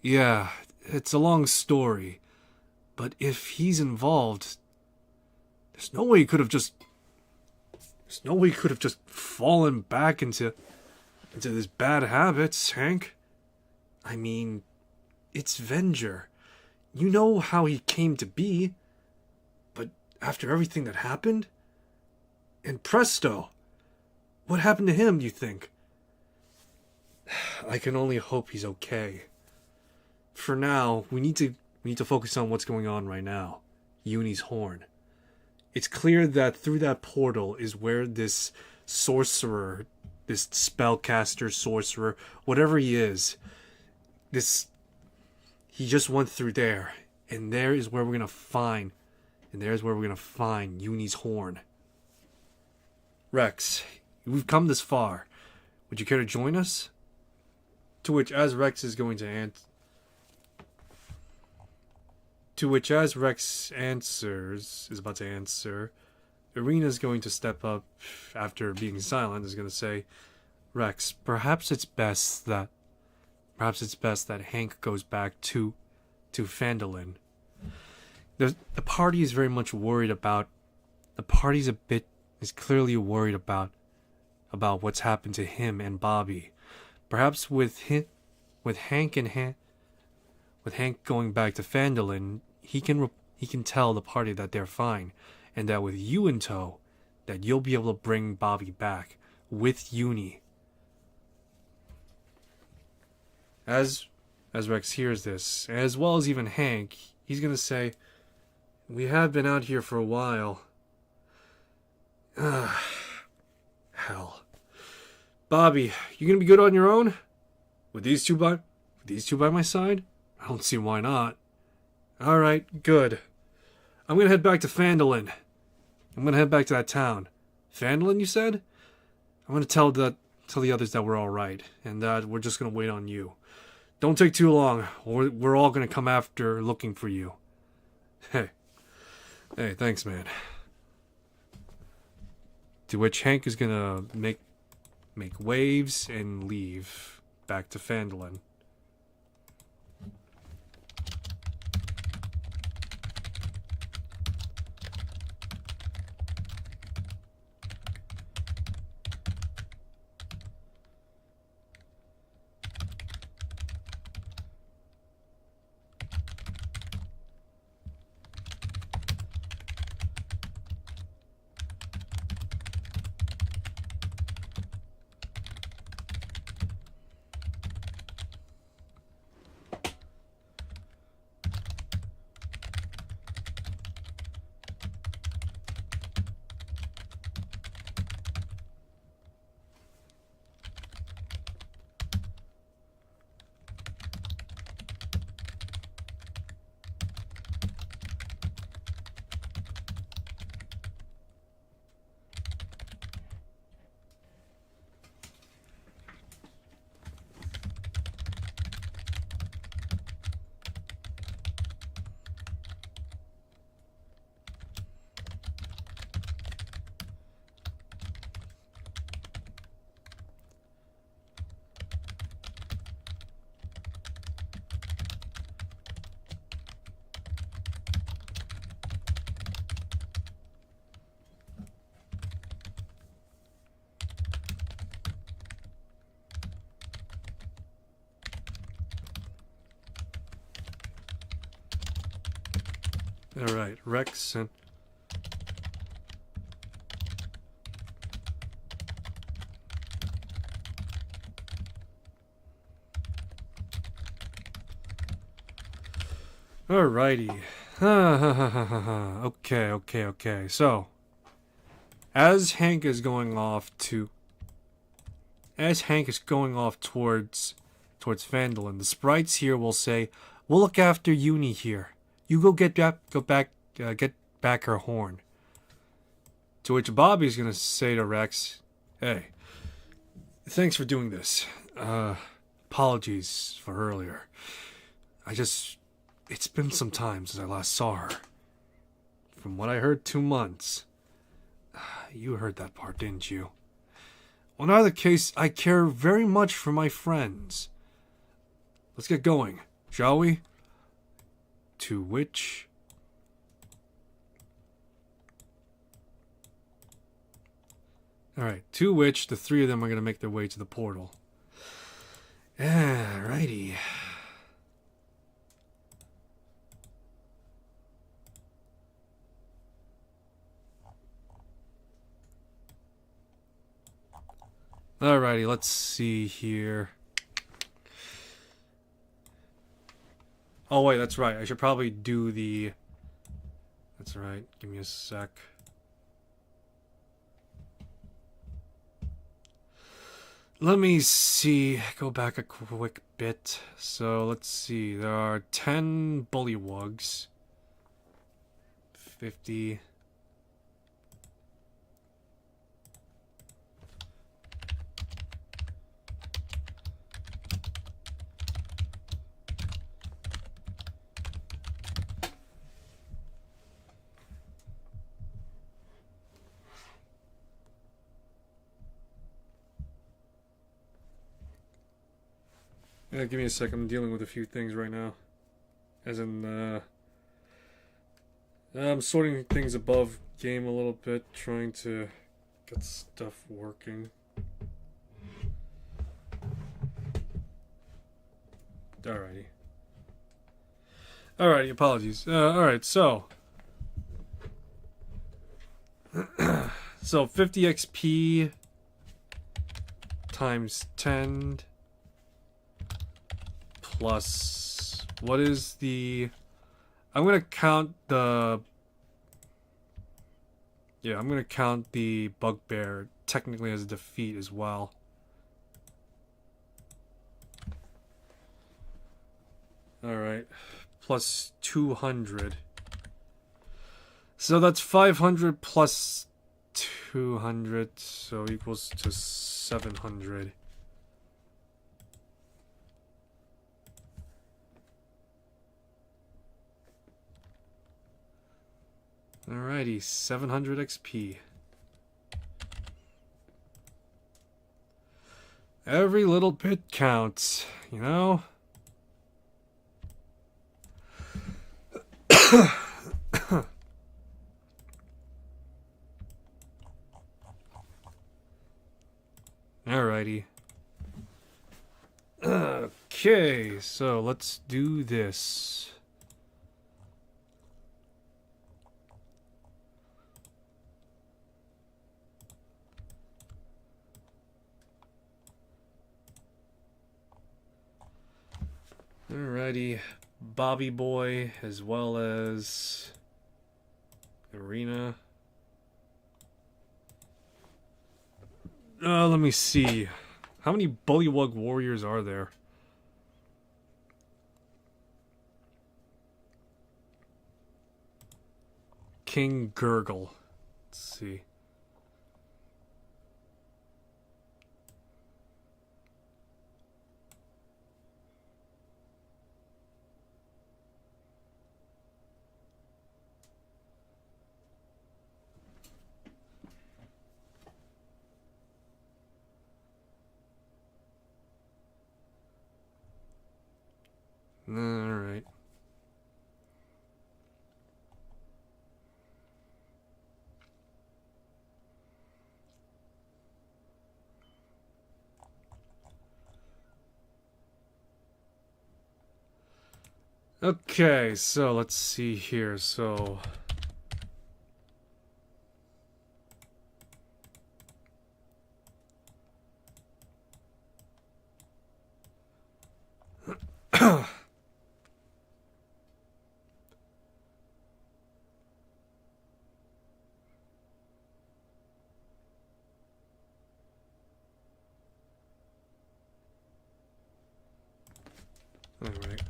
Yeah, it's a long story. But if he's involved, there's no way he could have just fallen back into his bad habits, Hank. I mean, it's Venger. You know how he came to be. But after everything that happened? And presto! What happened to him, you think? I can only hope he's okay. For now, we need to focus on what's going on right now. Uni's horn. It's clear that through that portal is where this sorcerer, this spellcaster, sorcerer, whatever he is, he just went through there. And there's where we're gonna find Uni's horn. Rex, we've come this far. Would you care to join us? To which, as Rex is about to answer, Irina's going to step up after being silent, is going to say, "Rex, perhaps it's best that Hank goes back to Phandalin. The party is very much worried about, is clearly worried about what's happened to him and Bobby. Perhaps with Hank going back to Phandalin, he can tell the party that they're fine, and that with you in tow, that you'll be able to bring Bobby back with Uni." As Rex hears this, as well as even Hank, he's gonna say, "We have been out here for a while. Hell. Bobby, you gonna be good on your own? With these two by my side? I don't see why not. Alright, good. I'm gonna head back to Phandalin. I'm gonna head back to that town. Fandolin, you said? I'm gonna tell the others that we're alright, and that we're just gonna wait on you. Don't take too long, or we're all gonna come after looking for you. Hey, thanks, man. To which Hank is gonna make waves and leave back to Fandolin. Alright, Rex and... Alrighty. Okay. So, as Hank is going off towards Fandolin, the sprites here will say, "We'll look after Uni here. You get back her horn." To which Bobby's gonna say to Rex, "Hey, thanks for doing this. Apologies for earlier. It's been some time since I last saw her. From what I heard, 2 months. You heard that part, didn't you? Well, in either case, I care very much for my friends. Let's get going, shall we?" To which... Alright, to which the three of them are going to make their way to the portal. Alrighty. Alrighty, let's see here. Oh wait, that's right. I should probably do the... That's right. Give me a sec. Let me see. Go back a quick bit. So let's see. There are 10 bullywugs. 50... Yeah, give me a sec. I'm dealing with a few things right now. As in, I'm sorting things above game a little bit, trying to get stuff working. Alrighty. Alrighty, apologies. Alright, so. So 50 XP times 10 plus, what is the... I'm going to count the... Yeah, I'm going to count the bugbear technically as a defeat as well. Alright. Plus 200. So that's 500 plus 2. 200, so equals to 700. Alrighty, 700 XP. Every little bit counts, you know? Alrighty. Okay, so let's do this. Alrighty, Bobby Boy as well as Arena. Let me see. How many Bullywug warriors are there? King Gurgle. Let's see. Alright. Okay, so let's see here. So alright.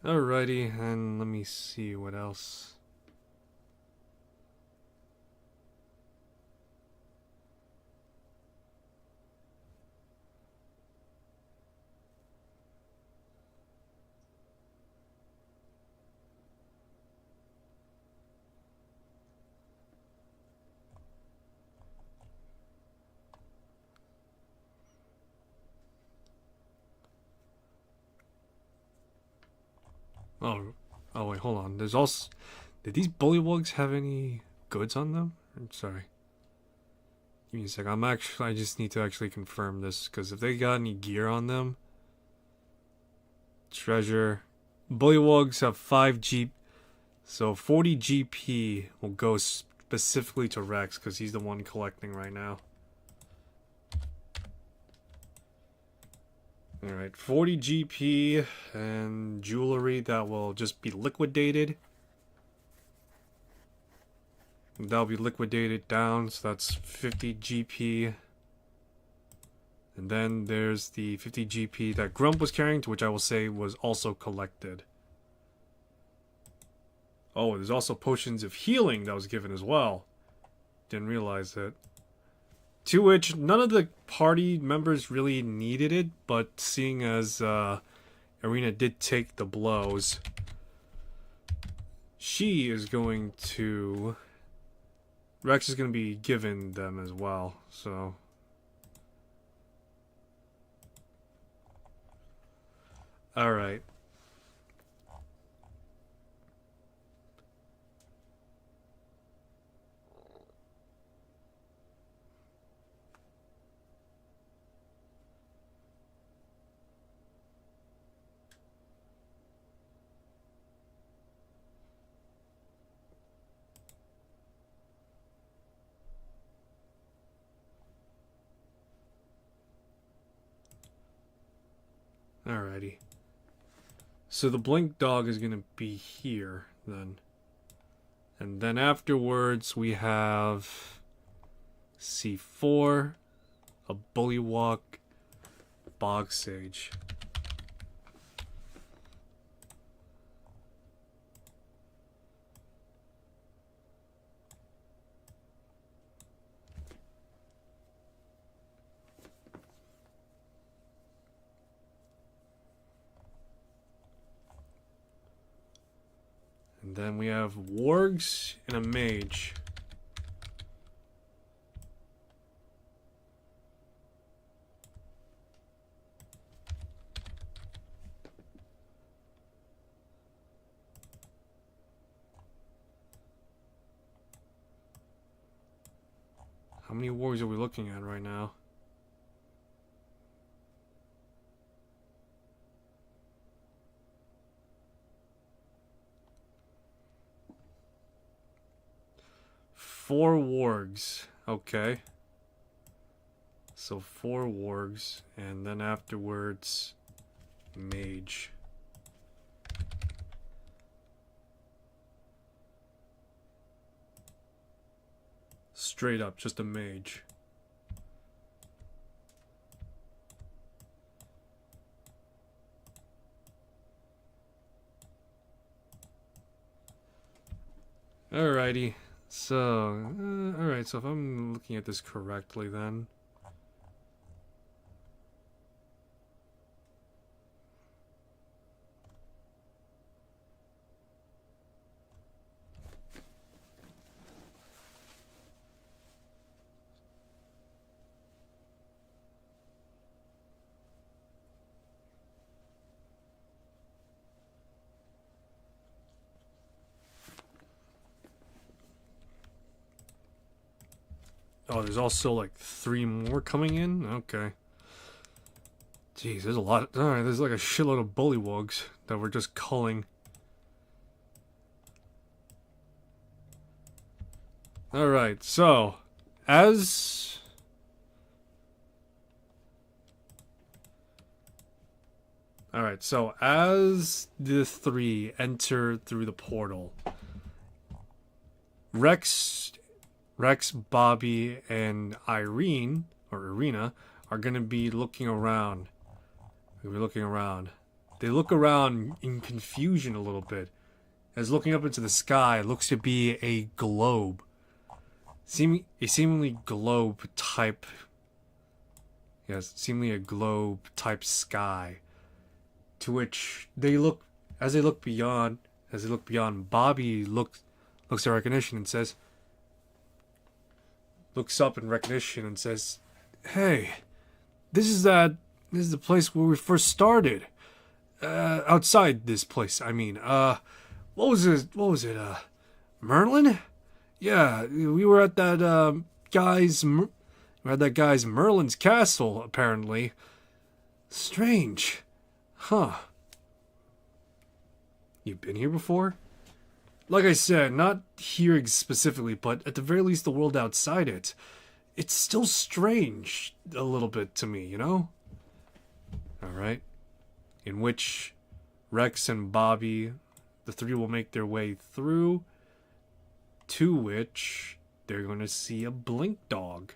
Alrighty, and let me see what else. Oh wait, hold on. There's also... Did these Bullywugs have any goods on them? I'm sorry. Give me a sec. I just need to actually confirm this, because if they got any gear on them... Treasure. Bullywugs have 5 G... So 40 GP will go specifically to Rex, because he's the one collecting right now. Alright, 40 GP and jewelry that will just be liquidated. That'll be liquidated down, so that's 50 GP. And then there's the 50 GP that Grump was carrying, to which I will say was also collected. Oh, there's also potions of healing that was given as well. Didn't realize that. To which none of the party members really needed it, but seeing as Arena did take the blows, she is going to... Rex is going to be given them as well, so... Alright. Alrighty. So the Blink Dog is going to be here, then. And then afterwards, we have C4, a Bullywug, Bog Sage. And then we have wargs and a mage. How many wargs are we looking at right now? Four wargs. Okay. So 4 wargs, and then afterwards, mage. Straight up, just a mage. Alrighty. So, alright, so if I'm looking at this correctly then. Oh, there's also like 3 more coming in? Okay. Jeez, there's a lot. Alright, there's like a shitload of bullywugs that we're just culling. Alright, so, as... Alright, so as the 3 enter through the portal, Rex, Bobby, and Irene, or Irina, are going to be looking around. They look around in confusion a little bit, as looking up into the sky looks to be a globe. Seemingly globe type. Yes, seemingly a globe type sky. To which they look, as they look beyond, Bobby looks at recognition and says, looks up in recognition and says, "Hey, this is the place where we first started. Outside this place, I mean. What was it? Merlin? Yeah, we were at that guy's Merlin's castle, apparently. Strange. Huh. You've been here before?" Like I said, not here specifically, but at the very least the world outside it. It's still strange a little bit to me, you know? Alright. In which Rex and Bobby, the 3 will make their way through, to which they're going to see a blink dog.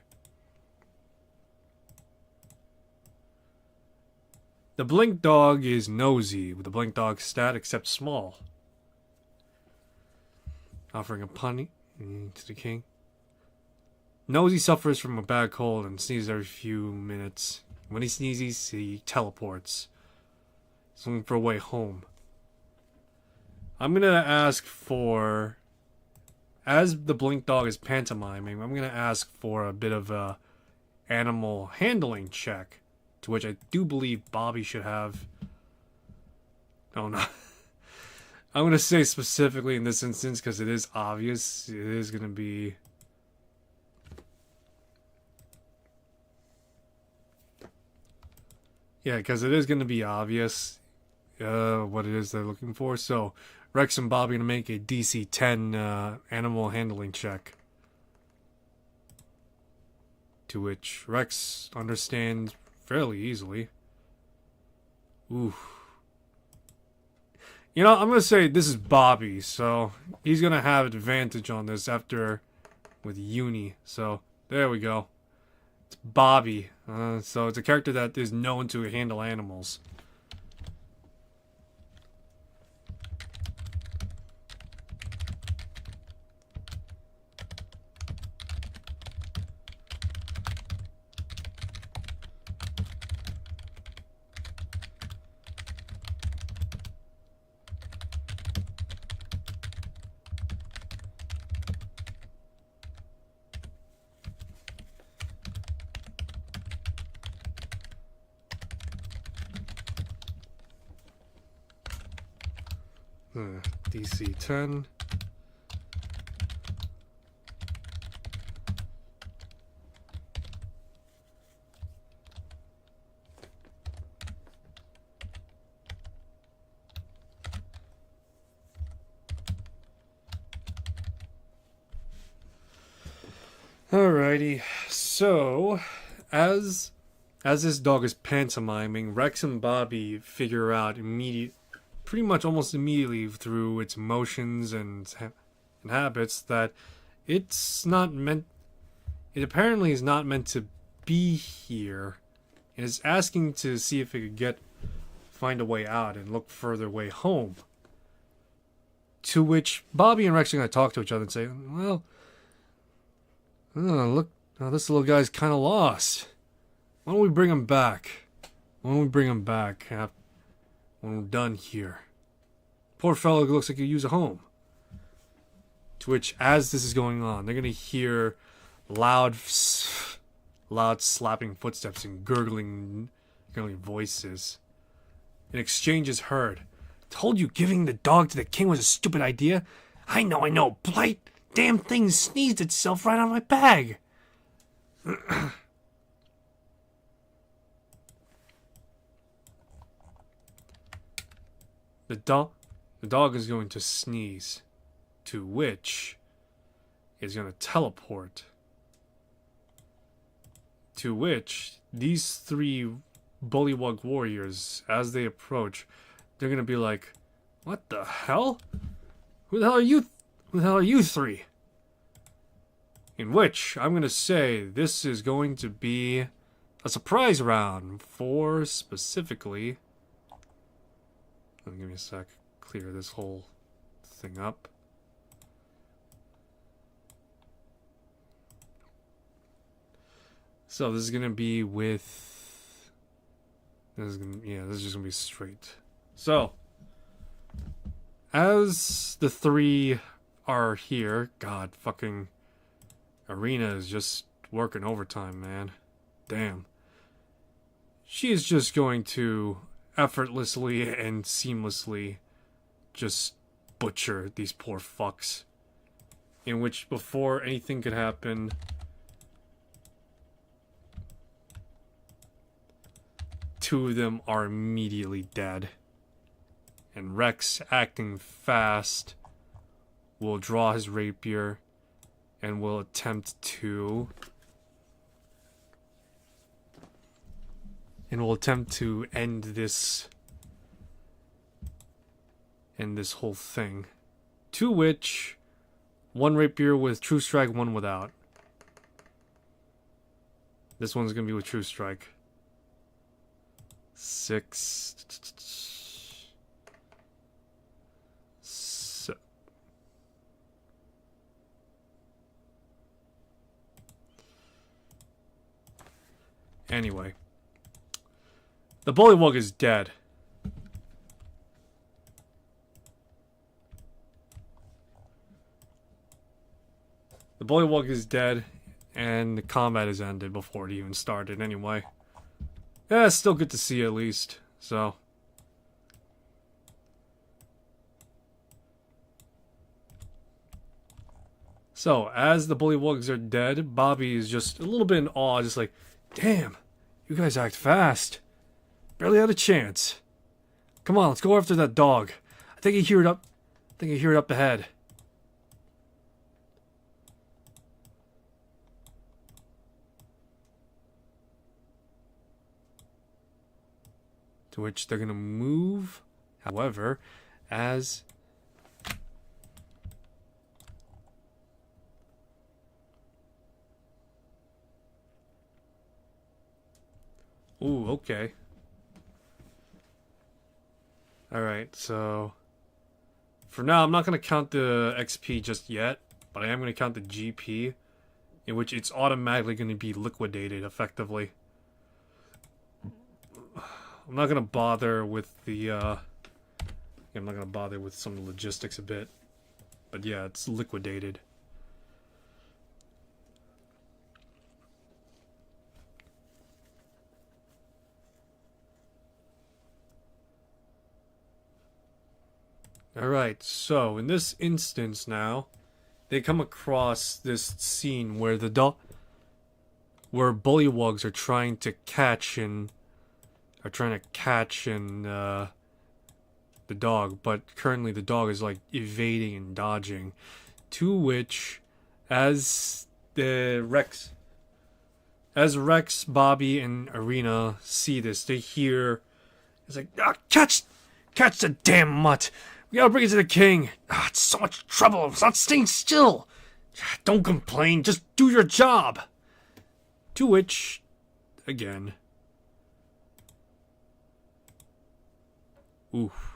The blink dog is nosy, with the blink dog stat except small. Offering a punny to the king. Nosy suffers from a bad cold and sneezes every few minutes. When he sneezes, he teleports. He's looking for a way home. I'm gonna ask for, as the blink dog is pantomiming, I'm gonna ask for a bit of a animal handling check, to which I do believe Bobby should have. Oh no. I'm going to say specifically in this instance, because it is obvious, it is going to be... Yeah, because it is going to be obvious what it is they're looking for. So, Rex and Bobby are going to make a DC 10 animal handling check. To which Rex understands fairly easily. Ooh. You know, I'm going to say this is Bobby, so he's going to have advantage on this after with Uni. So, there we go. It's Bobby. So it's a character that is known to handle animals. DC 10. Alrighty, so as this dog is pantomiming, Rex and Bobby figure out pretty much almost immediately through its motions and habits that it's not meant. It apparently is not meant to be here, and is asking to see if it could find a way out and look further way home. To which Bobby and Rex are going to talk to each other and say, "Well, look, this little guy's kind of lost. Why don't we bring him back? When we're done here. Poor fellow looks like he could use a home." To which, as this is going on, they're going to hear loud slapping footsteps and gurgling voices. An exchange is heard. "Told you giving the dog to the king was a stupid idea. I know. Blight. Damn thing sneezed itself right on my bag." The dog is going to sneeze, to which is going to teleport. To which these three Bullywug warriors, as they approach, they're going to be like, "What the hell? Who the hell are you? Who the hell are you three?" In which I'm going to say this is going to be a surprise round for specifically. Give me a sec. Clear this whole thing up. So this is gonna be with. This is just gonna be straight. So, as the three are here, God fucking, Irina is just working overtime, man. Damn. She is just going to effortlessly and seamlessly just butcher these poor fucks. In which, before anything could happen, two of them are immediately dead. And Rex, acting fast, will draw his rapier and will attempt to end this whole thing. To which, one rapier with True Strike, one without. This one's gonna be with True Strike. 6. Anyway. The Bullywug is dead. The Bullywug is dead, and the combat is ended before it even started anyway. Yeah, it's still good to see at least, so. So, as the Bullywugs are dead, Bobby is just a little bit in awe, just like, "Damn, you guys act fast. Barely had a chance. Come on, let's go after that dog. I think I hear it up ahead." To which they're gonna move, however, as Ooh, okay. Alright, so for now I'm not gonna count the XP just yet, but I am gonna count the GP, in which it's automatically gonna be liquidated effectively. I'm not gonna bother with the I'm not gonna bother with some of the logistics a bit. But yeah, it's liquidated. Alright, so in this instance now, they come across this scene where where bullywugs are trying to catch and the dog, but currently the dog is like evading and dodging. To which, as Rex, Bobby, and Irina see this, they hear it's like, catch the damn mutt. We gotta bring it to the king. It's so much trouble. It's not staying still. Don't complain. Just do your job. To which, again, oof.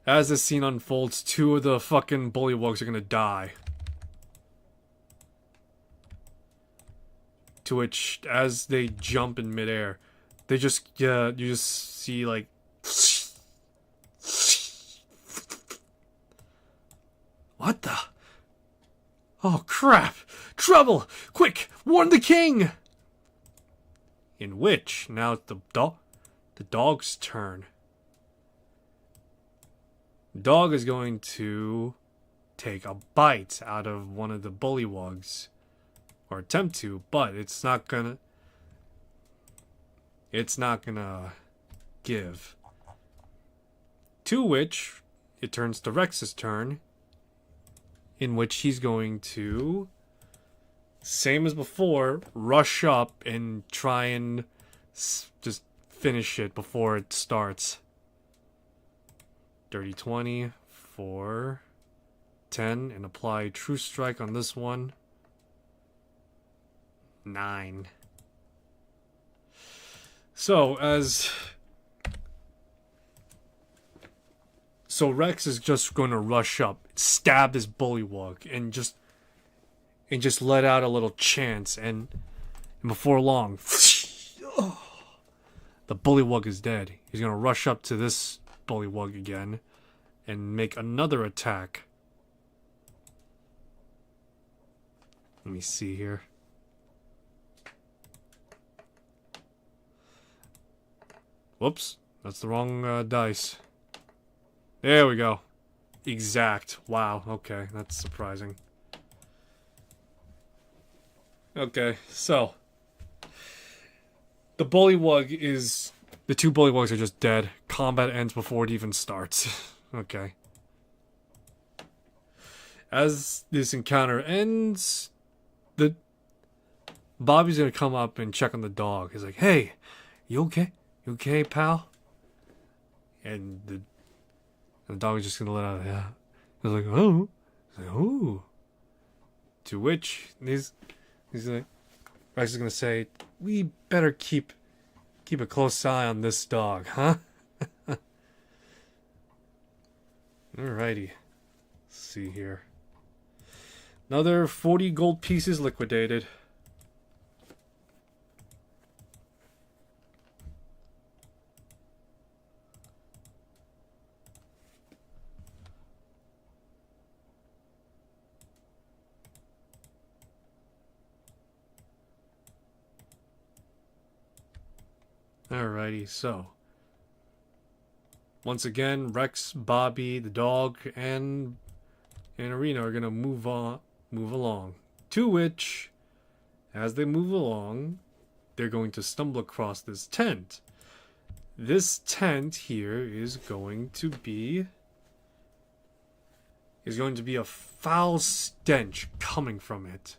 As the scene unfolds, 2 of the fucking bullywugs are gonna die. To which, as they jump in midair, they just, you just see, like, what the? Oh, crap! Trouble! Quick! Warn the king! In which, now it's the dog's turn. Dog is going to take a bite out of one of the bullywugs, or attempt to, but it's not gonna give. To which it turns to Rex's turn, in which he's going to, same as before, rush up and try and just finish it before it starts. Dirty 20 for 10, and apply True Strike on this one. 9. So Rex is just going to rush up, stab this bullywug, and just let out a little chant, and before long, the bullywug is dead. He's going to rush up to this bullywug again and make another attack. Let me see here. Whoops, that's the wrong dice. There we go. Exact. Wow, okay, that's surprising. Okay, so the 2 bullywugs are just dead. Combat ends before it even starts. Okay. As this encounter ends, Bobby's gonna come up and check on the dog. He's like, "Hey, you okay? You okay, pal?" And the dog is just gonna let out, yeah. He's like, "Oh." He's like, "Oh." To which he's like, Rex is gonna say, "We better keep a close eye on this dog, huh?" Alrighty. Let's see here. Another 40 gold pieces liquidated. Alrighty, so once again, Rex, Bobby, the dog, and Irina are gonna move along. To which, as they move along, they're going to stumble across this tent. This tent here is going to be a foul stench coming from it.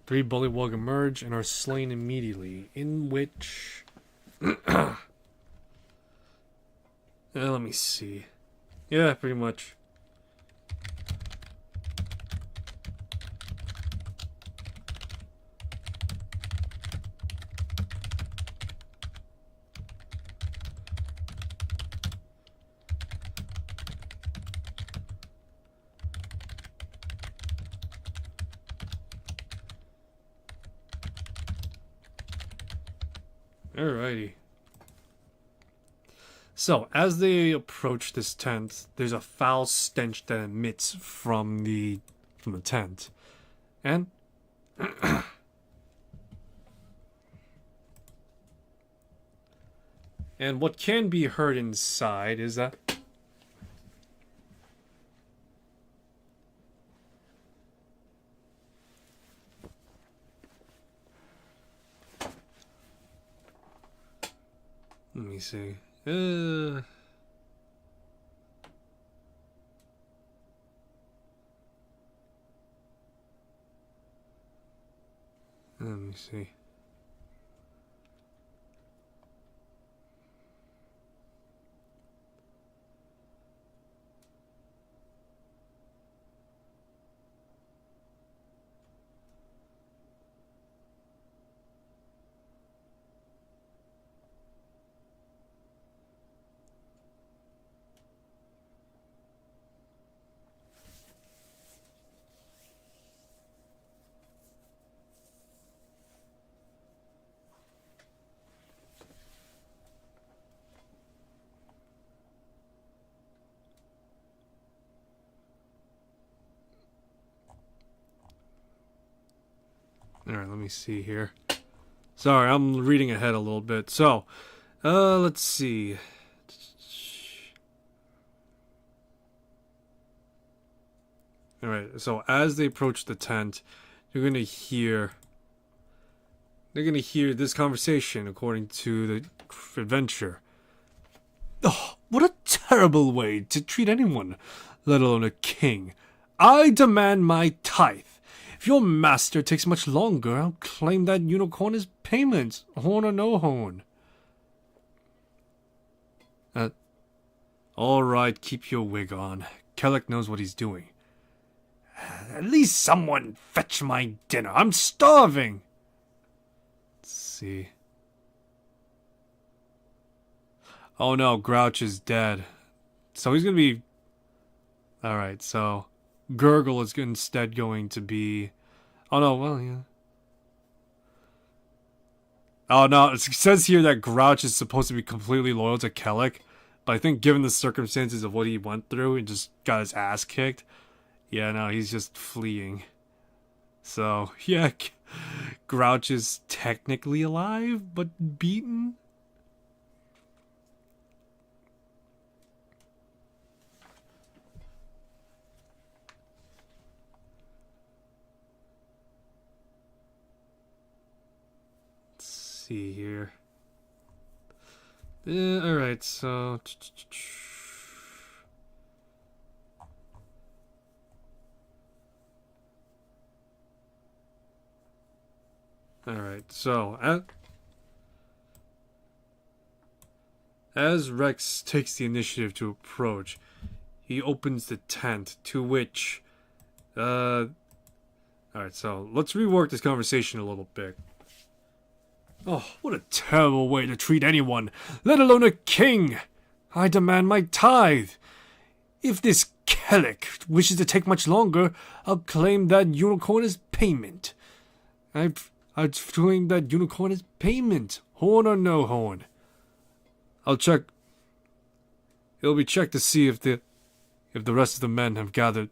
3 bullywug emerge and are slain immediately, in which... let me see. Yeah, pretty much. Alrighty. So, as they approach this tent, there's a foul stench that emits from the tent. And and what can be heard inside is that let me see. Let me see. Alright, let me see here. Sorry, I'm reading ahead a little bit. So, let's see. Alright, so as they approach the tent, they're gonna hear this conversation according to the adventure. Oh, what a terrible way to treat anyone, let alone a king. I demand my tithe. If your master takes much longer, I'll claim that unicorn as payment, horn or no horn. All right, keep your wig on. Kellic knows what he's doing. At least someone fetch my dinner. I'm starving. Let's see. Oh no, Grouch is dead. So he's gonna be... Alright, so... Gurgle is instead going to be... Oh no, well, yeah. Oh no, it says here that Grouch is supposed to be completely loyal to Kellic, but I think given the circumstances of what he went through, he just got his ass kicked. Yeah, no, he's just fleeing. So, yeah, Grouch is technically alive, but beaten. See here. Alright, so... Alright, so... As Rex takes the initiative to approach, he opens the tent, to which... Alright, so let's rework this conversation a little bit. Oh, what a terrible way to treat anyone, let alone a king! I demand my tithe. If this Kellic wishes to take much longer, I'll claim that unicorn as payment. I'd claim that unicorn as payment, horn or no horn. I'll check. It'll be checked to see if the rest of the men have gathered.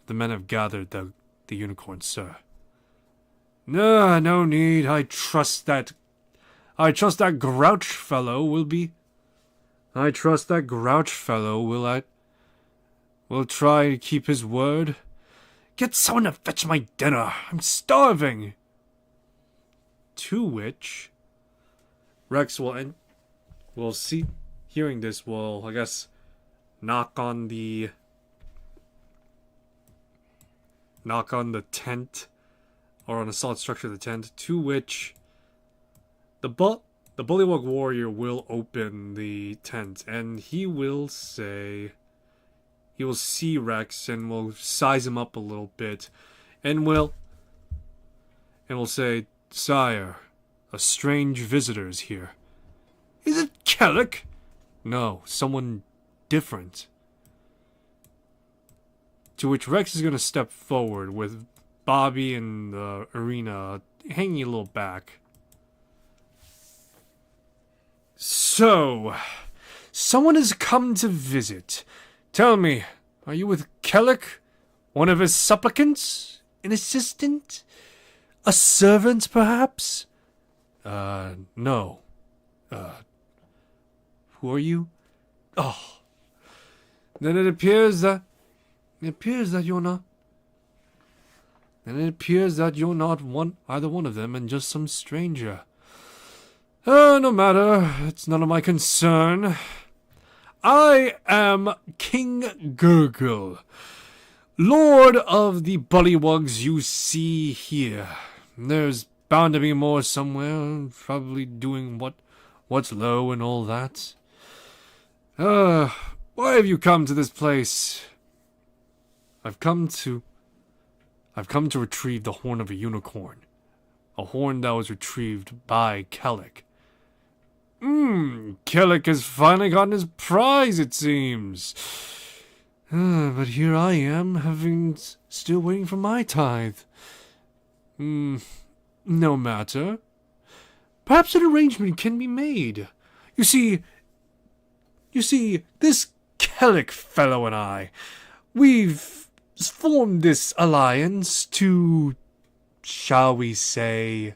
The men have gathered the unicorn, sir. No need. I trust that Grouch fellow will be. I trust that Grouch fellow will try to keep his word. Get someone to fetch my dinner. I'm starving. To which Rex will see. Hearing this, will, I guess, knock on the tent or on a solid structure of the tent, to which the Bullywug warrior will open the tent, and he will say, he will see Rex and will size him up a little bit, and will say, "Sire, a strange visitor is here." "Is it Kellic?" "No, someone different." To which Rex is going to step forward with Bobby and the arena hanging a little back. "So, someone has come to visit. Tell me, are you with Kellic? One of his supplicants? An assistant? A servant, perhaps?" No. Who are you?" "Oh. Then it appears that you're not. Then it appears that you're not either one of them, and just some stranger. No matter. It's none of my concern. I am King Gurgle, Lord of the Bullywugs you see here. There's bound to be more somewhere, probably doing what's low and all that. Why have you come to this place?" I've come to retrieve the horn of a unicorn. A horn that was retrieved by Kellic." Kellic has finally gotten his prize, it seems. But here I am, still waiting for my tithe. No matter. Perhaps an arrangement can be made. You see, this Kellic fellow and I, we've formed this alliance to, shall we say,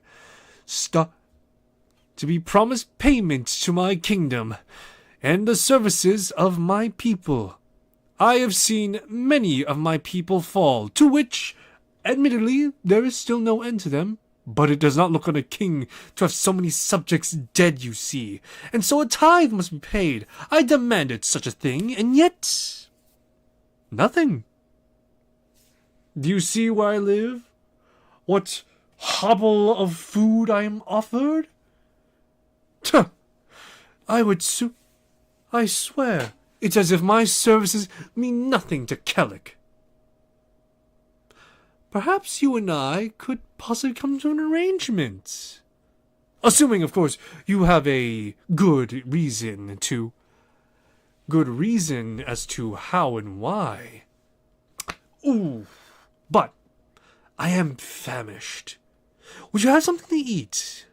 to be promised payment to my kingdom and the services of my people. I have seen many of my people fall, to which, admittedly, there is still no end to them. But it does not look on a king to have so many subjects dead, you see, and so a tithe must be paid. I demanded such a thing, and yet nothing. Do you see where I live? What hobble of food I am offered? Tuh! I swear, it's as if my services mean nothing to Kellic. Perhaps you and I could possibly come to an arrangement. Assuming, of course, you have a good reason as to how and why. Ooh, but I am famished. Would you have something to eat?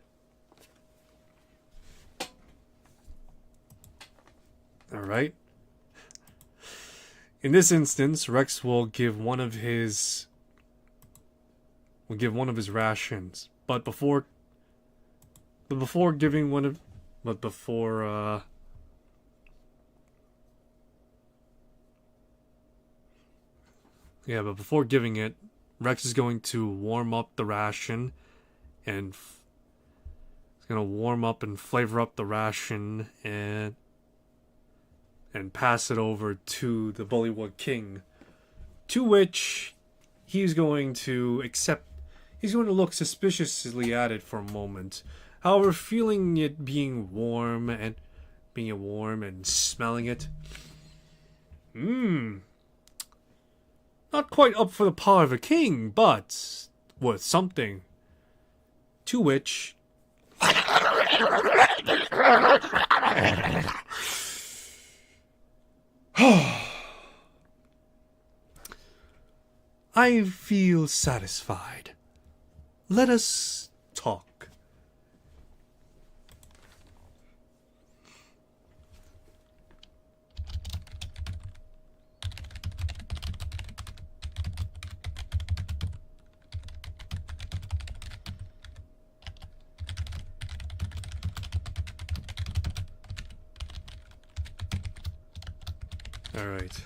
All right. In this instance, Rex will give one of his rations, but before giving it, Rex is going to warm up the ration and flavor up the ration and pass it over to the Bullywug King, to which he's going to look suspiciously at it for a moment. However, feeling it being warm and smelling it, not quite up for the par of a king, but worth something. To which I feel satisfied. Let us talk. All right.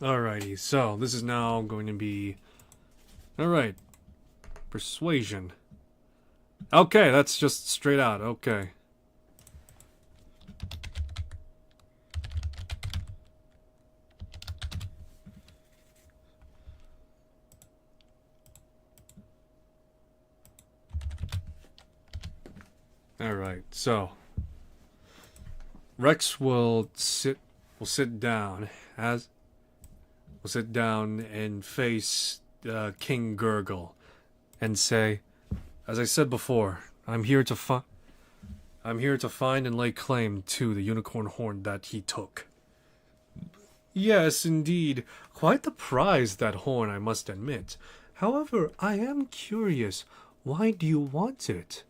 Alrighty, so this is now going to be... Alright. Persuasion. Okay, that's just straight out, okay. Alright, so... Rex will sit down and face King Gurgle and say, as I said before, I'm here to find and lay claim to the unicorn horn that he took. Yes, indeed, quite the prize, that horn, I must admit. However, I am curious, why do you want it?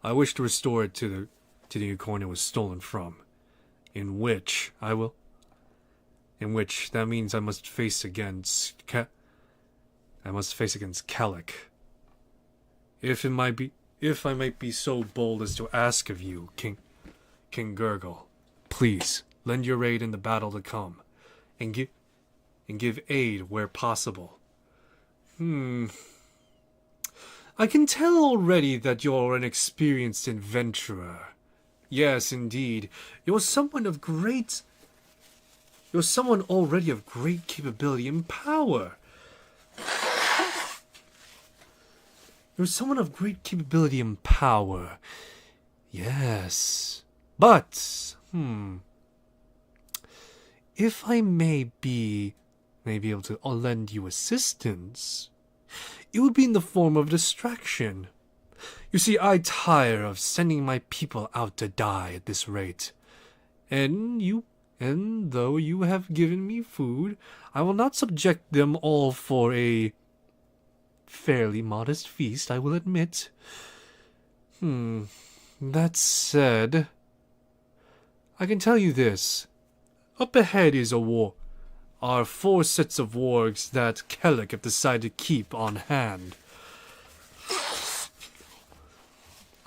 I wish to restore it to the unicorn it was stolen from. In which that means I must face against Kellic. If I might be so bold as to ask of you, King Gurgle, please lend your aid in the battle to come, and give aid where possible. I can tell already that you're an experienced adventurer. Yes, indeed. You're someone already of great capability and power. Yes. But, if I may be able to lend you assistance, it would be in the form of distraction. You see, I tire of sending my people out to die at this rate. And though you have given me food, I will not subject them all for a fairly modest feast, I will admit. That said, I can tell you this. Up ahead is are 4 sets of wargs that Kellic have decided to keep on hand.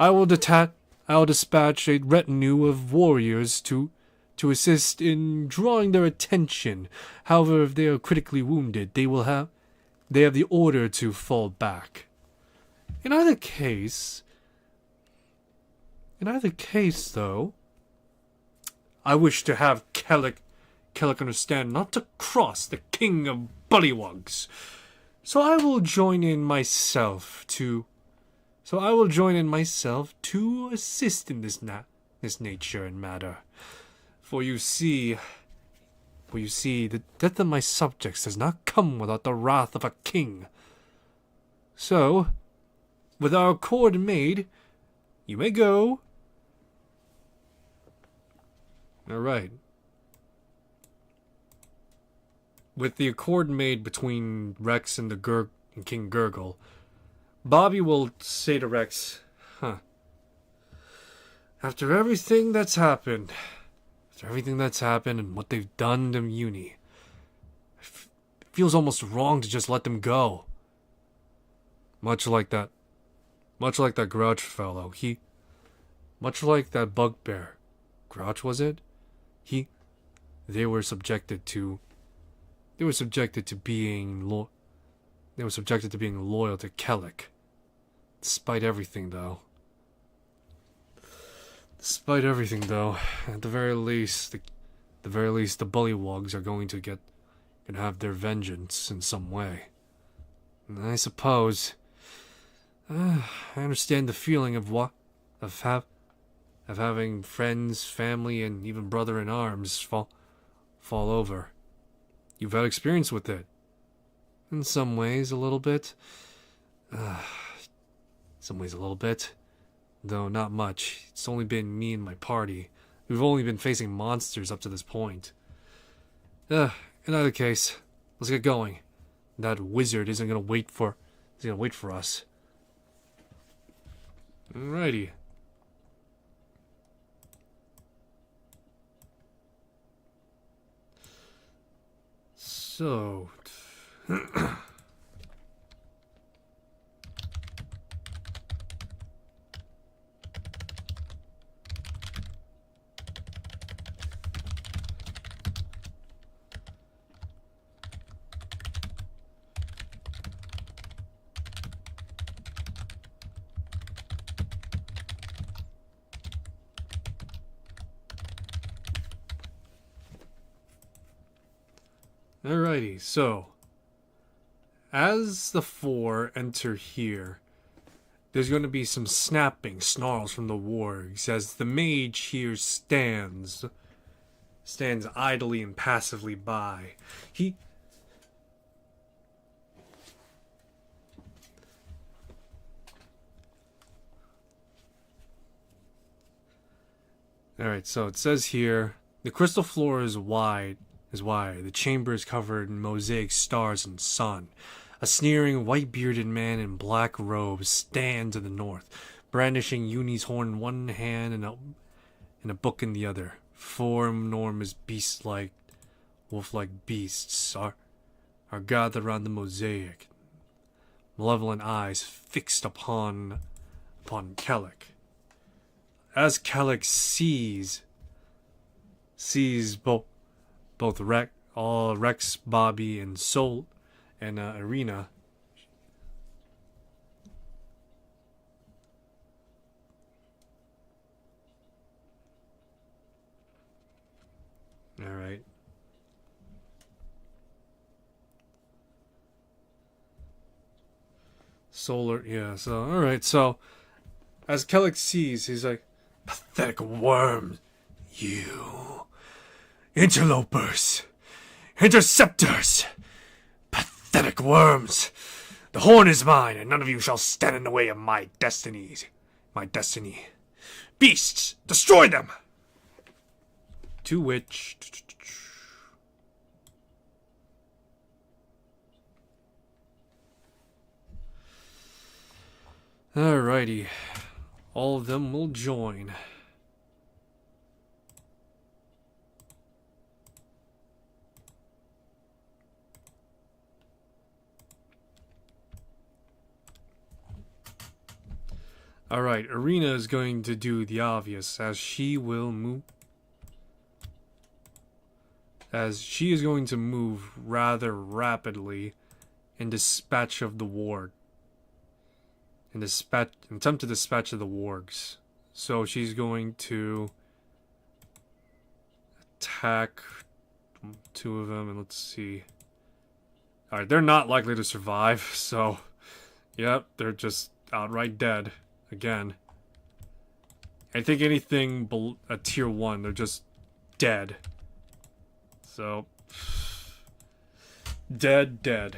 I will dispatch a retinue of warriors to assist in drawing their attention. However, if they are critically wounded, they have the order to fall back. In either case, though, I wish to have Kellic understand not to cross the king of bullywugs. So I will join in myself to assist in this nature and matter. For you see, the death of my subjects does not come without the wrath of a king. So, with our accord made, you may go. Alright. With the accord made between Rex and King Gurgle, Bobby will say to Rex, after everything that's happened and what they've done to Muni, it feels almost wrong to just let them go. Much like that Grouch fellow, much like that bugbear. Grouch, was it? They were subjected to being loyal to Kellic. Despite everything, though, at the very least, the bullywugs are going to have their vengeance in some way. And I suppose, I understand the feeling of having friends, family, and even brother in arms fall over. You've had experience with it. In some ways, a little bit. Though not much. It's only been me and my party. We've only been facing monsters up to this point. In either case, let's get going. That wizard isn't gonna wait for us. Alrighty. So... Alrighty, so as the four enter here, there's going to be some snapping snarls from the wargs as the mage here stands idly and passively by. Alright, so it says here, the crystal floor is wide. The chamber is covered in mosaic stars and sun. A sneering, white-bearded man in black robes stands in the north, brandishing Uni's horn in one hand and a book in the other. Four enormous beast-like, wolf-like beasts are gathered around the mosaic, malevolent eyes fixed upon Kellic. As Kellic sees both Rex, Bobby, and Soul and Irina. All right. Solar, yeah. So all right. So as Kellic sees, he's like, "Pathetic worms, you interlopers, interceptors, pathetic worms. The horn is mine, and none of you shall stand in the way of my destiny. Beasts, destroy them!" To which... Alrighty. All of them will join. Alright, Irina is going to do the obvious, as she will move. As she is going to move rather rapidly in dispatch of the ward. Attempt to dispatch of the wargs. So she's going to attack two of them, and let's see. Alright, they're not likely to survive, so yep, they're just outright dead. Again. I think anything a tier 1, they're just dead. So, dead.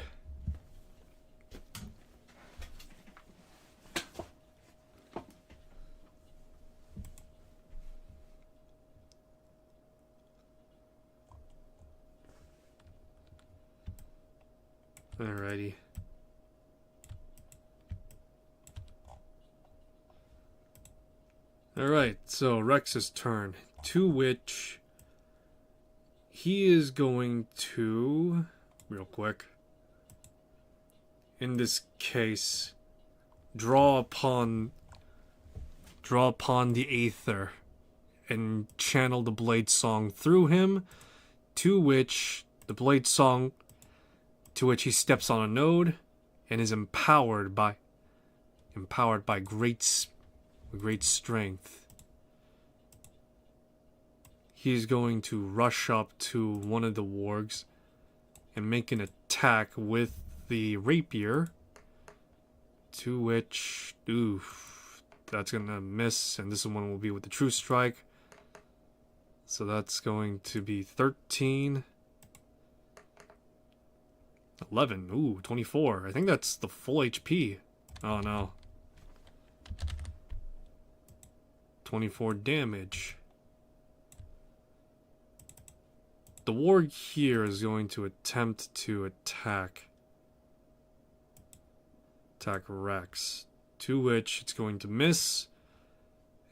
Alrighty. Alright, so Rex's turn, to which he is going to, real quick, in this case, draw upon the Aether and channel the Blade Song through him, to which he steps on a node and is empowered by great strength. He's going to rush up to one of the wargs and make an attack with the rapier, to which, oof, that's gonna miss, and this one will be with the true strike. So that's going to be 13. 11. Ooh, 24. I think that's the full HP. Oh no. 24 damage. The warg here is going to attempt to attack Rex, to which it's going to miss,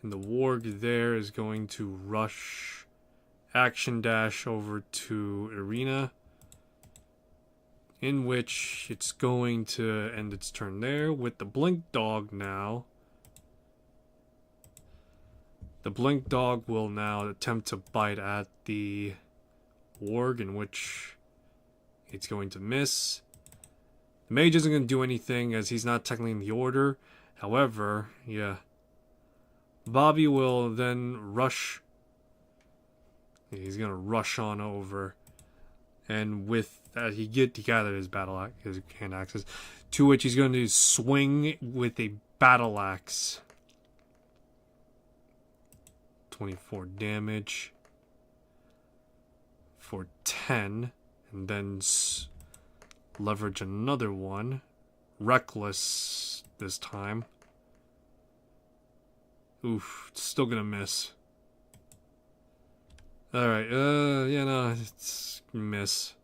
and the warg there is going to rush action dash over to Irina, in which it's going to end its turn there with the Blink Dog now. The Blink Dog will now attempt to bite at the warg, in which it's going to miss. The mage isn't going to do anything as he's not technically in the order. However, yeah. Bobby will then rush. He's going to rush on over And with that, he gathered his his hand axes, to which he's going to swing with a battle axe. 24 damage for 10, and then leverage another one. Reckless this time. Oof, still gonna miss. Alright, yeah, no, it's miss.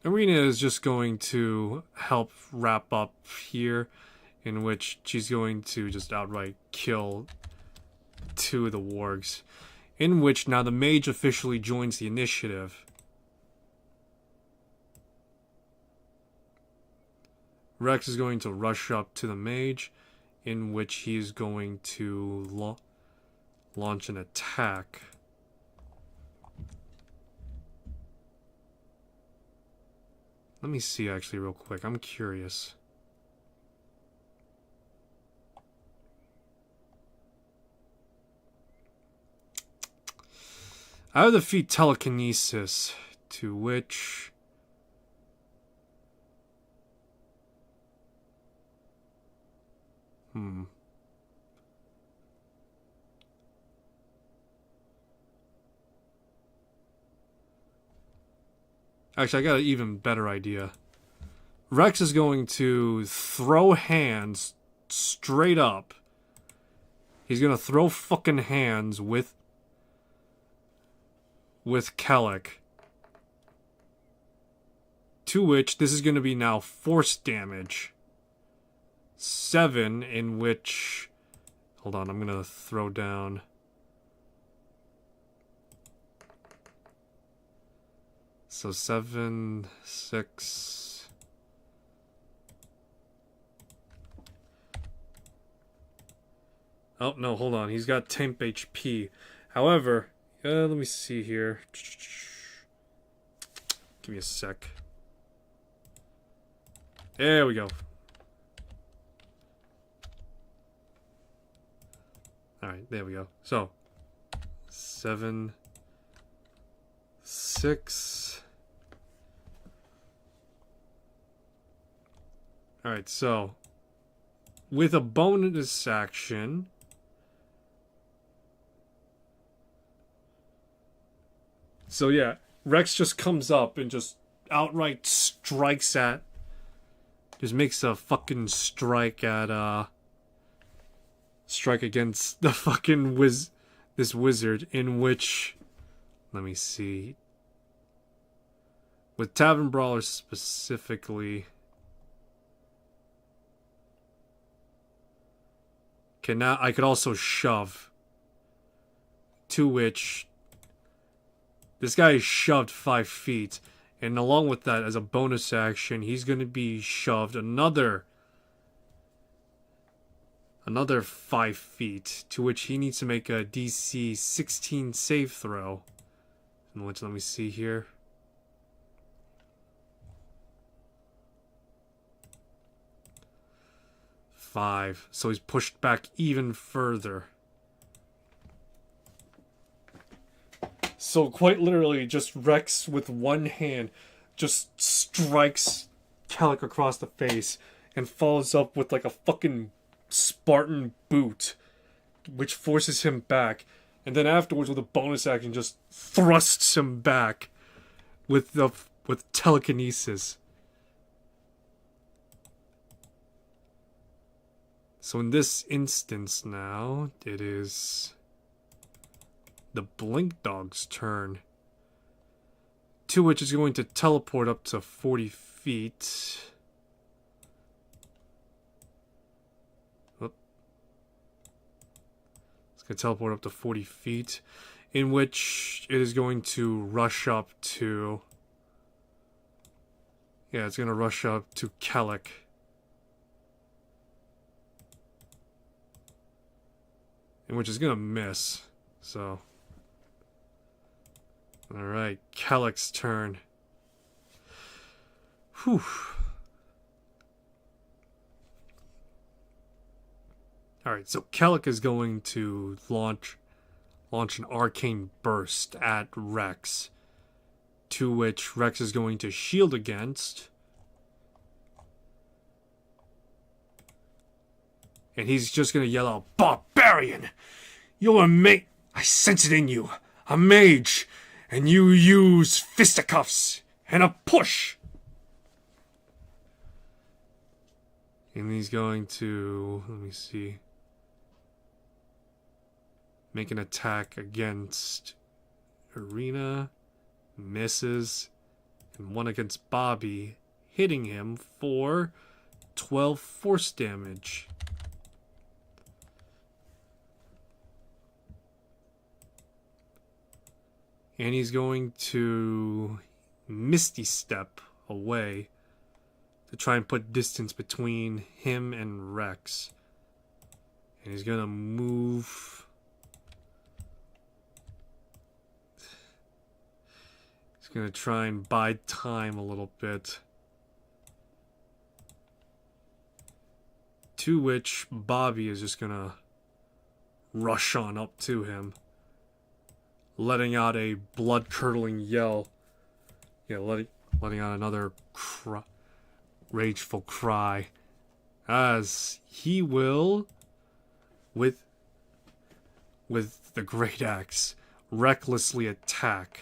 Arena is just going to help wrap up here, in which she's going to just outright kill 2 of the wargs. In which now the mage officially joins the initiative. Rex is going to rush up to the mage, in which he's going to launch an attack. Let me see actually real quick. I'm curious. I have the feat telekinesis, to which Actually, I got an even better idea. Rex is going to throw hands straight up. He's gonna throw fucking hands with Kellic. To which this is gonna be now force damage. 7, in which... Hold on, I'm gonna throw down... So 7, 6... Oh, no, hold on. He's got temp HP. However, let me see here. Give me a sec. There we go. Alright, there we go. So, 7, 6... Alright, so, with a bonus action... So yeah, Rex just comes up and just outright strikes at... Just makes a fucking strike at, strike against the fucking this wizard, in which... Let me see. With Tavern Brawler specifically... Okay, now I could also shove. To which... This guy is shoved 5 feet. And along with that, as a bonus action, he's going to be shoved another 5 feet. To which he needs to make a DC 16 save throw. In which, let me see here. Five. So he's pushed back even further. So quite literally, just Rex with one hand just strikes Kellic across the face and follows up with like a fucking Spartan boot, which forces him back. And then afterwards, with a bonus action, just thrusts him back with telekinesis. So in this instance now, it is the Blink Dog's turn. To which is going to teleport up to 40 feet. Oh. It's going to teleport up to 40 feet. In which it is going to rush up to... Yeah, it's going to rush up to Kellic. In which is going to miss. So... Alright, Kellic's turn. Whew. Alright, so Kellic is going to launch launch an arcane burst at Rex, to which Rex is going to shield against. And he's just going to yell out, "Barbarian! You're a mage! I sense it in you! A mage! And you use fisticuffs and a push!" And he's going to, let me see, make an attack against Irina, misses, and one against Bobby, hitting him for 12 force damage. And he's going to Misty Step away to try and put distance between him and Rex. And he's going to move. He's going to try and bide time a little bit. To which Bobby is just going to rush on up to him, letting out a blood-curdling yell. Yeah, letting out another rageful cry, as he will, with the great axe, recklessly attack.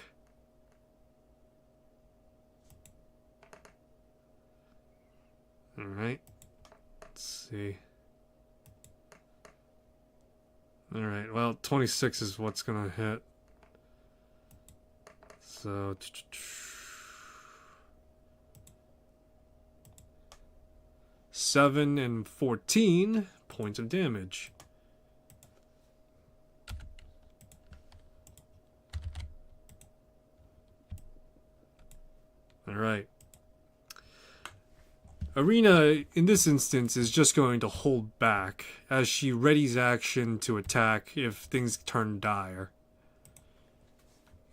Alright. Let's see. Alright, well, 26 is what's gonna hit. So 7 and 14 points of damage. Alright. Irina, in this instance, is just going to hold back as she readies action to attack if things turn dire.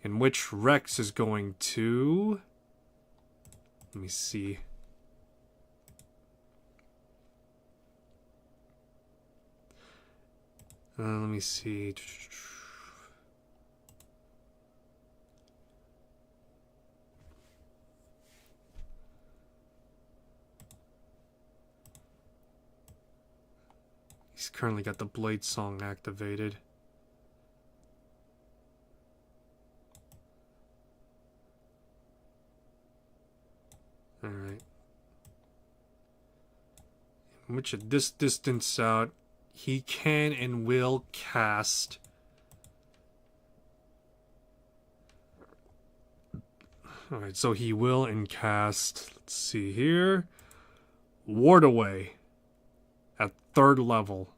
In which Rex is going to... Let me see. Let me see. He's currently got the Blade Song activated. Alright. In which at this distance out, he can and will cast Alright, so he will and cast, let's see here, Ward Away at 3rd level.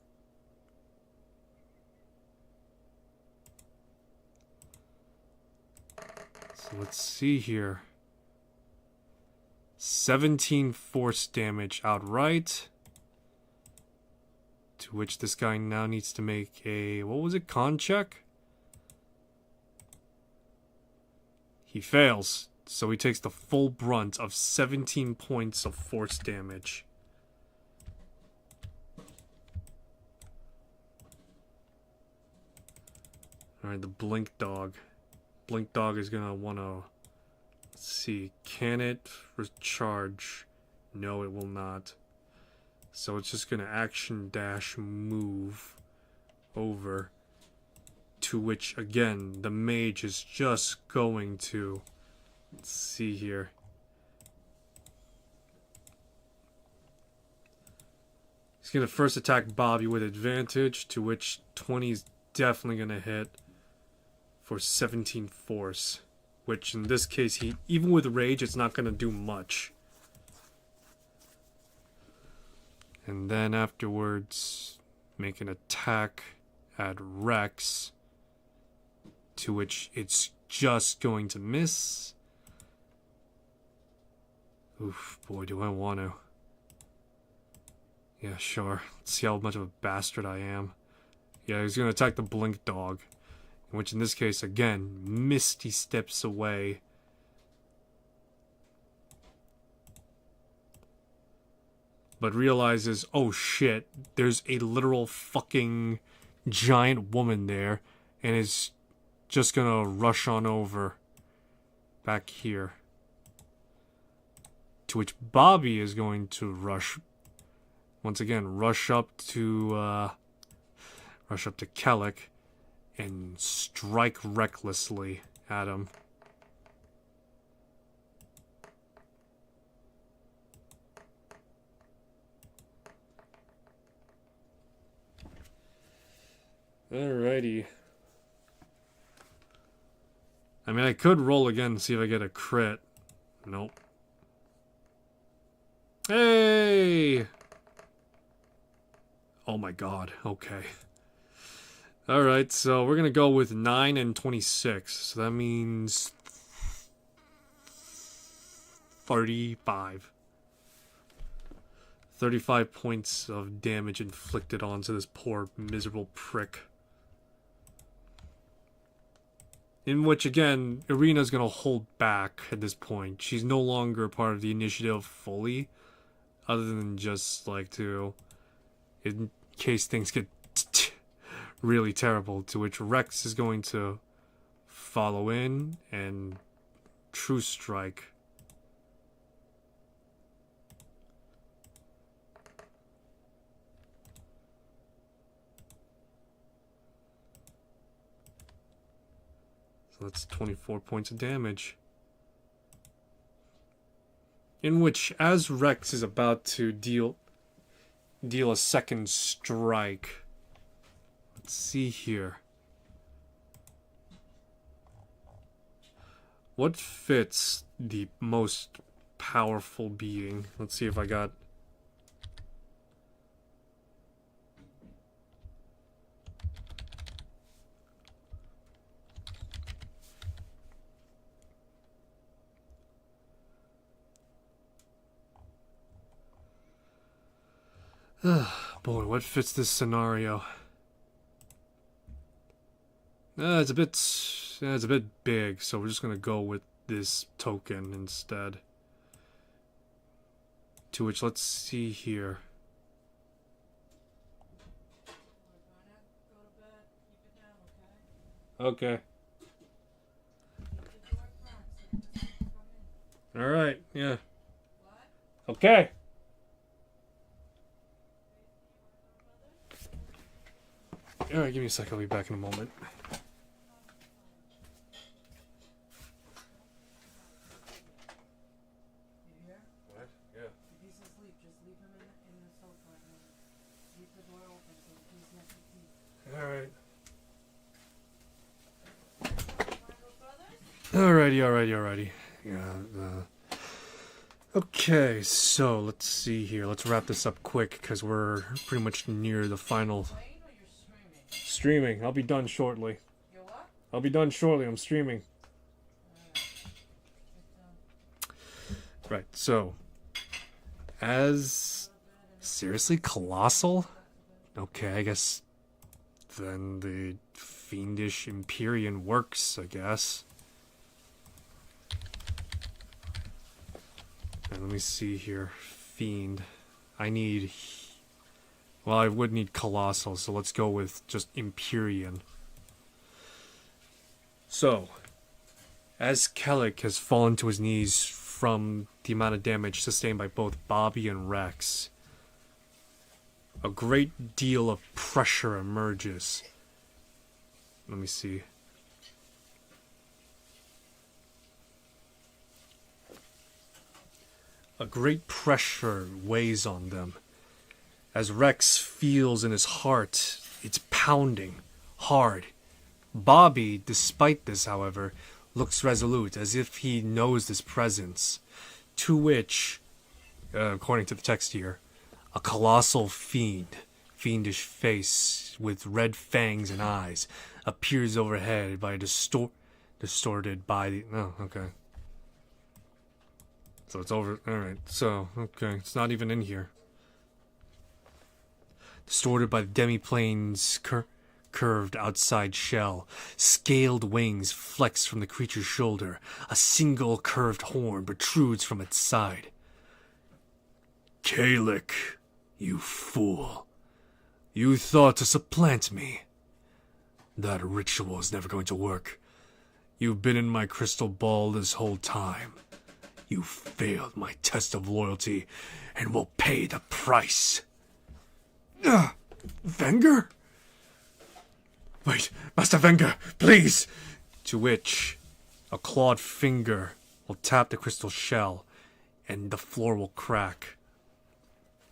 So let's see here. 17 force damage outright. To which this guy now needs to make a, what was it, con check? He fails, so he takes the full brunt of 17 points of force damage. Alright, the Blink Dog. Blink Dog is gonna wanna, let's see, can it recharge? No, it will not. So it's just gonna action dash move over, to which again the mage is just going to, let's see here. He's gonna first attack Bobby with advantage, to which 20 is definitely gonna hit for 17 force, which in this case, he, even with rage, it's not gonna do much. And then afterwards, make an attack at Rex, to which it's just going to miss. Oof, boy, do I want to. Yeah, sure. Let's see how much of a bastard I am. Yeah, he's going to attack the Blink Dog, which in this case, again, Misty steps away. But realizes, oh shit, there's a literal fucking giant woman there, and is just gonna rush on over back here. To which Bobby is going to rush, once again, rush up to Kellic and strike recklessly at him. Alrighty. I mean, I could roll again and see if I get a crit. Nope. Hey! Oh my god, okay. Alright, so we're gonna go with 9 and 26. So that means 35. 35 points of damage inflicted onto this poor, miserable prick. In which, again, Irina's gonna hold back at this point. She's no longer part of the initiative fully, other than just, like, to, in case things get really terrible, to which Rex is going to follow in and True Strike. So that's 24 points of damage. In which, as Rex is about to deal a second strike, let's see here. What fits the most powerful being? Let's see if I got... Boy, what fits this scenario? It's a bit big, so we're just gonna go with this token instead. To which, let's see here. Okay. All right. Yeah. Okay. Alright, give me a sec, I'll be back in a moment. What? Yeah. If he's asleep, just leave him in the sofa and leave the door open so he's next to you. Alright. Alrighty. Yeah, okay, so let's see here. Let's wrap this up quick because we're pretty much near the final. Streaming. I'll be done shortly. You're what? I'll be done shortly. I'm streaming. Right, so. Seriously? Colossal? Okay, I guess. Then the fiendish Empyrean works, I guess. And let me see here. Fiend. I need... Well, I would need Colossal, so let's go with just Empyrean. So, as Kellic has fallen to his knees from the amount of damage sustained by both Bobby and Rex, a great deal of pressure emerges. Let me see. A great pressure weighs on them. As Rex feels in his heart, it's pounding hard. Bobby, despite this, however, looks resolute, as if he knows this presence. To which, according to the text here, a colossal fiendish face with red fangs and eyes, appears overhead by distorted by the... Oh, okay. So it's over... Alright, so, okay, it's not even in here. Distorted by the demiplane's curved outside shell. Scaled wings flex from the creature's shoulder. A single curved horn protrudes from its side. Kellic, you fool. You thought to supplant me. That ritual is never going to work. You've been in my crystal ball this whole time. You failed my test of loyalty and will pay the price. Wenger? Wait, Master Wenger, please! To which a clawed finger will tap the crystal shell and the floor will crack.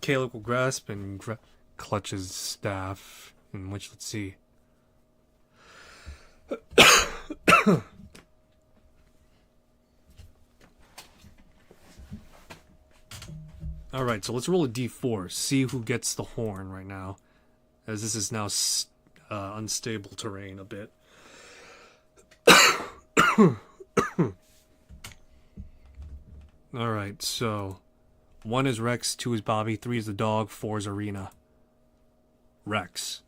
Caleb will grasp and clutch his staff, in which, let's see. Alright, so let's roll a d4. See who gets the horn right now. As this is now unstable terrain a bit. Alright, so 1 is Rex, 2 is Bobby, 3 is the dog, 4 is Arena. Rex.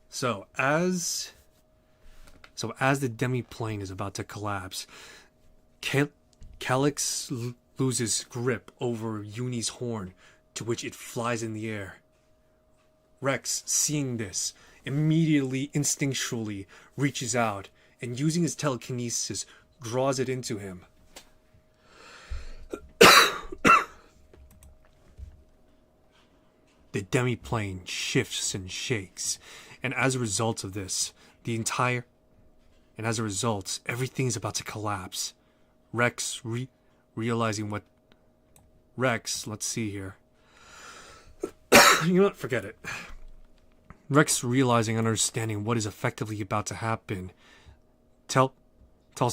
So as the demi-plane is about to collapse, Calyx loses grip over Uni's horn, to which it flies in the air. Rex, seeing this, immediately, instinctually, reaches out and, using his telekinesis, draws it into him. The demi-plane shifts and shakes, and as a result of this, everything is about to collapse. Rex realizing what... Rex, let's see here. You know what? Forget it. Rex realizing and understanding what is effectively about to happen tells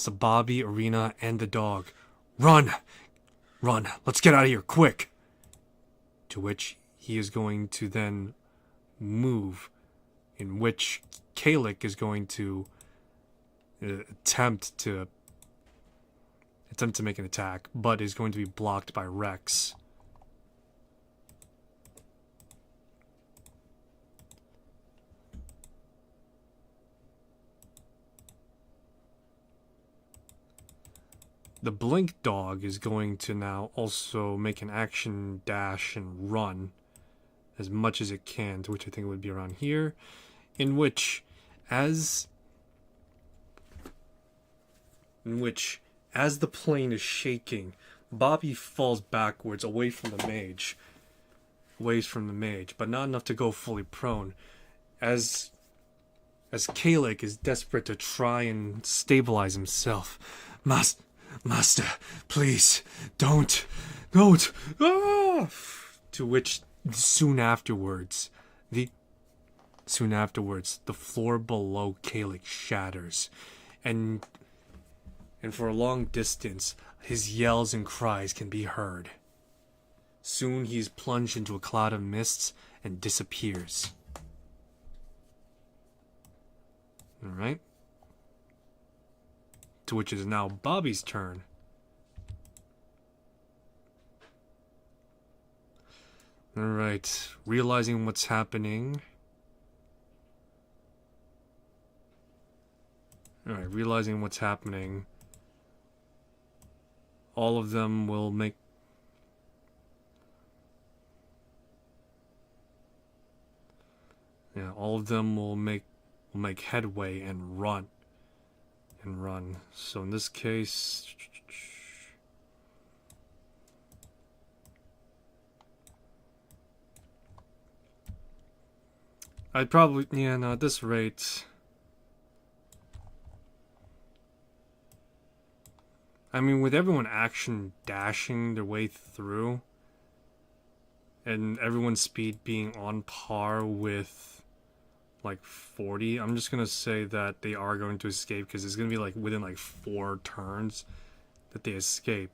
to Bobby, Arena, and the dog, Run! Run! Let's get out of here, quick! To which he is going to then move, in which Kalik is going to attempt to make an attack, but is going to be blocked by Rex. The Blink dog is going to now also make an action dash and run as much as it can, to which I think it would be around here, in which as the plane is shaking, Bobby falls backwards away from the mage, but not enough to go fully prone, as Kalik is desperate to try and stabilize himself. Master, please, don't. Ah! To which soon afterwards, the floor below Kalik shatters, and for a long distance, his yells and cries can be heard. Soon he is plunged into a cloud of mists and disappears. Alright. To which it is now Bobby's turn. Alright, realizing what's happening. All of them will make... all of them will make headway and run. So in this case, I'd probably, at this rate, I mean, with everyone action dashing their way through, and everyone's speed being on par with like 40, I'm just gonna say that they are going to escape, because it's gonna be like within like 4 turns that they escape.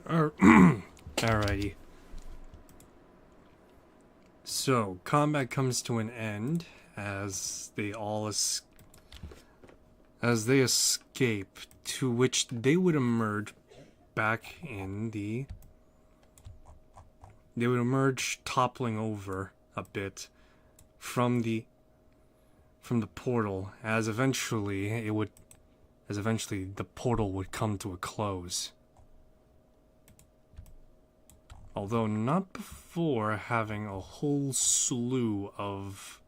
Alrighty. So, combat comes to an end as they escape, to which they would emerge back in the... They would emerge toppling over a bit from the portal as eventually the portal would come to a close. Although not before having a whole slew of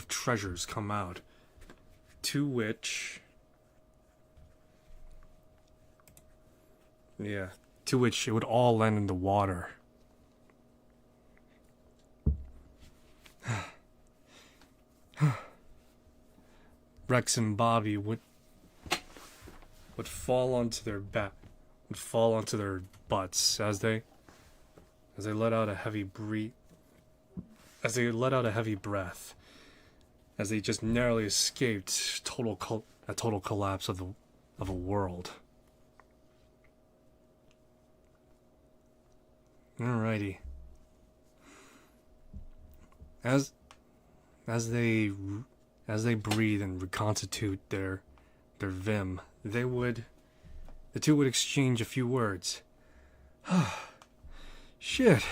treasures come out, to which it would all land in the water. Rex and Bobby would fall onto their butts as they let out a heavy breath, as they just narrowly escaped a total collapse of a world. Alrighty. As they breathe and reconstitute their vim, the two would exchange a few words. Shit.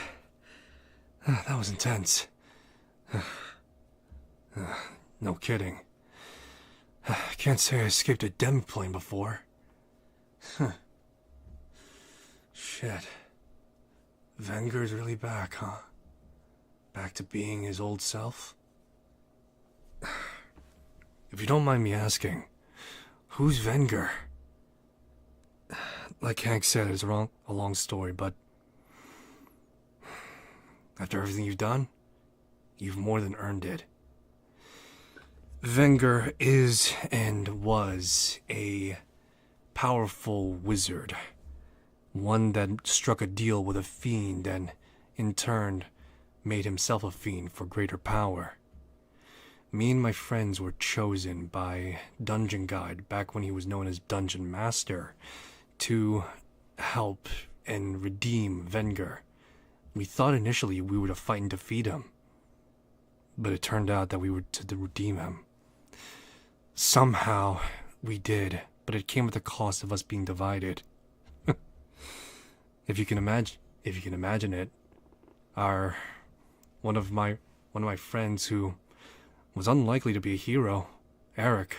That was intense. No kidding. Can't say I escaped a demiplane before. Shit. Venger's really back, huh? Back to being his old self? If you don't mind me asking, who's Venger? Like Hank said, it's a long story, but after everything you've done, you've more than earned it. Venger is and was a powerful wizard, one that struck a deal with a fiend and, in turn, made himself a fiend for greater power. Me and my friends were chosen by Dungeon Guide, back when he was known as Dungeon Master, to help and redeem Venger. We thought initially we were to fight and defeat him, but it turned out that we were to redeem him. Somehow we did, but it came at the cost of us being divided. If you can imagine it, one of my friends who was unlikely to be a hero, Eric,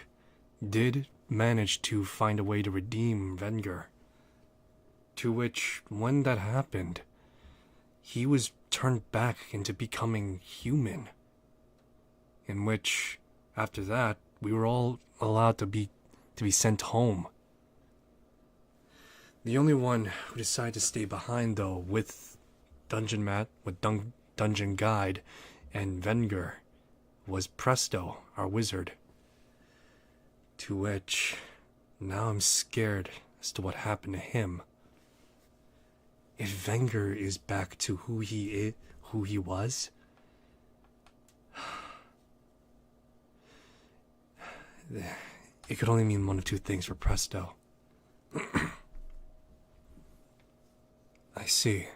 did manage to find a way to redeem Venger. To which, when that happened, he was turned back into becoming human. In which, after that, we were all allowed to be sent home. The only one who decided to stay behind, though, with Dungeon Guide and Venger, was Presto, our wizard. To which, now I'm scared as to what happened to him. If Venger is back to who he was, it could only mean one of two things for Presto. I see.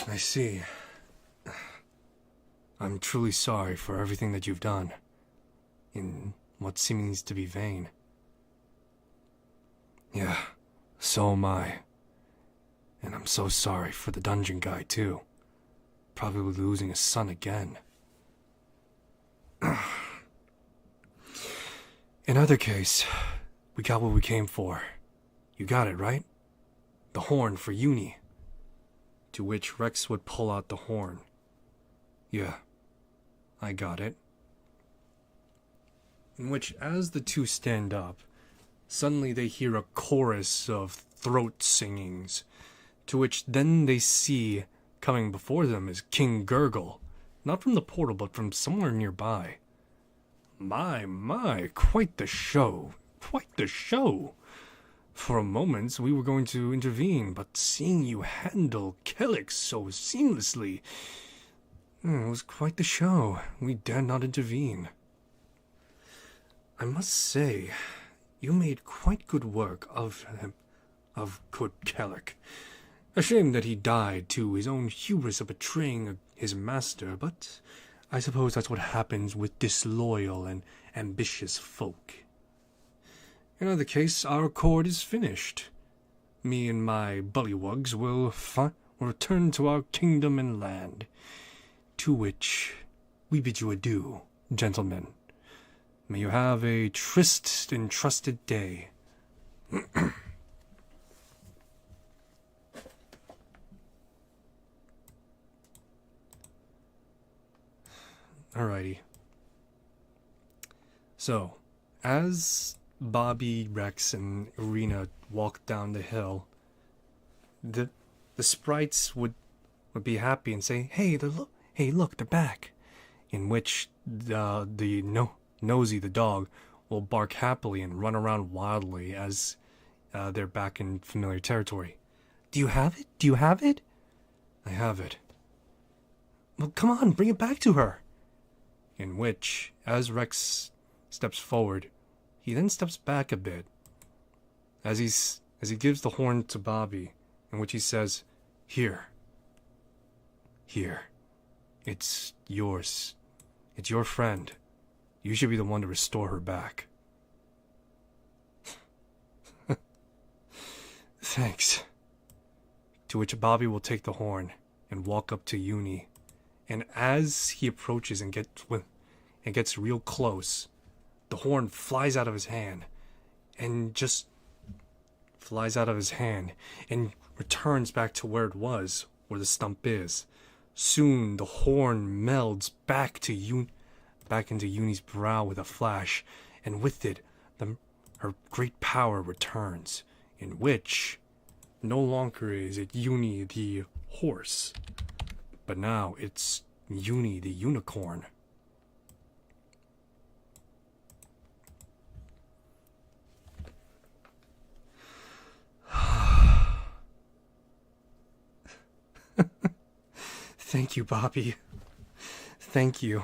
I see. I'm truly sorry for everything that you've done, in what seems to be vain. Yeah, so am I. And I'm so sorry for the dungeon guy, too. Probably losing a son again. In either case, we got what we came for. You got it, right? The horn for Uni. To which Rex would pull out the horn. Yeah, I got it. In which, as the two stand up, suddenly they hear a chorus of throat singings, to which then they see coming before them is King Gurgle, not from the portal but from somewhere nearby. My, quite the show. Quite the show. For a moment, we were going to intervene, but seeing you handle Kelix so seamlessly, It was quite the show. We dared not intervene. I must say, you made quite good work of him, of good Kellic. A shame that he died to his own hubris of betraying his master, but I suppose that's what happens with disloyal and ambitious folk. In either case, our accord is finished. Me and my bullywugs will return to our kingdom and land, to which we bid you adieu, gentlemen. May you have a tryst and trusted day. Alrighty. So, as Bobby, Rex, and Irina walked down the hill, the sprites would be happy and say, "Hey, look, they're back." In which Nosy the dog will bark happily and run around wildly as they're back in familiar territory. "Do you have it? Do you have it?" "I have it." "Well, come on, bring it back to her." In which, as Rex steps forward, he then steps back a bit as he gives the horn to Bobby, in which he says, Here. It's yours. It's your friend. You should be the one to restore her back." "Thanks." To which Bobby will take the horn and walk up to Uni, and as he approaches and gets real close, the horn flies out of his hand and returns back to where it was, where the stump is. Soon the horn melds back into Uni's brow with a flash, and with it her great power returns, in which no longer is it Uni the horse, but now it's Uni the unicorn. Thank you, Bobby. Thank you.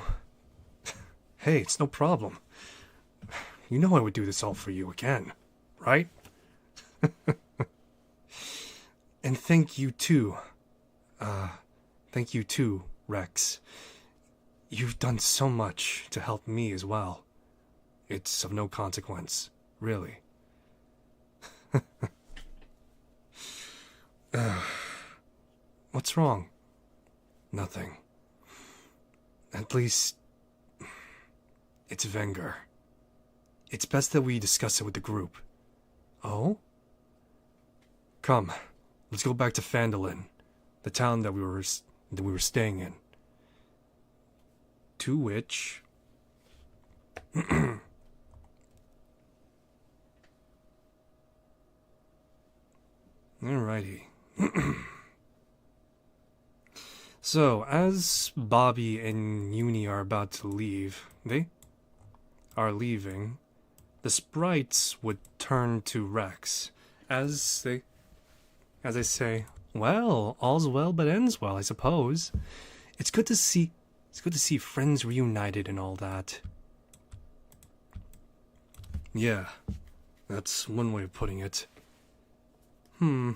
Hey, it's no problem. You know I would do this all for you again, right? And thank you too. Thank you too, Rex. You've done so much to help me as well. It's of no consequence, really. What's wrong? Nothing. At least, it's Venger. It's best that we discuss it with the group. Oh? Come, let's go back to Phandalin, the town that we were staying in. To which... Alrighty. So, as Bobby and Uni are about to leave, they are leaving, the sprites would turn to Rex, as they say, "Well, all's well but ends well, I suppose. It's good to see friends reunited and all that." Yeah, that's one way of putting it. It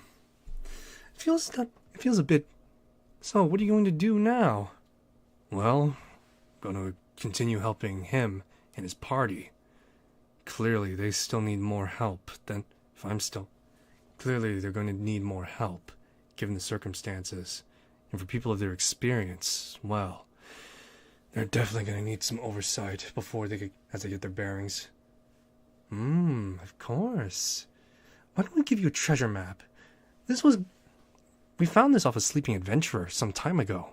feels a bit... So, what are you going to do now? Well, I'm going to continue helping him and his party. Clearly, they still need more help Clearly, they're going to need more help, given the circumstances. And for people of their experience, well, they're definitely going to need some oversight as they get their bearings. Of course. Why don't we give you a treasure map? We found this off a sleeping adventurer some time ago.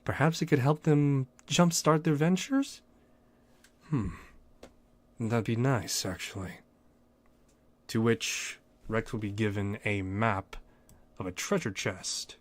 Perhaps it could help them jumpstart their ventures? That'd be nice, actually. To which Rex will be given a map of a treasure chest.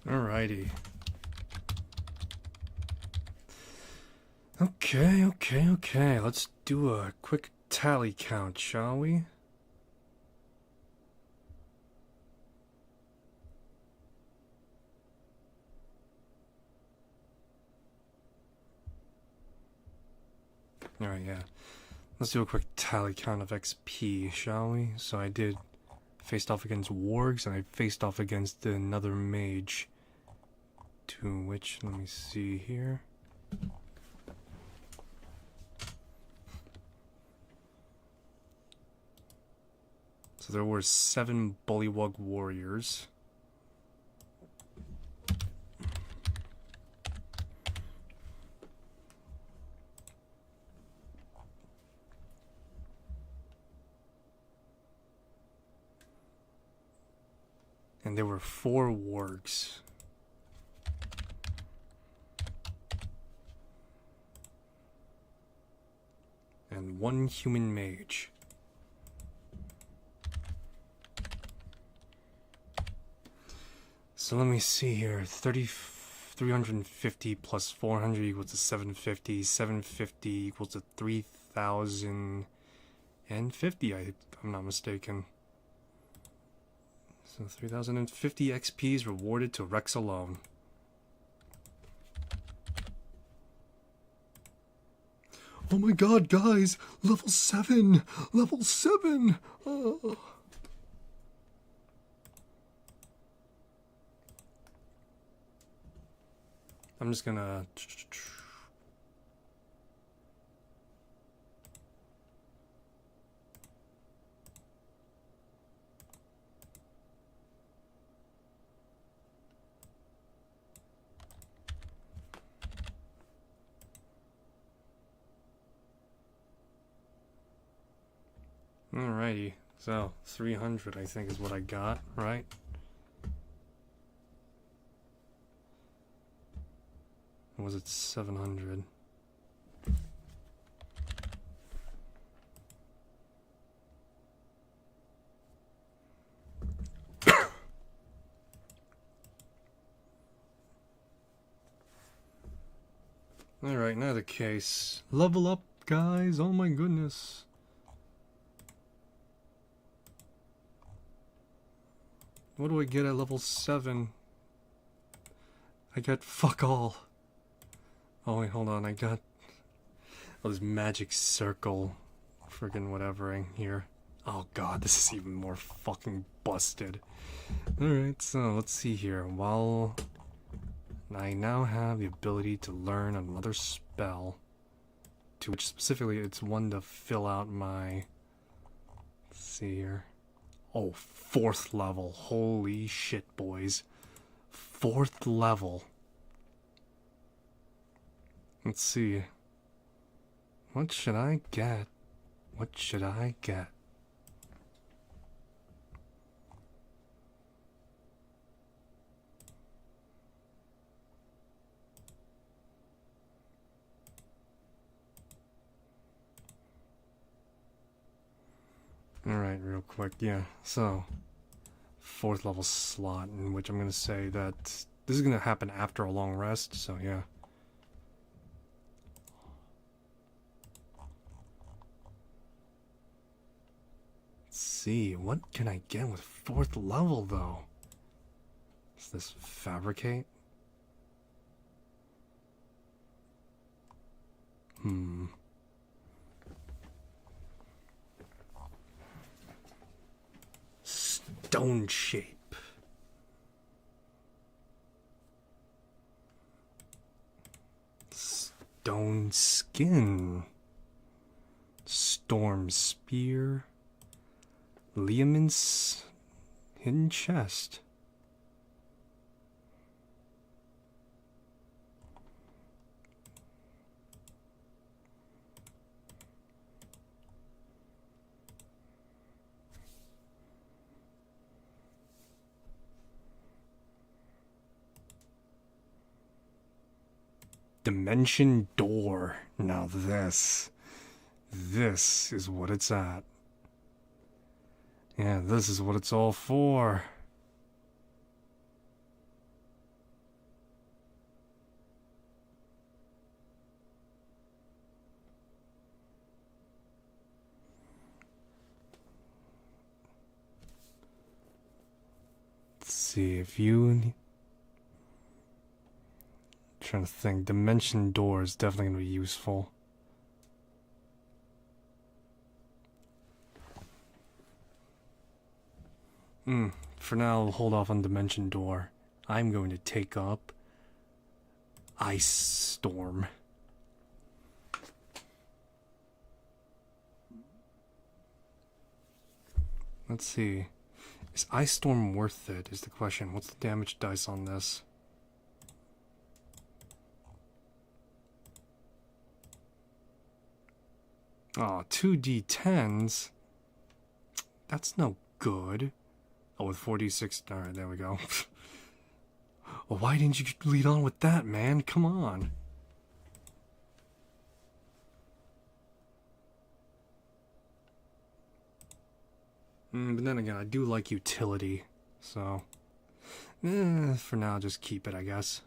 Alrighty. Okay. Let's do a quick tally count, shall we? Alright, yeah. Let's do a quick tally count of XP, shall we? So I did faced off against wargs, and I faced off against another mage. To which, let me see here. So there were 7 Bullywug warriors. And there were 4 wargs. And 1 human mage. So let me see here. 350 plus 400 equals to 750. 750 equals to 3,050, I'm not mistaken. So 3,050 XPs rewarded to Rex alone. Oh my god, guys! Level 7! Level 7! Oh. I'm just gonna... Alrighty, so 300 I think is what I got, right? Or was it 700? Alright, in either case, level up, guys, oh my goodness. What do I get at level 7? I get fuck all. Oh wait, hold on, I got... Oh, this magic circle. Friggin' whatever in here. Oh god, this is even more fucking busted. Alright, so let's see here. While I now have the ability to learn another spell, to which specifically it's one to fill out my... Let's see here. Oh, 4th level. Holy shit, boys. 4th level. Let's see. What should I get? What should I get? Alright, real quick, yeah. So, 4th level slot, in which I'm gonna say that this is gonna happen after a long rest, so yeah. Let's see, what can I get with 4th level though? Is this fabricate? Stone shape. Stone skin. Storm spear. Liam's hidden chest. Dimension door. Now this is what it's at. Yeah, this is what it's all for. see, if you... Trying to think, Dimension Door is definitely going to be useful. For now, I'll hold off on Dimension Door. I'm going to take up Ice Storm. Let's see. Is Ice Storm worth it, is the question. What's the damage dice on this? Oh, 2d10s? That's no good. Oh, with 46... Alright, there we go. Well, why didn't you lead on with that, man? Come on. But then again, I do like utility, so... for now, just keep it, I guess.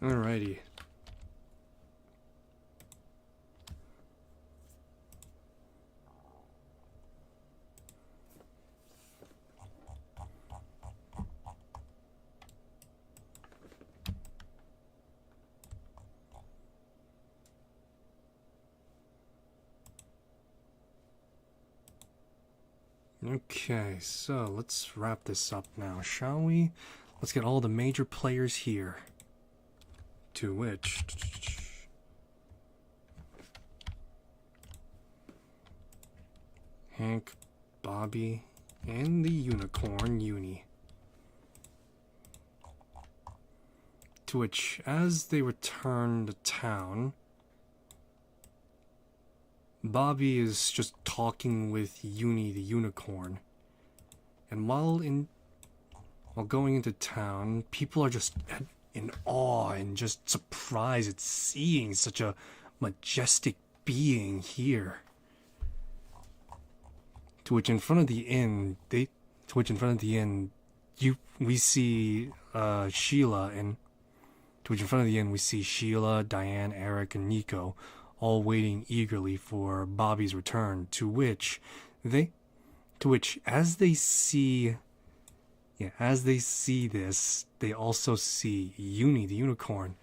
Alrighty. Okay, so let's wrap this up now, shall we? Let's get all the major players here. To which... Hank, Bobby, and the Unicorn, Uni. To which, as they return to town, Bobby is just talking with Uni, the Unicorn. And while going into town, people are just in awe and just surprised at seeing such a majestic being here. To which in front of the inn, we see Sheila, and to which in front of the inn we see Sheila, Diane, Eric, and Nico, all waiting eagerly for Bobby's return. To which as they see this, they also see Uni, the Unicorn.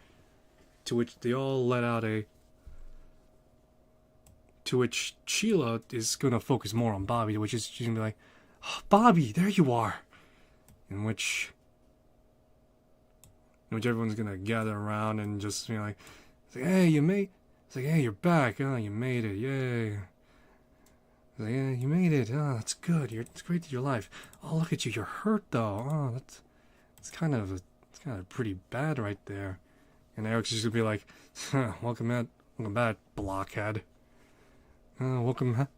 To which they all let out a... To which Sheila is going to focus more on Bobby, to which she's going to be like, oh, Bobby, there you are! In which everyone's going to gather around and just, like, hey, it's like, hey, you're back. Oh, you made it. Yay. It's like, yeah, you made it. Oh, that's good. It's great that you're alive. Oh, look at you. You're hurt, though. Oh, it's kind of pretty bad right there. And Eric's just going to be like, welcome back, blockhead. Welcome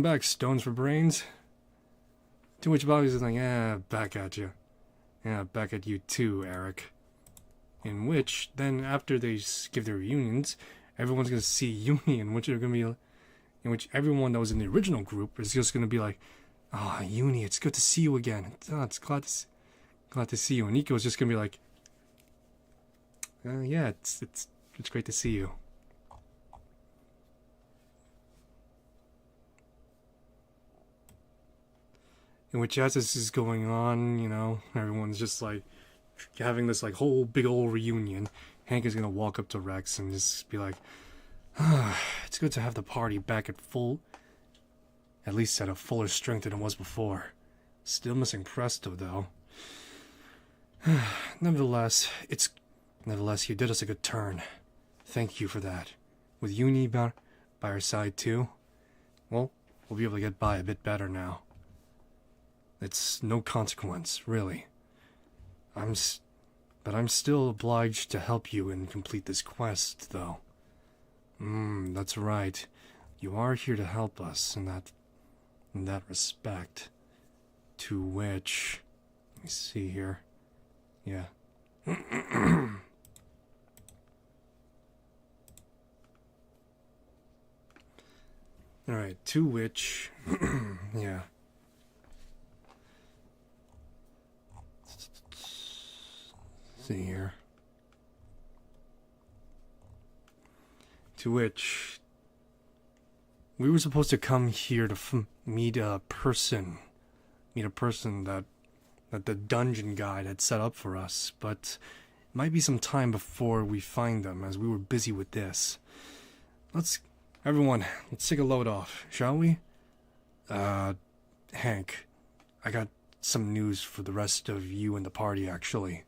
back, Stones for Brains. To which Bobby's like, yeah, back at you. Yeah, back at you too, Eric. In which, then after they give their reunions, everyone's going to see Uni, in which everyone that was in the original group is just going to be like, oh, Uni, it's good to see you again. It's glad to see you. And Nico's just going to be like, yeah, it's great to see you. In which, as this is going on, everyone's just like having this like whole big old reunion. Hank is gonna walk up to Rex and just be like, it's good to have the party back at least at a fuller strength than it was before. Still missing Presto though. Nevertheless, you did us a good turn. Thank you for that. With Uni by our side too, well, we'll be able to get by a bit better now. It's no consequence, really. But I'm still obliged to help you and complete this quest, though. That's right. You are here to help us in that respect. To which, let me see here. Yeah. Alright, to which, yeah. See here. To which, we were supposed to come here to meet a person. Meet a person that the dungeon guide had set up for us, but it might be some time before we find them, as we were busy with this. Everyone, let's take a load off, shall we? Hank, I got some news for the rest of you and the party, actually.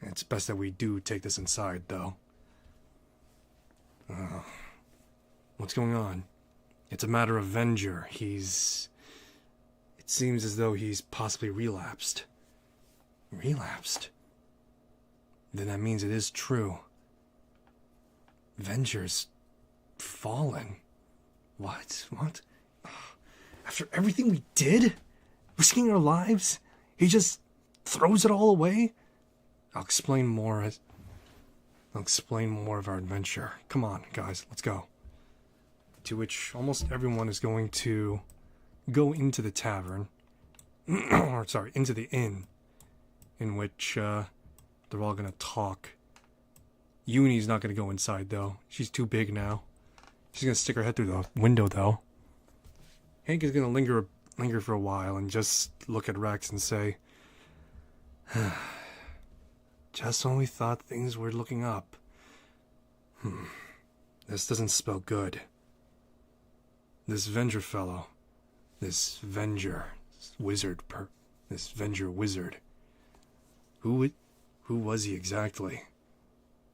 It's best that we do take this inside, though. What's going on? It's a matter of Venger. It seems as though he's possibly relapsed. Relapsed? Then that means it is true. Venger's fallen. What? After everything we did? Risking our lives? He just throws it all away? I'll explain more of our adventure. Come on, guys, let's go. To which almost everyone is going to go into the tavern. Or, sorry, into the inn. In which, they're all gonna talk. Uni's not gonna go inside, though. She's too big now. She's gonna stick her head through the window, though. Hank is gonna linger for a while and just look at Rex and say, just when we thought things were looking up. This doesn't spell good. This Venger fellow, this Venger wizard, who was he exactly?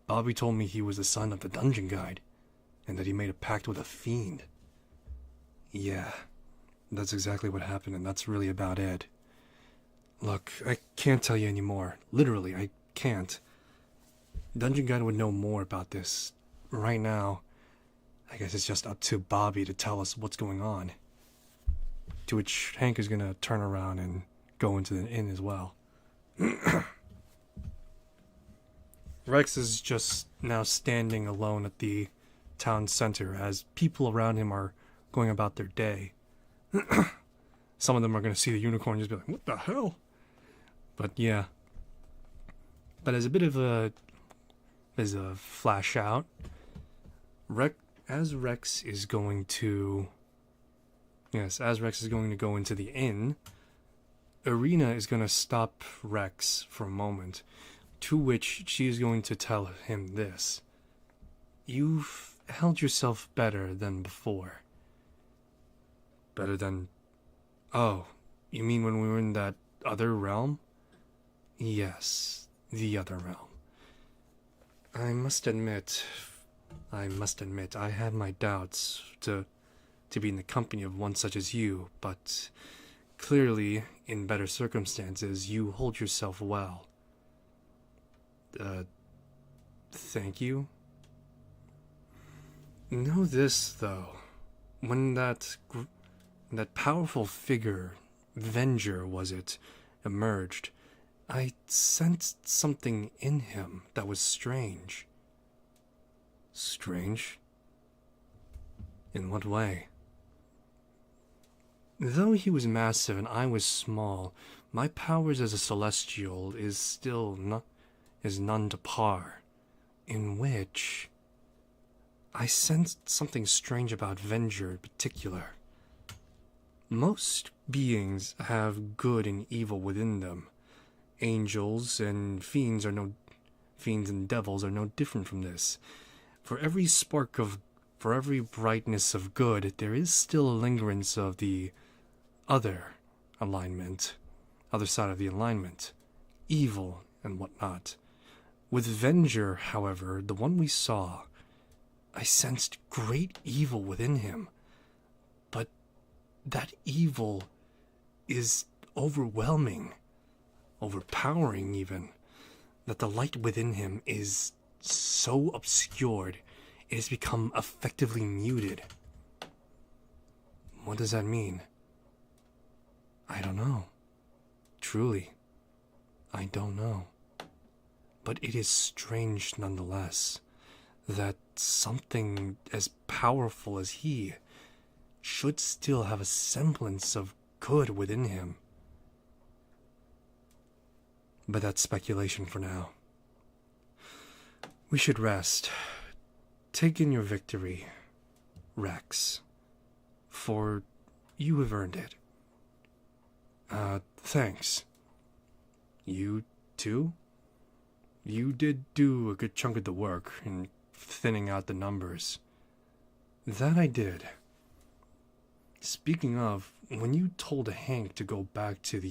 Bobby told me he was the son of the dungeon guide, and that he made a pact with a fiend. Yeah, that's exactly what happened, and that's really about it. Look, I can't tell you anymore. Literally, I can't. Dungeon Guide would know more about this. Right now, I guess it's just up to Bobby to tell us what's going on. To which Hank is gonna turn around and go into the inn as well. Rex is just now standing alone at the town center as people around him are going about their day. Some of them are gonna see the unicorn and just be like, what the hell? But yeah. But as a bit of a flash out, as Rex is going to go into the inn, Irina is going to stop Rex for a moment, to which she is going to tell him this. You've held yourself better than before. Better than... Oh, you mean when we were in that other realm? Yes, the other realm. I must admit, I had my doubts to be in the company of one such as you, but clearly, in better circumstances, you hold yourself well. Thank you? Know this, though. When that powerful figure, Venger was it, emerged, I sensed something in him that was strange. Strange? In what way? Though he was massive and I was small, my powers as a celestial is none to par. In which I sensed something strange about Venger in particular. Most beings have good and evil within them. Angels and fiends and devils are no different from this. For every brightness of good, there is still a lingerance of the other side of the alignment, evil and whatnot. With Venger, however, the one we saw, I sensed great evil within him. But that evil is overwhelming, overpowering even, that the light within him is so obscured, it has become effectively muted. What does that mean? I don't know. Truly, I don't know. But it is strange nonetheless that something as powerful as he should still have a semblance of good within him. But that's speculation for now. We should rest. Take in your victory, Rex, for you have earned it. Thanks. You too? You did do a good chunk of the work in thinning out the numbers. That I did. Speaking of, when you told Hank to go back to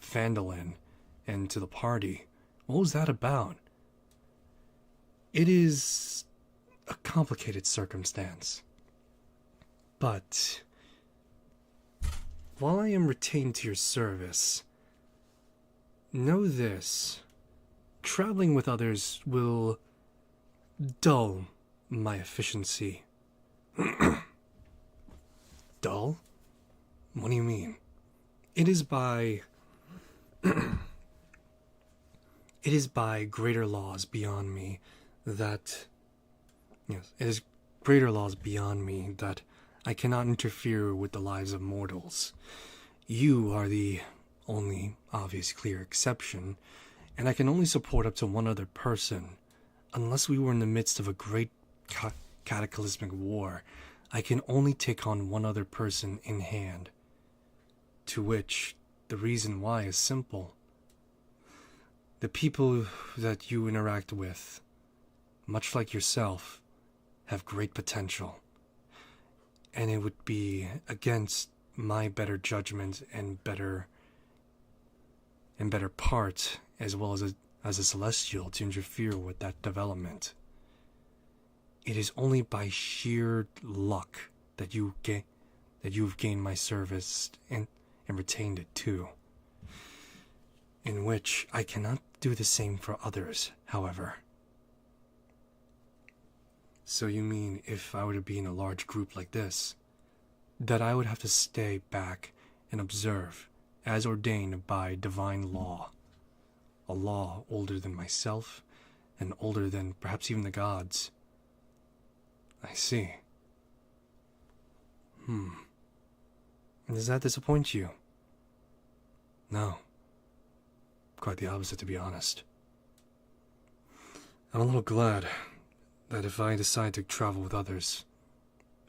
Phandalin and to the party, what was that about? It is a complicated circumstance. But while I am retained to your service, know this. Traveling with others will dull my efficiency. Dull? What do you mean? It is by greater laws beyond me that I cannot interfere with the lives of mortals. You are the only obvious clear exception, and I can only support up to one other person. Unless we were in the midst of a great cataclysmic war, I can only take on one other person in hand. To which the reason why is simple. The people that you interact with, much like yourself, have great potential. And it would be against my better judgment and better part, as well as a celestial, to interfere with that development. It is only by sheer luck that you've gained my service and retained it too. In which I cannot do the same for others, however. So you mean if I were to be in a large group like this, that I would have to stay back and observe, as ordained by divine law, a law older than myself and older than perhaps even the gods. I see. And does that disappoint you? No. Quite the opposite, to be honest. I'm a little glad that if I decide to travel with others,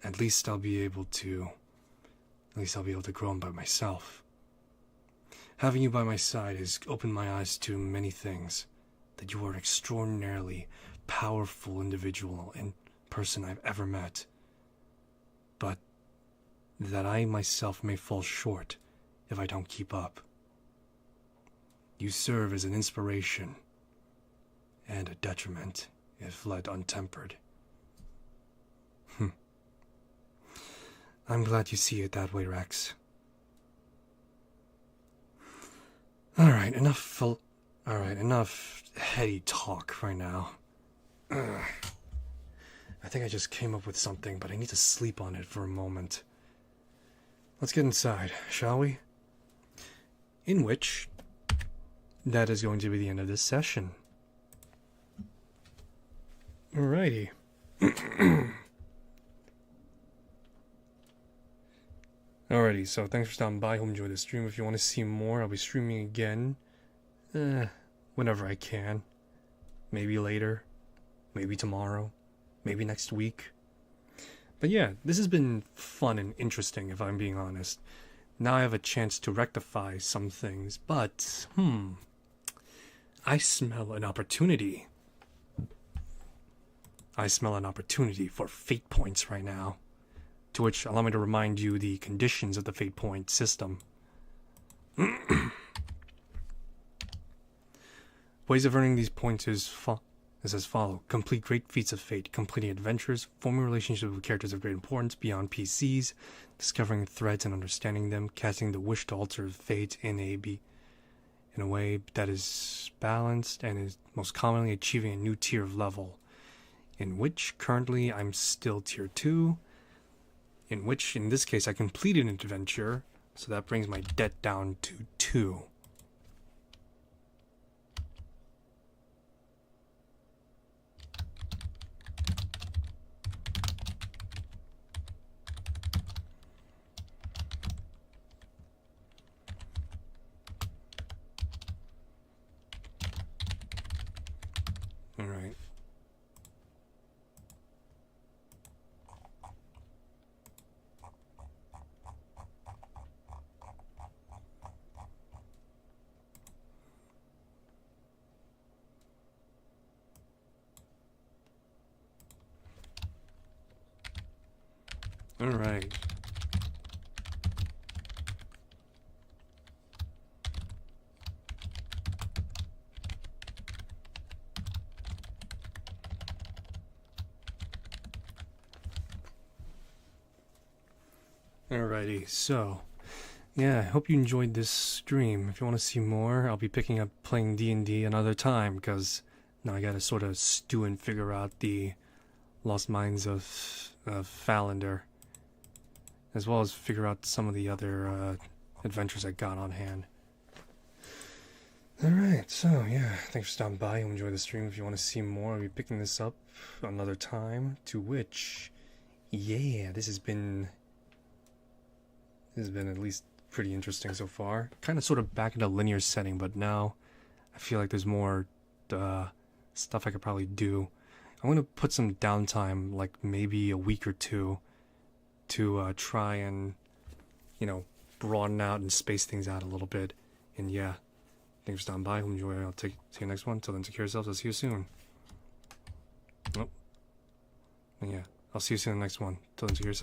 at least I'll be able to grow them by myself. Having you by my side has opened my eyes to many things, that you are an extraordinarily powerful individual and person I've ever met, but that I myself may fall short if I don't keep up. You serve as an inspiration and a detriment if led untempered. I'm glad you see it that way, Rex. Alright, enough heady talk right now. I think I just came up with something, but I need to sleep on it for a moment. Let's get inside, shall we? In which, that is going to be the end of this session. Alrighty. Alrighty, so thanks for stopping by. Hope you enjoyed the stream. If you want to see more, I'll be streaming again. Whenever I can. Maybe later. Maybe tomorrow. Maybe next week. But yeah, this has been fun and interesting, if I'm being honest. Now I have a chance to rectify some things, but, I smell an opportunity. I smell an opportunity for fate points right now. To which, allow me to remind you the conditions of the fate point system. Ways of earning these points is as follows. Complete great feats of fate, completing adventures, forming relationships with characters of great importance beyond PCs, discovering threads and understanding them, casting the wish to alter fate in a way that is balanced, and is most commonly achieving a new tier of level, in which currently I'm still tier 2, in which, in this case, I completed an adventure, so that brings my debt down to 2. Alright. Alright. Alrighty, so yeah, I hope you enjoyed this stream. If you want to see more, I'll be picking up playing D&D another time, because now I gotta sort of stew and figure out the Lost Mines of Falander, as well as figure out some of the other adventures I got on hand. Alright, so yeah, thanks for stopping by. Enjoy the stream. If you want to see more, I'll be picking this up another time, to which, yeah, this has been at least pretty interesting so far. Kind of sort of back in a linear setting, but now I feel like there's more stuff I could probably do. I'm going to put some downtime, like maybe a week or 2, to try and, broaden out and space things out a little bit. And yeah, thanks for stopping by. Enjoy. I'll see you next one. Till then, take care of yourselves. I'll see you soon. Oh. And yeah, I'll see you soon in the next one. Till then, take care of yourself.